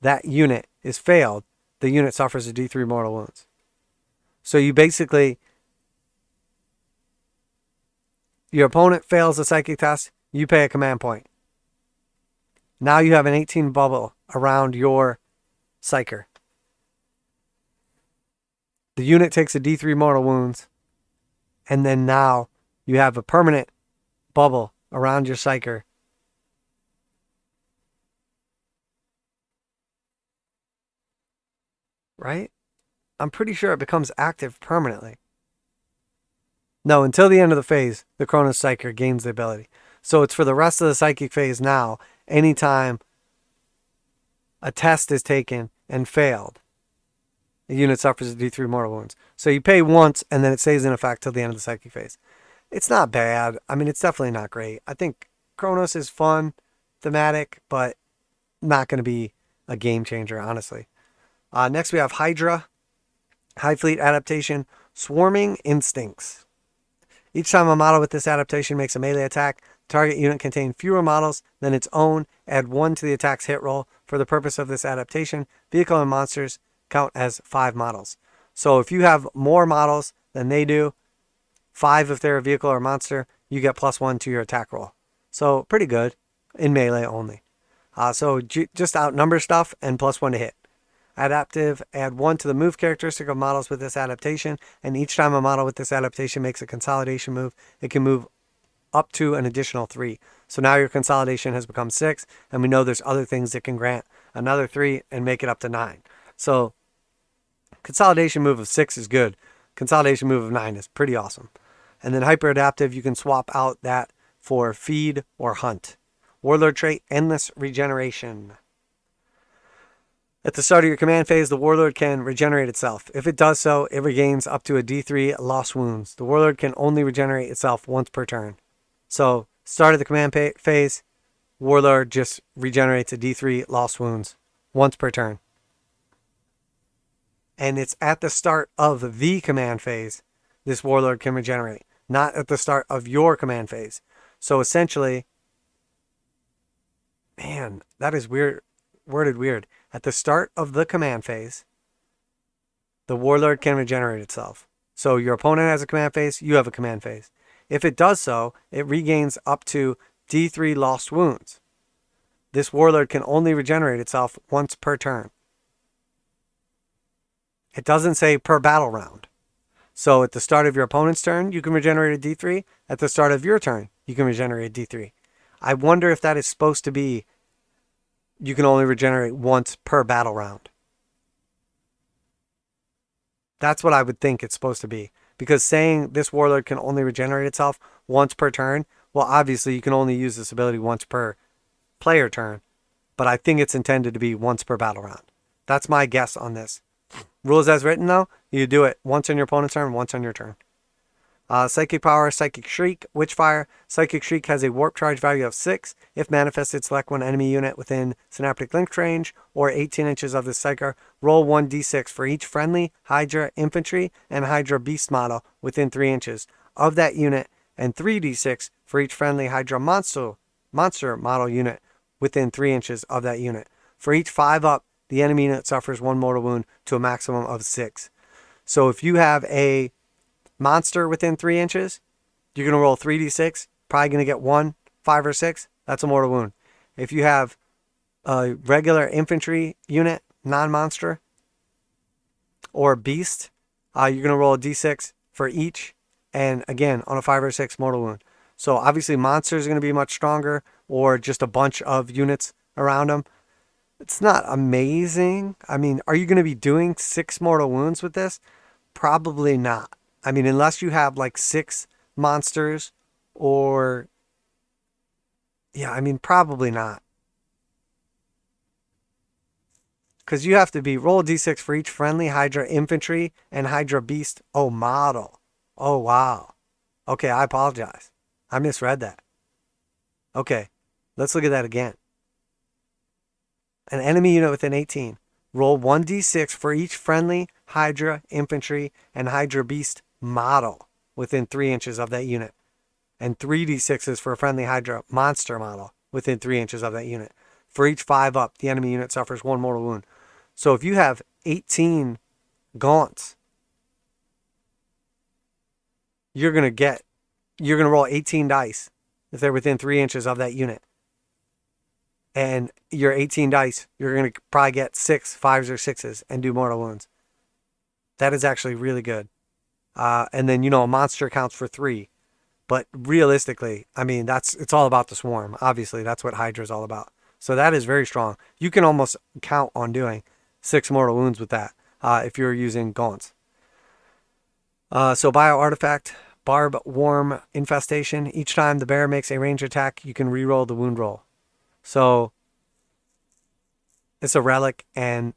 [SPEAKER 1] that unit is failed, the unit suffers a D3 mortal wounds. So you basically, your opponent fails a psychic test, you pay a command point. Now you have an 18 bubble around your Psyker. The unit takes a D3 mortal wounds, and then now you have a permanent bubble around your Psyker. Right? I'm pretty sure it becomes active permanently. No, until the end of the phase, the Kronos Psyker gains the ability. So it's for the rest of the psychic phase now, anytime a test is taken and failed, the unit suffers a D3 mortal wounds. So you pay once, and then it stays in effect till the end of the psychic phase. It's not bad. I mean, it's definitely not great. I think Kronos is fun, thematic, but not going to be a game changer, honestly. Next, we have Hydra. Hive Fleet adaptation, Swarming Instincts. Each time a model with this adaptation makes a melee attack, the target unit contains fewer models than its own. Add 1 to the attack's hit roll. For the purpose of this adaptation, vehicle and monsters count as 5 models. So if you have more models than they do, 5 if they're a vehicle or monster, you get +1 to your attack roll. So pretty good in melee only. So just outnumber stuff and +1 to hit. Adaptive, add 1 to the move characteristic of models with this adaptation, and each time a model with this adaptation makes a consolidation move, it can move up to an additional 3. So now your consolidation has become 6, and we know there's other things that can grant another 3 and make it up to 9. So consolidation move of 6 is good. Consolidation move of 9 is pretty awesome. And then hyper adaptive, you can swap out that for feed or hunt. Warlord trait, endless regeneration. At the start of your command phase, the Warlord can regenerate itself. If it does so, it regains up to a D3 lost wounds. The Warlord can only regenerate itself once per turn. So, start of the command phase, Warlord just regenerates a D3 lost wounds once per turn. And it's at the start of the command phase this Warlord can regenerate, not at the start of your command phase. So essentially, man, that is weird, worded weird. At the start of the command phase, the Warlord can regenerate itself. So your opponent has a command phase, you have a command phase. If it does so, it regains up to D3 lost wounds. This Warlord can only regenerate itself once per turn. It doesn't say per battle round. So at the start of your opponent's turn, you can regenerate a D3. At the start of your turn, you can regenerate a D3. I wonder if that is supposed to be you can only regenerate once per battle round. That's what I would think it's supposed to be. Because saying this Warlord can only regenerate itself once per turn, well, obviously you can only use this ability once per player turn. But I think it's intended to be once per battle round. That's my guess on this. Rules as written, though, you do it once on your opponent's turn, once on your turn. Psychic Power, Psychic Shriek, Witchfire. Psychic Shriek has a warp charge value of 6. If manifested, select one enemy unit within Synaptic Link range or 18 inches of the Psyker. Roll 1d6 for each friendly Hydra Infantry and Hydra Beast model within 3 inches of that unit, and 3d6 for each friendly Hydra Monster model unit within 3 inches of that unit. For each 5-up the enemy unit suffers 1 mortal wound to a maximum of 6. So if you have a monster within 3 inches, you're going to roll 3d6, probably going to get 1, 5, or 6. That's a mortal wound. If you have a regular infantry unit, non-monster, or beast, you're going to roll a d6 for each, and again, on a 5 or 6, mortal wound. So obviously monsters are going to be much stronger, or just a bunch of units around them. It's not amazing. I mean, are you going to be doing 6 mortal wounds with this? Probably not. I mean, unless you have like 6 monsters, or yeah, I mean, probably not. Because you have to be roll a d6 for each friendly Hydra infantry and Hydra beast. Oh, model. Oh, wow. Okay, I apologize. I misread that. Okay, let's look at that again. An enemy unit within 18. Roll 1d6 for each friendly Hydra infantry and Hydra beast model within 3 inches of that unit. And 3d6s for a friendly Hydra monster model within 3 inches of that unit. For each 5 up, the enemy unit suffers 1 mortal wound. So if you have 18 gaunts, you're going to roll 18 dice if they're within 3 inches of that unit. And your 18 dice, you're going to probably get 6 5s or 6s and do mortal wounds. That is actually really good. And then, a monster counts for 3. But realistically, I mean, it's all about the swarm. Obviously, that's what Hydra is all about. So that is very strong. You can almost count on doing 6 mortal wounds with that if you're using gaunts. So bio artifact, barb worm infestation. Each time the bear makes a range attack, you can reroll the wound roll. So it's a relic, and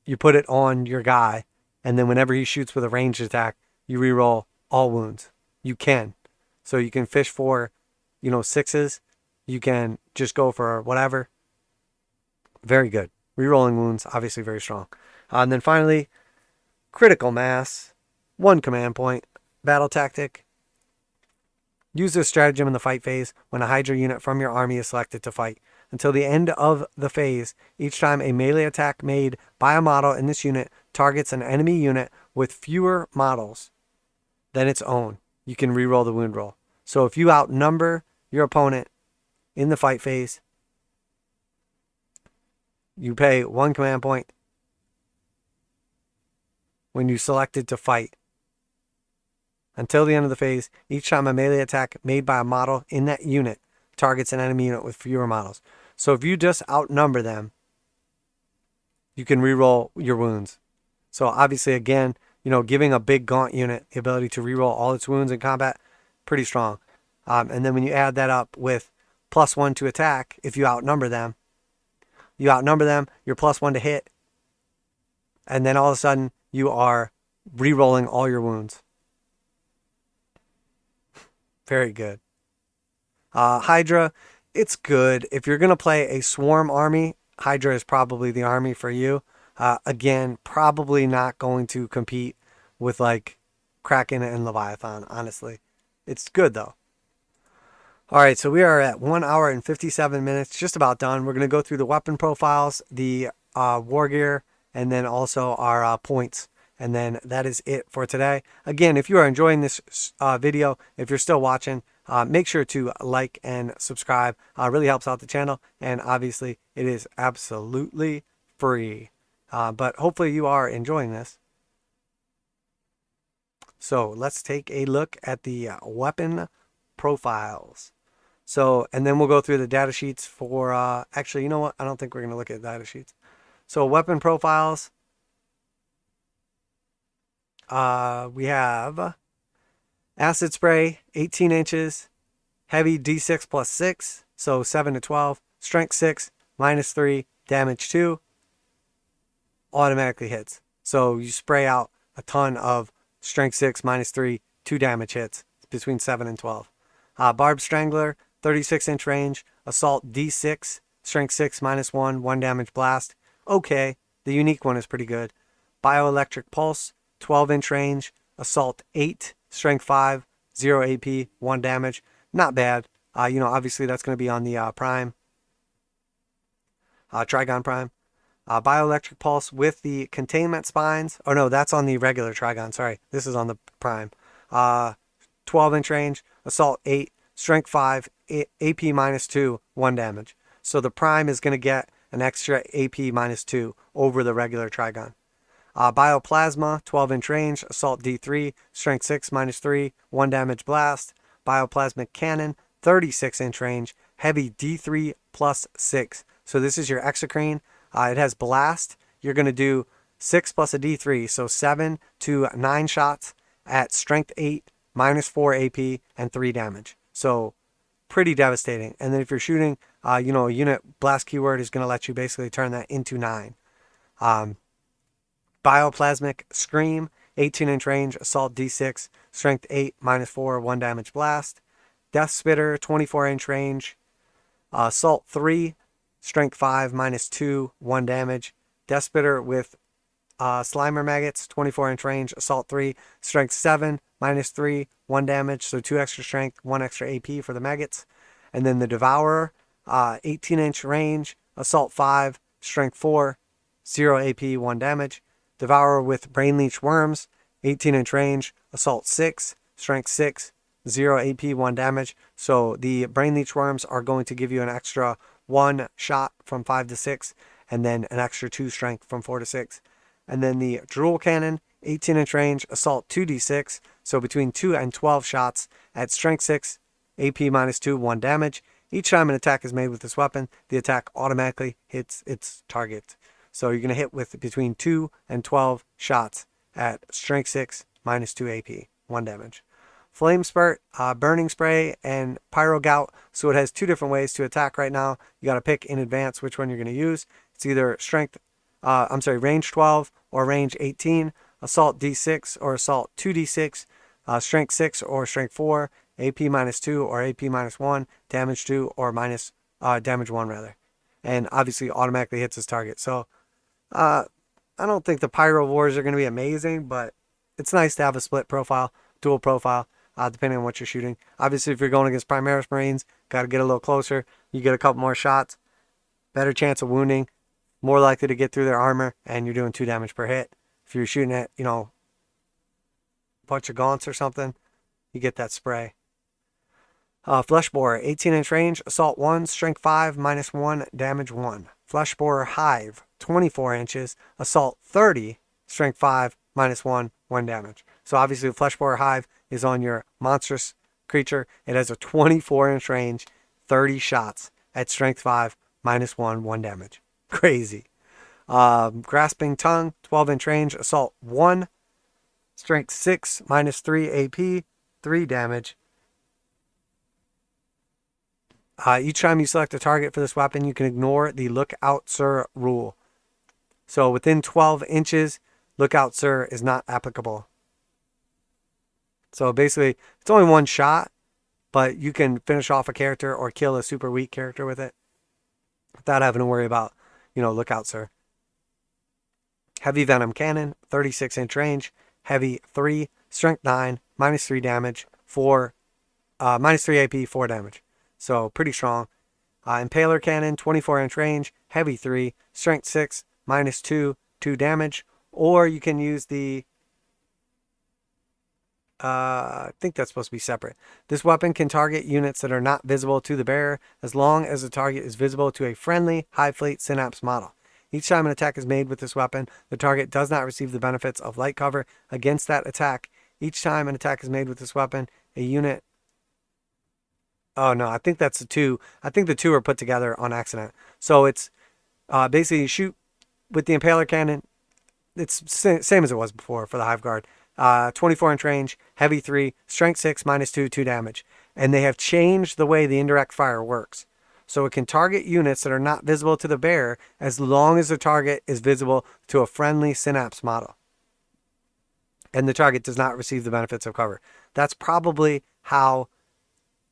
[SPEAKER 1] you put it on your guy, and then whenever he shoots with a ranged attack, you reroll all wounds. You can. So you can fish for, 6s. You can just go for whatever. Very good. Rerolling wounds, obviously very strong. And then finally, critical mass. 1 command point. Battle tactic. Use this stratagem in the fight phase when a Hydra unit from your army is selected to fight. Until the end of the phase, each time a melee attack made by a model in this unit targets an enemy unit with fewer models than its own, you can reroll the wound roll. So if you outnumber your opponent in the fight phase, you pay 1 command point when you selected to fight. Until the end of the phase, each time a melee attack made by a model in that unit targets an enemy unit with fewer models. So if you just outnumber them, you can reroll your wounds. So obviously, again, giving a big gaunt unit the ability to reroll all its wounds in combat, pretty strong. And then when you add that up with +1 to attack, if you outnumber them, you're +1 to hit, and then all of a sudden you are rerolling all your wounds. Very good. Hydra, it's good. If you're going to play a swarm army, Hydra is probably the army for you. Again, probably not going to compete with like Kraken and Leviathan, honestly. It's good though. All right, so we are at 1 hour and 57 minutes, just about done. We're going to go through the weapon profiles, the war gear, and then also our points. And then that is it for today. Again, if you are enjoying this video, if you're still watching, make sure to like and subscribe. Really helps out the channel. And obviously, it is absolutely free. But hopefully you are enjoying this. So let's take a look at the weapon profiles. So, and then we'll go through the data sheets for, actually, you know what? I don't think we're going to look at data sheets. So weapon profiles. We have acid spray, 18 inches, heavy D6 plus 6, so 7 to 12, strength 6, -3, damage 2, automatically hits. So you spray out a ton of strength 6, -3, 2 damage hits. It's between 7 and 12. Barb Strangler, 36-inch range, assault D6, strength 6, -1, 1 damage blast. Okay, the unique one is pretty good. Bioelectric Pulse, 12-inch range, assault 8, strength 5, 0 AP, 1 damage. Not bad. Obviously that's going to be on the Prime, Trigon Prime. Bioelectric pulse with the containment spines. Oh no, that's on the regular Trigon. Sorry, this is on the prime. 12-inch range, assault 8, strength 5, AP -2, 1 damage. So the prime is going to get an extra AP -2 over the regular Trigon. Bioplasma, 12-inch range, assault D3, strength 6 -3, 1 damage blast. Bioplasmic cannon, 36-inch range, heavy D3 plus 6. So this is your exocrine. It has blast. You're going to do 6 plus a D3, so 7 to 9 shots at strength 8, -4 AP, and 3 damage. So pretty devastating. And then if you're shooting, a unit blast keyword is going to let you basically turn that into 9. Bioplasmic Scream, 18-inch range, assault D6, strength 8, -4, 1 damage blast. Death Spitter, 24-inch range, assault 3, strength 5, -2, 1 damage. Death Spitter with Slimer Maggots, 24-inch range, assault 3, strength 7, -3, 1 damage. So 2 extra strength, 1 extra AP for the maggots. And then the Devourer, 18-inch range, assault 5, strength 4, 0 AP, 1 damage. Devourer with Brain Leech Worms, 18-inch range, assault 6, strength 6, 0 AP, 1 damage. So the Brain Leech Worms are going to give you an extra 1 shot from 5 to 6, and then an extra 2 strength from 4 to 6. And then the Drool Cannon, 18-inch range, assault 2d6, so between 2 and 12 shots at strength 6, AP -2, 1 damage. Each time an attack is made with this weapon, the attack automatically hits its target. So you're going to hit with between 2 and 12 shots at strength 6, -2 AP, 1 damage. Flame Spurt, Burning Spray, and Pyro Gout. So it has 2 different ways to attack right now. You got to pick in advance which one you're going to use. It's either range 12 or range 18, assault D6 or assault 2d6, strength 6 or strength 4, AP -2 or AP -1, damage 2 or damage 1 rather. And obviously automatically hits his target. So I don't think the Pyro Wars are going to be amazing, but it's nice to have a split profile, dual profile, depending on what you're shooting. Obviously, if you're going against Primaris Marines, got to get a little closer. You get a couple more shots, better chance of wounding, more likely to get through their armor, and you're doing 2 damage per hit. If you're shooting at, a bunch of gaunts or something, you get that spray. Flesh Borer, 18-inch range, assault 1, strength 5, -1, damage 1. Flesh Borer Hive, 24 inches, assault 30, strength 5, -1, 1 damage. So obviously the Flesh Borer Hive is on your monstrous creature. It has a 24-inch range, 30 shots at strength 5, -1, 1 damage. Crazy. Grasping Tongue, 12-inch range, assault 1, strength 6, -3 AP, 3 damage. Each time you select a target for this weapon, you can ignore the Look Out Sir rule. So within 12 inches, Look Out Sir is not applicable. So basically, it's only 1 shot, but you can finish off a character or kill a super weak character with it without having to worry about, Look Out Sir. Heavy Venom Cannon, 36-inch range, heavy 3, strength 9, -3 damage, -3 AP, 4 damage. So pretty strong. Impaler Cannon, 24-inch range, heavy 3, strength 6, -2, 2 damage. Or you can use the... I think that's supposed to be separate. This weapon can target units that are not visible to the bearer as long as the target is visible to a friendly Hive Fleet Synapse model. Each time an attack is made with this weapon, the target does not receive the benefits of light cover against that attack. Each time an attack is made with this weapon, a unit... Oh, no, I think that's the 2. I think the 2 are put together on accident. So it's basically you shoot with the Impaler Cannon. It's same as it was before for the Hive Guard. 24-inch range, heavy 3, strength 6, -2, 2 damage. And they have changed the way the indirect fire works. So it can target units that are not visible to the bearer as long as the target is visible to a friendly Synapse model. And the target does not receive the benefits of cover. That's probably how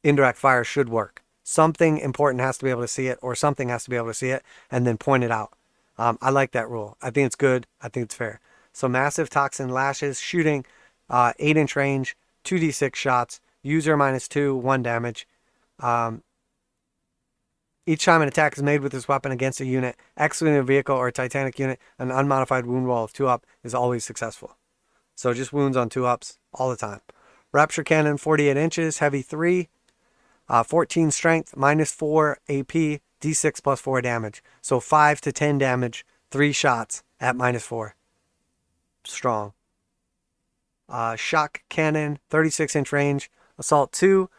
[SPEAKER 1] indirect fire should work. Something important has to be able to see it, or something has to be able to see it, and then point it out. I like that rule. I think it's good. I think it's fair. So Massive Toxin Lashes, shooting 8-inch range, 2d6 shots, user -2, 1 damage. Each time an attack is made with this weapon against a unit, excluding a vehicle or a titanic unit, an unmodified wound roll of 2 up is always successful. So just wounds on 2 ups all the time. Rapture Cannon, 48 inches, heavy 3, 14 strength, minus 4 AP, d6 plus 4 damage. So 5 to 10 damage, 3 shots at minus 4. Strong. Shock Cannon, 36-inch range, assault 2,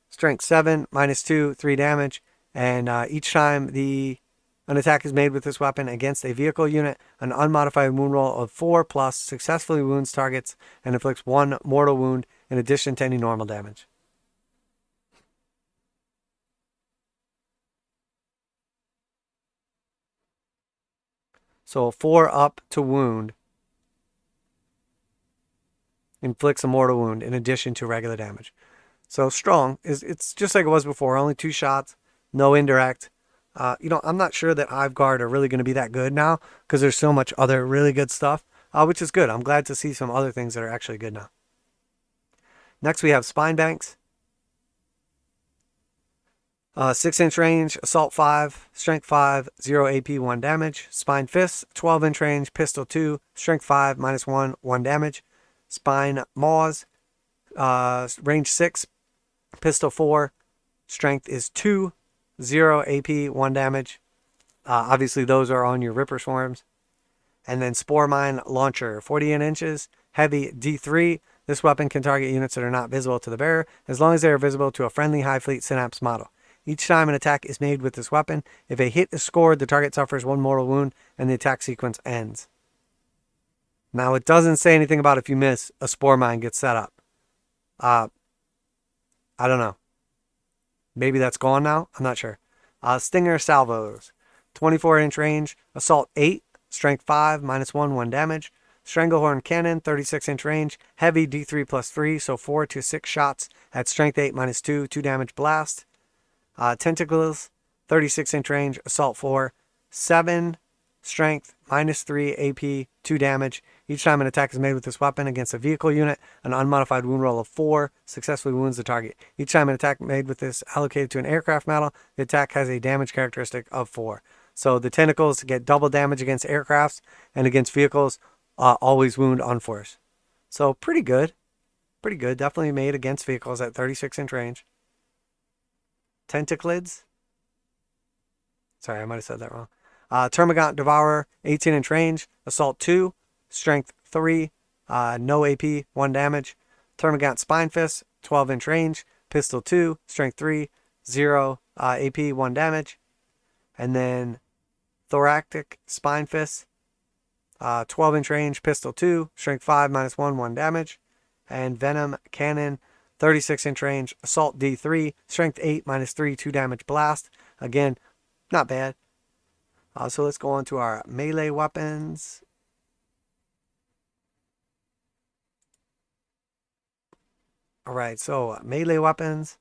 [SPEAKER 1] strength 7, minus 2, 3 damage. And each time an attack is made with this weapon against a vehicle unit, an unmodified wound roll of 4 plus successfully wounds targets and inflicts 1 mortal wound in addition to any normal damage. So 4 up to wound inflicts a mortal wound in addition to regular damage. So strong. It's just like it was before, only 2 shots, no indirect. I'm not sure that Hive Guard are really going to be that good now because there's so much other really good stuff, which is good. I'm glad to see some other things that are actually good now. Next, we have Spine Banks. 6-inch range, assault 5, strength 5, 0 AP, 1 damage. Spine Fists, 12-inch range, pistol 2, strength 5, minus 1, 1 damage. Spine Maws, range 6, pistol 4, strength is 2, 0 AP, 1 damage. Obviously, those are on your Ripper Swarms. And then Spore Mine Launcher, 48 inches, heavy D3. This weapon can target units that are not visible to the bearer, as long as they are visible to a friendly Hive Fleet Synapse model. Each time an attack is made with this weapon, if a hit is scored, the target suffers 1 mortal wound, and the attack sequence ends. Now, it doesn't say anything about if you miss, a Spore Mine gets set up. I don't know. Maybe that's gone now? I'm not sure. Stinger Salvos. 24-inch range. Assault 8. Strength 5. Minus 1. 1 damage. Stranglehorn Cannon. 36-inch range. Heavy D3 plus 3. So 4 to 6 shots at strength 8 minus 2. 2 damage blast. Tentacles. 36-inch range. Assault 4. 7. Strength. Minus 3 AP. 2 damage. Each time an attack is made with this weapon against a vehicle unit, an unmodified wound roll of 4 successfully wounds the target. Each time an attack made with this allocated to an aircraft model, the attack has a damage characteristic of 4. So the tentacles get double damage against aircrafts, and against vehicles, always wound on force. So pretty good. Pretty good. Definitely made against vehicles at 36-inch range. Tentaclids. Sorry, I might have said that wrong. Termagant Devourer, 18-inch range. Assault 2. Strength 3, no AP, 1 damage. Termagant Spine Fist, 12-inch range. Pistol 2, strength 3, 0 AP, 1 damage. And then Thoracic Spine Fist, 12-inch range. Pistol 2, strength 5, minus 1, 1 damage. And Venom Cannon, 36-inch range. Assault D3, strength 8, minus 3, 2 damage blast. Again, not bad. So let's go on to our melee weapons. Alright, so melee weapons.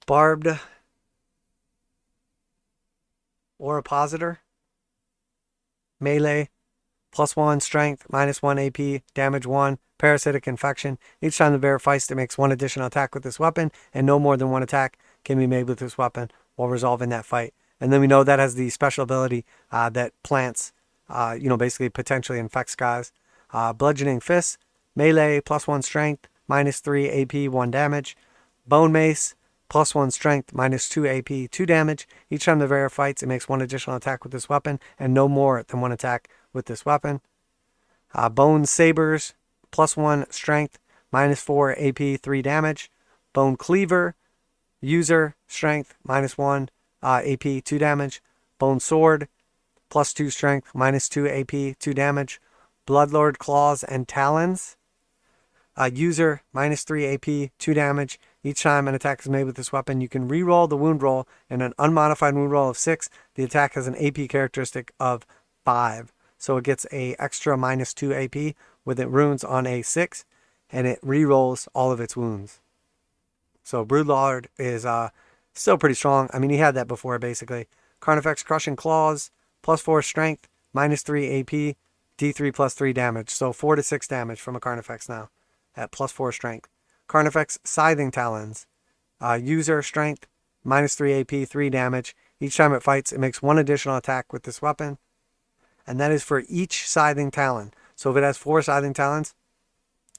[SPEAKER 1] Barbed Orrupositor. Melee. Plus 1 strength, minus 1 AP, damage 1, parasitic infection. Each time the bearer fights, it makes 1 additional attack with this weapon, and no more than 1 attack can be made with this weapon while resolving that fight. And then we know that has the special ability that plants, basically potentially infects guys. Bludgeoning Fist. Melee, plus 1 strength, minus 3 AP, 1 damage. Bone Mace, plus 1 strength, minus 2 AP, 2 damage. Each time the bearer fights, it makes 1 additional attack with this weapon, and no more than 1 attack with this weapon. Bone Sabers, plus 1 strength, minus 4 AP, 3 damage. Bone Cleaver, user, strength, minus 1 AP, 2 damage. Bone Sword, plus 2 strength, minus 2 AP, 2 damage. Bloodlord Claws and Talons. User, minus 3 AP, 2 damage. Each time an attack is made with this weapon, you can reroll the wound roll, and an unmodified wound roll of 6. The attack has an AP characteristic of 5. So it gets a extra minus 2 AP with it runes on a 6, and it rerolls all of its wounds. So Broodlord is still pretty strong. I mean, he had that before, basically. Carnifex Crushing Claws, plus 4 strength, minus 3 AP, D3 plus 3 damage. So 4 to 6 damage from a Carnifex now at plus 4 strength. Carnifex Scything Talons. User strength, minus 3 AP, 3 damage. Each time it fights, it makes 1 additional attack with this weapon. And that is for each scything talon. So if it has 4 scything talons,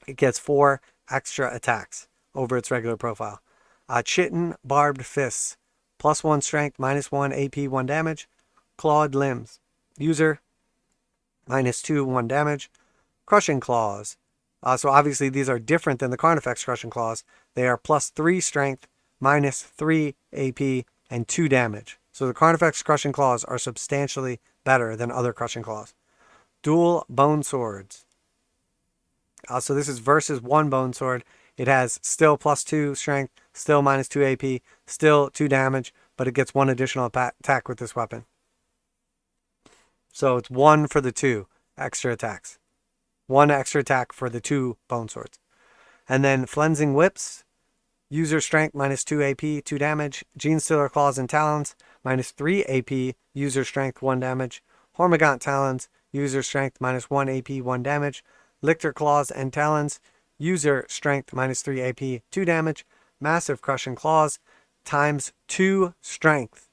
[SPEAKER 1] it gets 4 extra attacks over its regular profile. Chitin Barbed Fists. Plus 1 strength, minus 1 AP, 1 damage. Clawed Limbs. User, minus 2, 1 damage. Crushing Claws. So obviously these are different than the Carnifex Crushing Claws. They are plus 3 strength, minus 3 AP, and 2 damage. So the Carnifex Crushing Claws are substantially better than other Crushing Claws. Dual Bone Swords. So this is versus 1 Bone Sword. It has still plus 2 strength, still minus 2 AP, still 2 damage, but it gets 1 additional attack with this weapon. So it's 1 for the 2 extra attacks. 1 extra attack for the 2 Bone Swords. And then Flensing Whips. User strength minus 2 AP, 2 damage. Genestealer Claws and Talons, minus 3 AP, user strength, 1 damage. Hormigaunt Talons, user strength minus 1 AP, 1 damage. Lictor Claws and Talons, user strength minus 3 AP, 2 damage. Massive Crushing Claws times 2 strength,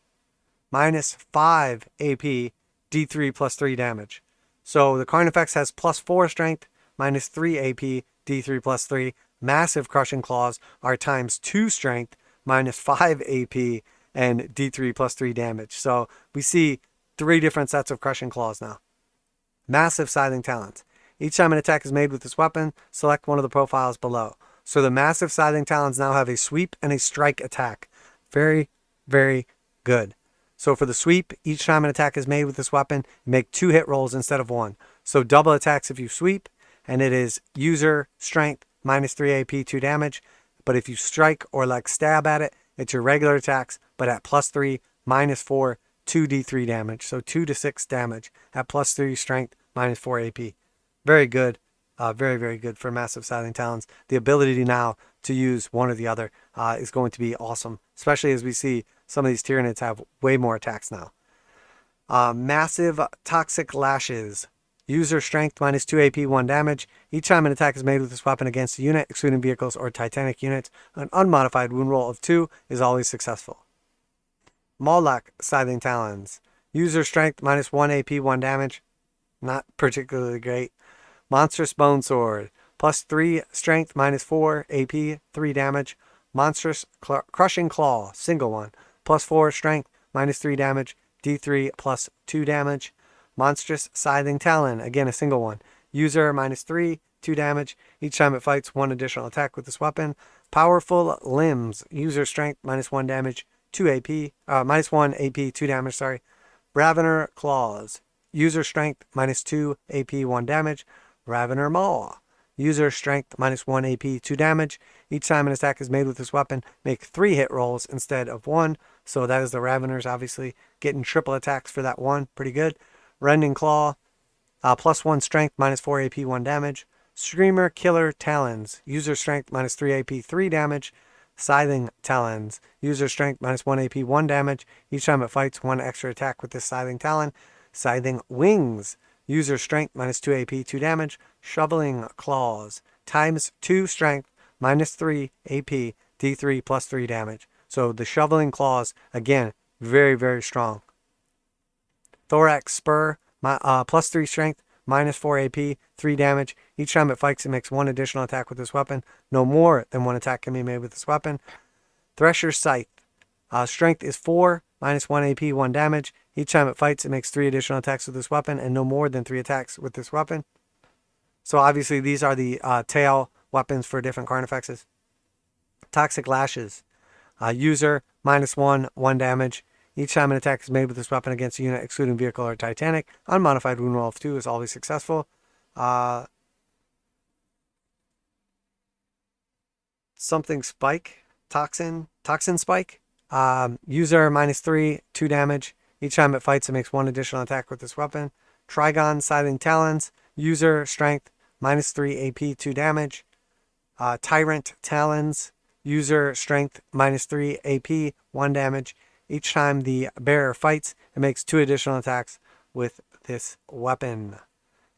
[SPEAKER 1] minus 5 AP, D3 plus 3 damage. So the Carnifex has plus 4 strength, minus 3 AP, D3 plus 3. Massive Crushing Claws are times 2 strength, minus 5 AP, and D3 plus 3 damage. So we see 3 different sets of Crushing Claws now. Massive Scything Talons. Each time an attack is made with this weapon, select one of the profiles below. So the Massive Scything Talons now have a sweep and a strike attack. Very, very good. So for the sweep, each time an attack is made with this weapon, you make 2 hit rolls instead of 1. So double attacks if you sweep, and it is user strength, minus 3 AP, 2 damage. But if you strike or like stab at it, it's your regular attacks, but at plus 3, minus 4, 2d3 damage. So 2 to 6 damage at plus 3 strength, minus 4 AP. Very good. Very, very good for Massive Scything Talons. The ability now to use one or the other is going to be awesome, especially as we see some of these Tyranids have way more attacks now. Massive Toxic Lashes. User strength minus 2 AP, 1 damage. Each time an attack is made with this weapon against a unit, excluding vehicles or titanic units, an unmodified wound roll of 2 is always successful. Moloch Scything Talons. User strength minus 1 AP, 1 damage. Not particularly great. Monstrous Bone Sword. Plus 3 strength, minus 4 AP, 3 damage. Monstrous Crushing Claw. Single one. Plus 4 strength, minus 3 damage. D3 plus 2 damage. Monstrous Scything Talon. Again, a single one. User minus 3, 2 damage. Each time it fights, 1 additional attack with this weapon. Powerful Limbs. User strength minus 1 damage, 2 AP. Minus 1 AP, 2 damage, sorry. Ravener Claws. User strength minus 2 AP, 1 damage. Ravener Maw. User strength minus 1 AP, 2 damage. Each time an attack is made with this weapon, make 3 hit rolls instead of 1. So that is the Raveners, obviously, getting triple attacks for that 1. Pretty good. Rending Claw. Plus 1 strength, minus 4 AP, 1 damage. Screamer Killer Talons. User strength minus 3 AP, 3 damage. Scything Talons. User strength minus 1 AP, 1 damage. Each time it fights, 1 extra attack with this Scything Talon. Scything Wings. User strength minus 2 AP, 2 damage. Shoveling Claws. Times 2 strength, minus 3 AP, D3 plus 3 damage. So the Shoveling Claws, again, very, very strong. Thorax Spur. Plus 3 strength, minus 4 AP, 3 damage. Each time it fights, it makes 1 additional attack with this weapon. No more than 1 attack can be made with this weapon. Thresher Scythe. Strength is 4, minus 1 AP, 1 damage. Each time it fights, it makes 3 additional attacks with this weapon, and no more than 3 attacks with this weapon. So obviously these are the tail weapons for different Carnifexes. Toxic Lashes. User, minus 1, 1 damage. Each time an attack is made with this weapon against a unit, excluding vehicle or titanic, unmodified wound roll of 2 is always successful. Something Spike. Toxin Spike. User, minus 3, 2 damage. Each time it fights, it makes 1 additional attack with this weapon. Trigon Scything Talons. User strength, minus 3 AP, 2 damage. Tyrant Talons. User strength, minus 3 AP, 1 damage. Each time the bearer fights, it makes 2 additional attacks with this weapon.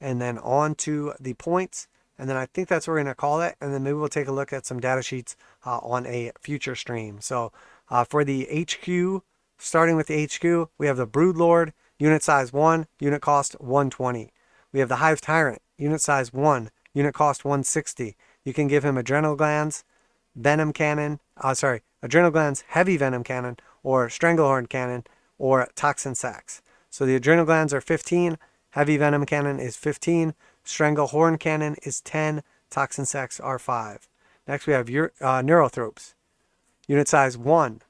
[SPEAKER 1] And then on to the points. And then I think that's what we're going to call it. And then maybe we'll take a look at some data sheets on a future stream. So For the HQ, starting with the HQ, we have the Broodlord, unit size 1, unit cost 120. We have the Hive Tyrant, unit size 1, unit cost 160. You can give him adrenal glands, venom cannon, adrenal glands, heavy venom cannon, or stranglehorn cannon, or toxin sacks. So the adrenal glands are 15, heavy venom cannon is 15, stranglehorn cannon is 10, toxin sacks are 5. Next we have neurothropes, unit size 1,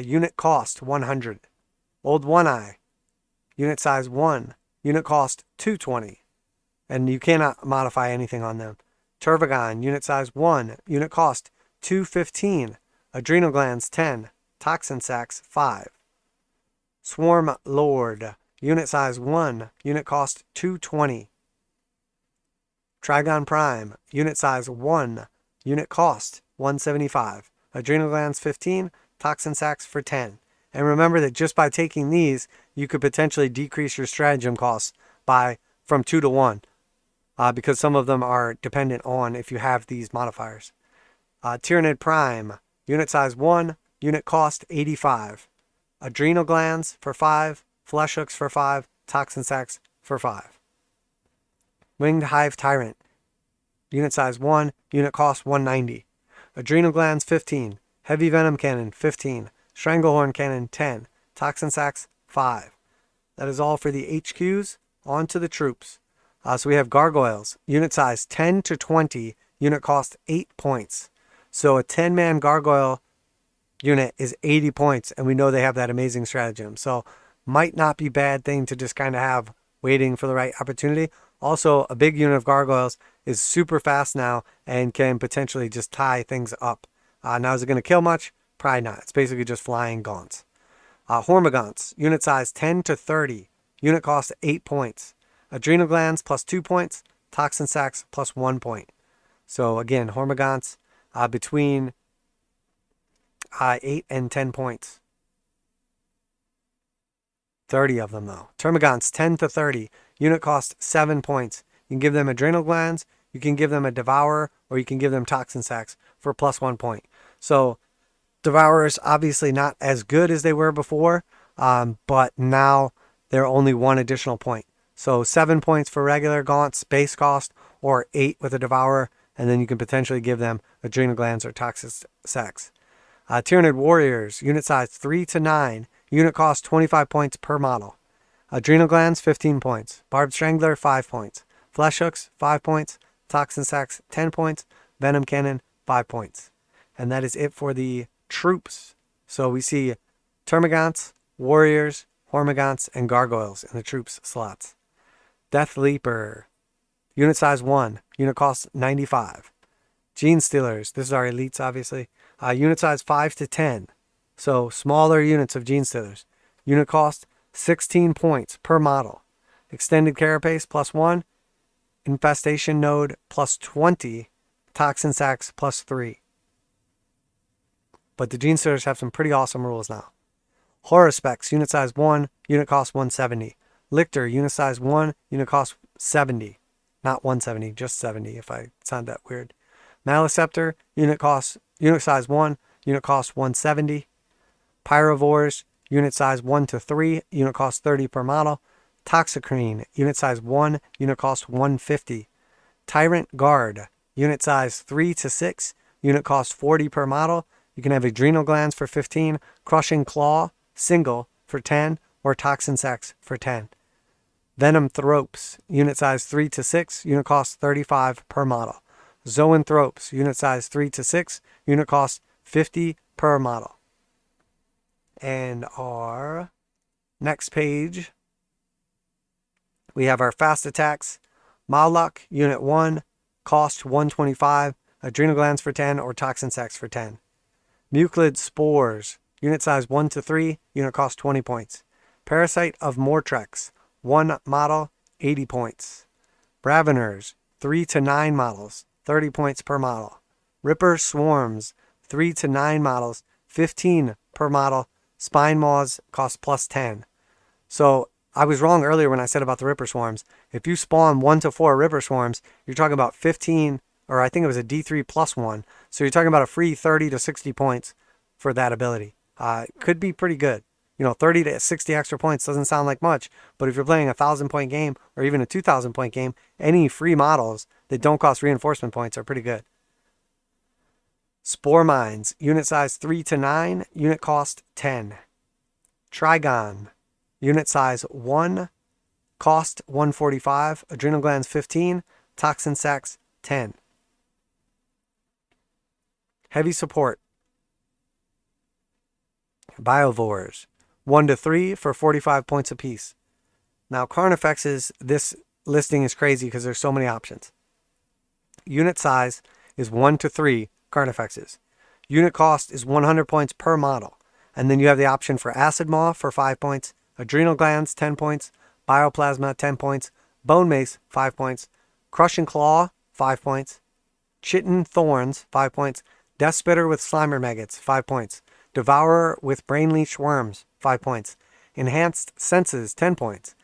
[SPEAKER 1] unit cost 100. Old One Eye, unit size 1, unit cost 220, and you cannot modify anything on them. Turvagon, unit size 1, unit cost 215, adrenal glands 10, toxin sacks 5. Swarm Lord, unit size 1, unit cost 220. Trigon Prime, unit size 1, unit cost 175, adrenal glands 15, toxin sacks for 10. And remember that just by taking these, you could potentially decrease your stratagem costs from 2 to 1. Because some of them are dependent on if you have these modifiers. Tyranid Prime, unit size 1, unit cost 85. Adrenal glands for 5, flesh hooks for 5, toxin sacks for 5. Winged Hive Tyrant, unit size 1, unit cost 190. Adrenal glands 15, heavy venom cannon 15, stranglehorn cannon 10, toxin sacks 5. That is all for the HQs. On to the troops. So we have gargoyles, unit size 10 to 20, unit cost 8 points. So a 10-man gargoyle unit is 80 points, and we know they have that amazing stratagem. So might not be a bad thing to just kind of have waiting for the right opportunity. Also, a big unit of gargoyles is super fast now and can potentially just tie things up. Now, is it going to kill much? Probably not. It's basically just flying gaunts. Hormagaunts, unit size 10 to 30, unit cost 8 points. Adrenal glands plus 2 points, toxin sacks plus 1 point. So again, Hormagaunts between 8 and 10 points. 30 of them though. Termagants 10 to 30, unit cost 7 points. You can give them adrenal glands, you can give them a devourer, or you can give them toxin sacks for plus 1 point. So devourers obviously not as good as they were before, but now they're only 1 additional point. So 7 points for regular gaunts base cost, or 8 with a devourer, and then you can potentially give them adrenal glands or toxic sacks. Tyranid warriors, unit size 3 to 9, unit cost 25 points per model. Adrenal glands 15 points, barbed strangler 5 points, flesh hooks 5 points, toxin sacks 10 points, venom cannon 5 points. And that is it for the troops. So we see termagants, warriors, hormagaunts, and gargoyles in the troops slots. Death Leaper, unit size 1, unit cost 95. Gene Stealers, this is our elites obviously, unit size 5 to 10, so smaller units of Gene Stealers. Unit cost 16 points per model. Extended Carapace plus 1, Infestation Node plus 20, Toxin Sacks plus 3. But the Gene Stealers have some pretty awesome rules now. Horror Specs, unit size 1, unit cost 170. Lictor, unit size 1, unit cost 70. Not 170, just 70 if I sound that weird. Maleceptor, unit size 1, unit cost 170. Pyrovores, unit size 1 to 3, unit cost 30 per model. Toxicrene, unit size 1, unit cost 150. Tyrant Guard, unit size 3 to 6, unit cost 40 per model. You can have adrenal glands for 15, crushing claw, single for 10, or toxin sacks for 10. Venom Thropes, unit size 3 to 6, unit cost 35 per model. Zoanthropes, unit size 3 to 6, unit cost 50 per model. And our next page, we have our fast attacks. Maluk, unit 1, cost 125, adrenal glands for 10, or toxin sacks for 10. Muclid Spores, unit size 1 to 3, unit cost 20 points. Parasite of Mortrex, 1 model, 80 points. Raveners, 3 to 9 models, 30 points per model. Ripper Swarms, 3 to 9 models, 15 per model. Spine Maws cost plus 10. So I was wrong earlier when I said about the Ripper Swarms. If you spawn 1 to 4 Ripper Swarms, you're talking about 15, or I think it was a D3 plus 1. So you're talking about a free 30 to 60 points for that ability. Could be pretty good. 30 to 60 extra points doesn't sound like much, but if you're playing a 1,000-point game or even a 2,000-point game, any free models that don't cost reinforcement points are pretty good. Spore Mines, unit size 3 to 9, unit cost 10. Trigon, unit size 1, cost 145, adrenal glands 15, toxin sacs 10. Heavy Support, Biovores, 1 to 3 for 45 points apiece. Now, Carnifexes, this listing is crazy because there's so many options. Unit size is 1 to 3 Carnifexes. Unit cost is 100 points per model. And then you have the option for Acid Maw for 5 points, Adrenal Glands 10 points, Bioplasma 10 points, Bone Mace 5 points, Crushing Claw 5 points, Chitin Thorns 5 points, Death Spitter with Slimer Maggots 5 points, Devourer with Brain Leech Worms 5 points, Enhanced Senses 10 points,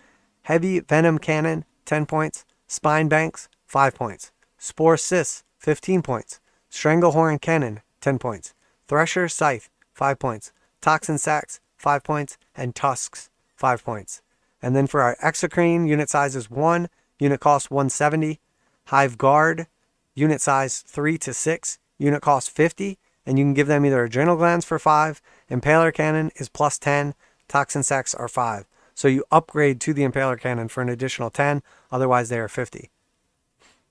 [SPEAKER 1] Heavy Venom Cannon 10 points, Spine Banks 5 points, Spore Sis 15 points, Stranglehorn Cannon 10 points, Thresher Scythe 5 points, Toxin Sacs 5 points, and Tusks 5 points. And then for our Exocrine, unit size is 1, unit cost 170. Hive Guard, unit size 3 to 6, unit cost 50, and you can give them either Adrenal Glands for 5, Impaler Cannon is plus 10, Toxin Sacs are 5. So you upgrade to the Impaler Cannon for an additional 10, otherwise they are 50.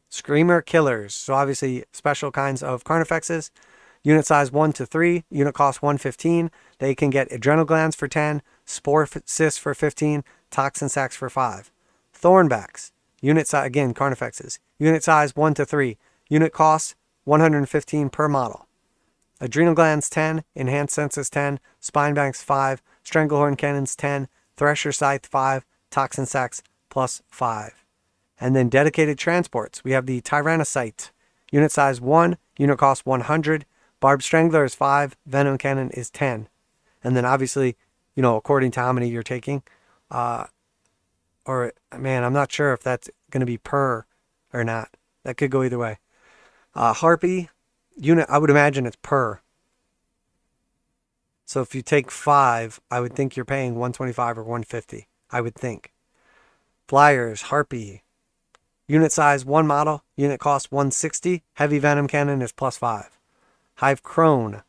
[SPEAKER 1] Screamer Killers, so obviously special kinds of Carnifexes. Unit size 1 to 3, unit cost 115. They can get Adrenal Glands for 10, Spore Cysts for 15, Toxin Sacs for 5. Thornbacks, unit size, again, Carnifexes. Unit size 1 to 3, unit cost 115 per model. Adrenal Glands 10, Enhanced Senses 10, Spine Banks 5, Stranglehorn Cannons 10, Thresher Scythe 5, Toxin Sacs plus 5. And then dedicated transports. We have the Tyrannocyte, unit size 1, unit cost 100. Barb Strangler is 5, Venom Cannon is 10. And then obviously, according to how many you're taking, I'm not sure if that's going to be per or not. That could go either way. Harpy, unit, I would imagine it's per. So if you take 5, I would think you're paying 125 or 150. I would think. Flyers, Harpy, unit size 1 model, unit cost 160. Heavy Venom Cannon is plus 5. Hive Crone,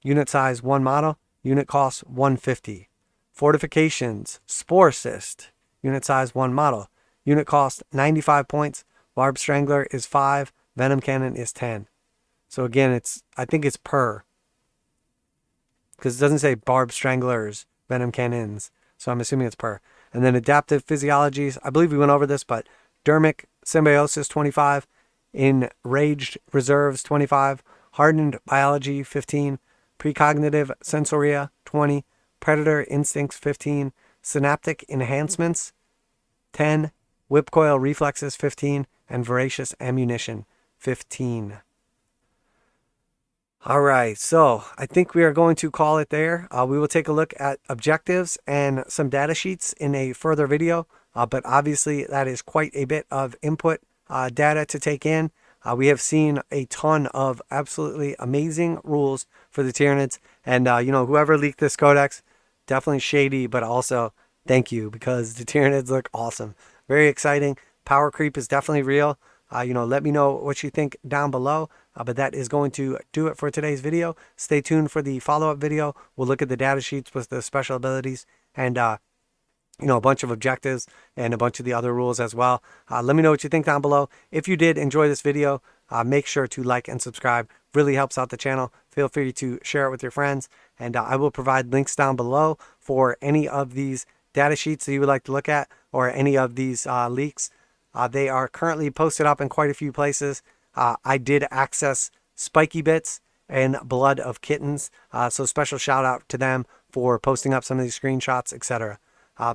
[SPEAKER 1] unit size 1 model, unit cost 150. Fortifications, Spore Cyst, unit size 1 model, unit cost 95 points. Barb Strangler is 5, Venom Cannon is 10. So again, I think it's per. Because it doesn't say Barb Stranglers, Venom Cannons, so I'm assuming it's per. And then Adaptive Physiologies, I believe we went over this, but Dermic Symbiosis 25, Enraged Reserves 25, Hardened Biology 15, Precognitive Sensoria 20, Predator Instincts 15, Synaptic Enhancements 10, Whipcoil Reflexes 15, and Voracious Ammunition 15. All right, so I think we are going to call it there. We will take a look at objectives and some data sheets in a further video, but obviously that is quite a bit of input data to take in. We have seen a ton of absolutely amazing rules for the Tyranids. And, whoever leaked this codex, definitely shady, but also thank you, because the Tyranids look awesome. Very exciting. Power creep is definitely real. Let me know what you think down below. But that is going to do it for today's video. Stay tuned for the follow-up video. We'll look at the data sheets with the special abilities and, a bunch of objectives and a bunch of the other rules as well. Let me know what you think down below. If you did enjoy this video, make sure to like and subscribe. Really helps out the channel. Feel free to share it with your friends. And I will provide links down below for any of these data sheets that you would like to look at or any of these leaks. They are currently posted up in quite a few places. I did access Spiky Bits and Blood of Kittens. So special shout out to them for posting up some of these screenshots, etc.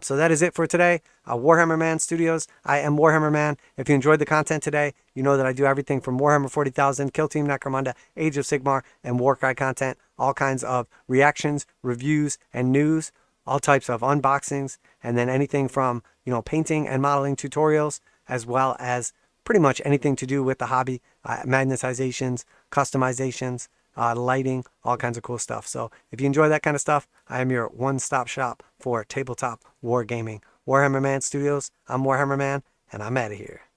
[SPEAKER 1] So that is it for today. Warhammer Man Studios. I am Warhammer Man. If you enjoyed the content today, you know that I do everything from Warhammer 40,000, Kill Team Necromunda, Age of Sigmar, and warcry content. All kinds of reactions, reviews, and news. All types of unboxings. And then anything from, painting and modeling tutorials, as well as pretty much anything to do with the hobby. Magnetizations, customizations, lighting, all kinds of cool stuff. So if you enjoy that kind of stuff, I am your one-stop shop for tabletop wargaming. Warhammer Man Studios, I'm Warhammer Man, and I'm out of here.